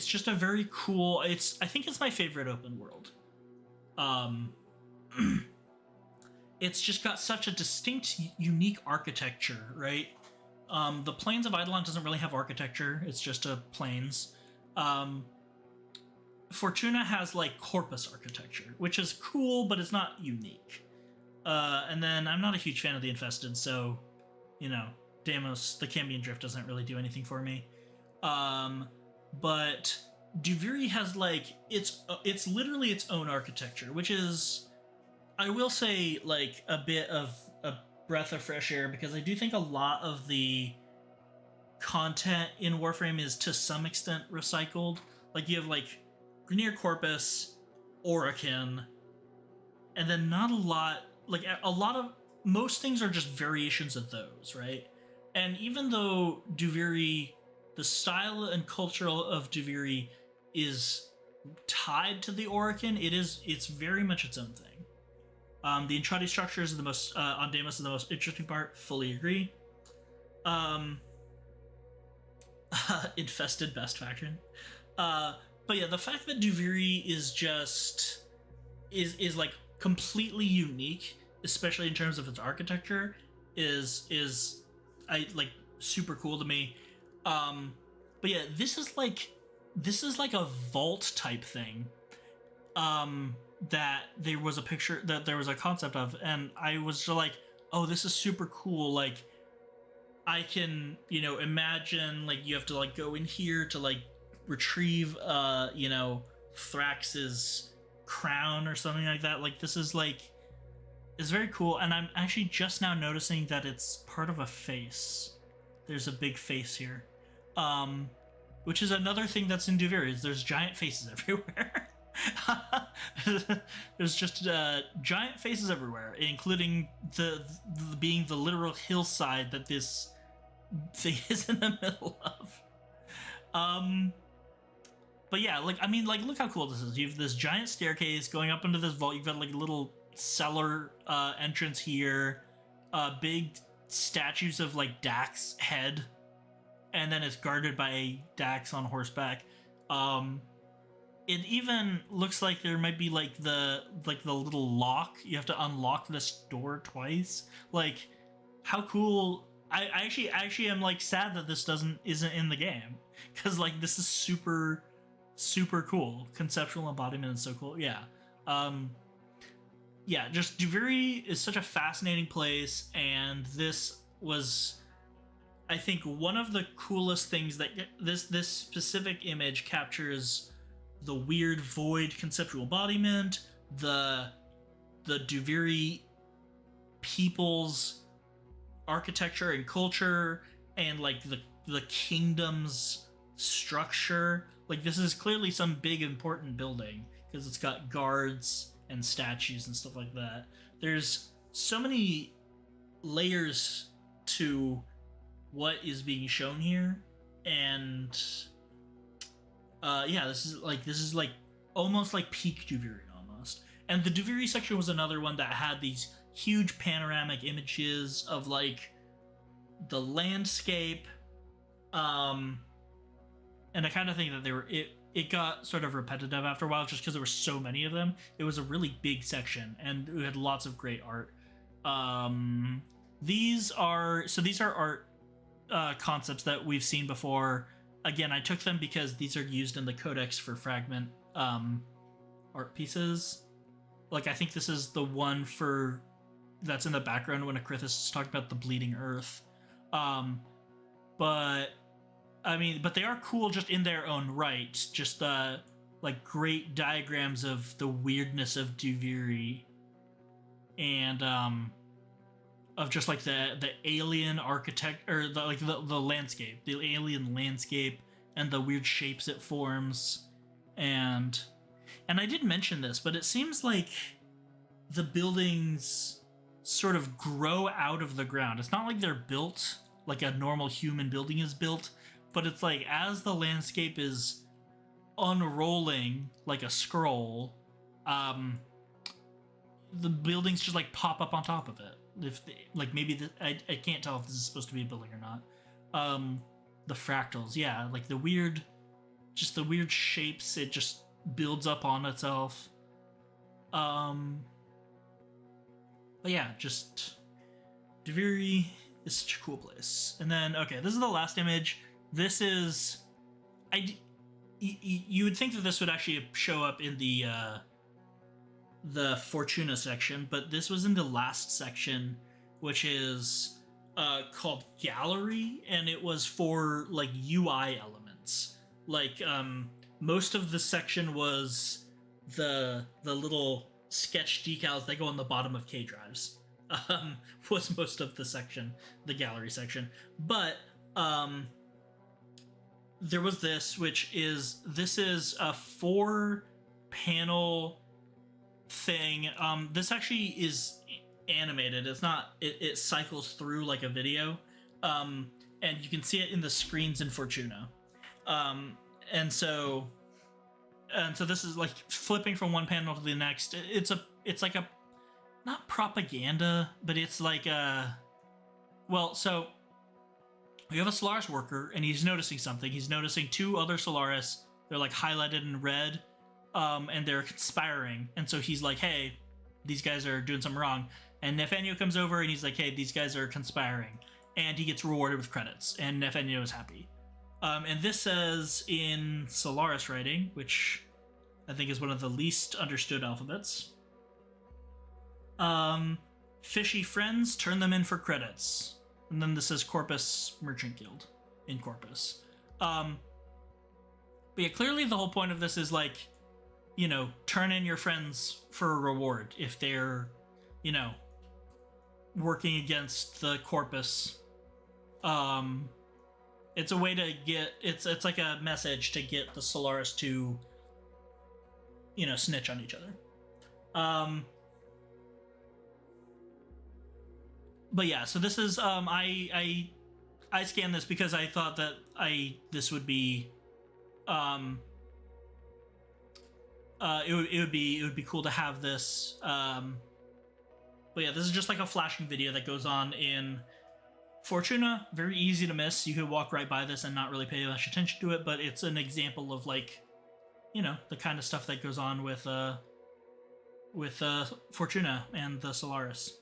just a very cool. I think it's my favorite open world. It's just got such a distinct, unique architecture, right? The Plains of Eidolon doesn't really have architecture. It's just a plains. Fortuna has like corpus architecture, which is cool, but it's not unique. And then I'm not a huge fan of the Infested, so, you know, Deimos, the Cambion Drift doesn't really do anything for me. But Duviri has like it's literally its own architecture, which is, I will say, like a bit of a breath of fresh air, because I do think a lot of the content in Warframe is to some extent recycled. Like you have like Grineer Corpus, Orokin, and then not a lot, like most things are just variations of those, right? And even though Duviri, the style and culture of Duviri is tied to the Orokin, it's very much its own thing. The Entrati structures are the most on Deimos is the most interesting part. Fully agree. Infested best faction. But yeah, the fact that Duviri is just is like completely unique, especially in terms of its architecture, is I like super cool to me. But yeah, this is like a vault type thing. That there was a picture, that there was a concept of, and I was just like, oh, this is super cool. Like, I can, you know, imagine like you have to like go in here to like retrieve, you know, Thrax's crown or something like that. Like, this is like, it's very cool. And I'm actually just now noticing that it's part of a face. There's a big face here. Which is another thing that's in Duviri, is there's giant faces everywhere. There's just giant faces everywhere, including the being the literal hillside that this thing is in the middle of. But yeah, like, I mean, like, look how cool this is. You have this giant staircase going up into this vault. You've got like a little cellar entrance here, big statues of like Dax's head, and then it's guarded by Dax on horseback. It even looks like there might be like the little lock. You have to unlock this door twice. Like, how cool! I actually am like sad that this isn't in the game, because like this is super cool. Conceptual embodiment is so cool. Yeah. Yeah, just Duviri is such a fascinating place, and this was, I think, one of the coolest things that this specific image captures. The weird void conceptual embodiment, the Duviri people's architecture and culture and like the kingdom's structure. Like this is clearly some big important building because it's got guards and statues and stuff like that. There's so many layers to what is being shown here, and yeah, this is like almost like peak Duviri almost. And the Duviri section was another one that had these huge panoramic images of like the landscape, and I kind of think that it got sort of repetitive after a while just because there were so many of them. It was a really big section and it had lots of great art. These are art concepts that we've seen before. Again, I took them because these are used in the codex for fragment art pieces. Like I think this is the one for that's in the background when Akrithis is talking about the bleeding earth. But I mean, but they are cool just in their own right. Just like great diagrams of the weirdness of Duviri, and of just like the alien architect or the landscape, the alien landscape, and the weird shapes it forms, and I did mention this, but it seems like the buildings sort of grow out of the ground. It's not like they're built like a normal human building is built, but it's like as the landscape is unrolling like a scroll, the buildings just like pop up on top of it. Like maybe I can't tell if this is supposed to be a building or not. The fractals, yeah, like the weird shapes. It just builds up on itself. But yeah, just Duviri is such a cool place. And then okay, this is the last image. This is you would think that this would actually show up in the Fortuna section, but this was in the last section, which is called Gallery, and it was for like UI elements. Like most of the section was the little sketch decals that go on the bottom of K drives. Was most of the section, the gallery section. But there was this, which is a 4-panel thing. This actually is animated. It's not. It cycles through like a video, and you can see it in the screens in Fortuna. And so this is like flipping from one panel to the next. It's like a not propaganda, but it's like a so we have a Solaris worker and he's noticing something. He's noticing 2 other Solaris. They're like highlighted in red, and they're conspiring. And so he's like, hey, these guys are doing something wrong. And Nathaniel comes over and he's like, hey, these guys are conspiring. And he gets rewarded with credits. And Nathaniel is happy. And this says in Solaris writing, which I think is one of the least understood alphabets. Fishy friends, turn them in for credits. And then this says Corpus Merchant Guild in Corpus. But yeah, clearly the whole point of this is like, you know, turn in your friends for a reward if they're, you know, working against the Corpus. It's a way to get it's like a message to get the Solaris to, you know, snitch on each other. But yeah, so this is I scanned this because I thought that this would be it would be cool to have this. But yeah, this is just like a flashing video that goes on in Fortuna. Very easy to miss. You could walk right by this and not really pay much attention to it, but it's an example of like, you know, the kind of stuff that goes on with Fortuna and the Solaris.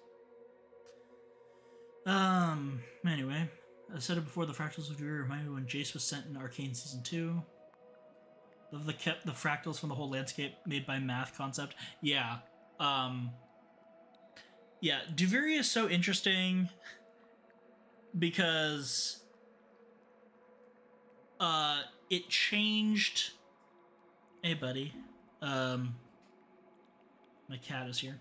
Anyway, I said it before, the fractals of Duviri remind me when Jace was sent in Arcane Season 2. Kept the fractals from the whole landscape made by math concept. Yeah. Yeah, Duviri is so interesting because it changed. Hey buddy. My cat is here.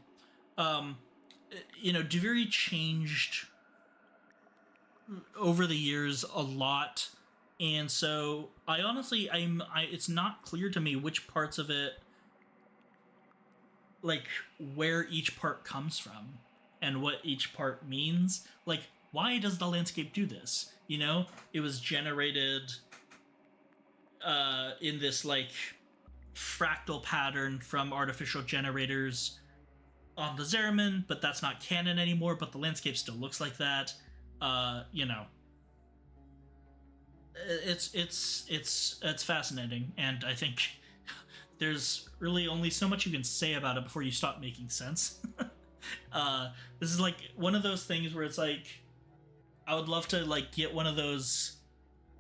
You know, Duviri changed over the years a lot, and so I honestly, it's not clear to me which parts of it, like where each part comes from and what each part means. Like, why does the landscape do this? You know, it was generated in this like fractal pattern from artificial generators on the Zeraman, but that's not canon anymore. But the landscape still looks like that. You know, it's fascinating, and I think there's really only so much you can say about it before you stop making sense. This is like one of those things where it's like, I would love to like get one of those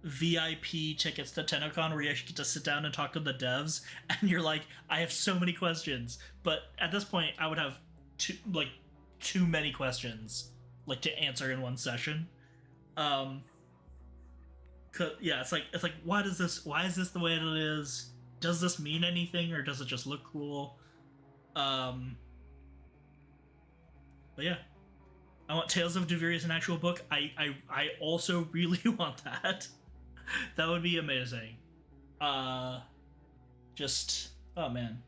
VIP tickets to TennoCon where you actually get to sit down and talk to the devs, and you're like, I have so many questions, but at this point, I would have too many questions like to answer in one session. Yeah, it's like why is this the way it is? Does this mean anything, or does it just look cool? But yeah, I want Tales of Duvirius, an actual book. I also really want that. That would be amazing. Just, oh man.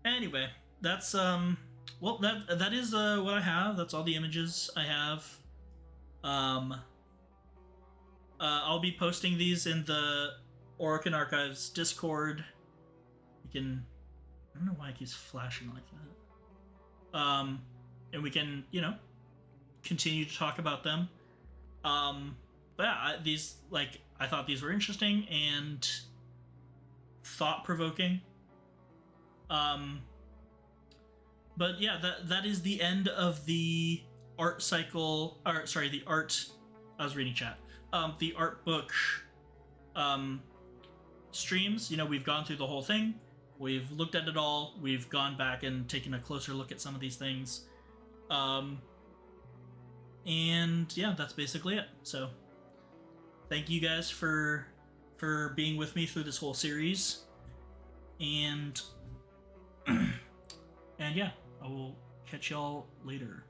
Anyway, that's well, that is what I have. That's all the images I have. I'll be posting these in the Orokin Archives Discord. You can, I don't know why it keeps flashing like that. And we can, you know, continue to talk about them. But yeah, these, like, I thought these were interesting and thought-provoking. But yeah, that is the end of the art cycle, or sorry, the art, I was reading chat. The art book streams. You know, we've gone through the whole thing. We've looked at it all. We've gone back and taken a closer look at some of these things. And yeah, that's basically it. So thank you guys for being with me through this whole series. And and yeah, I will catch y'all later.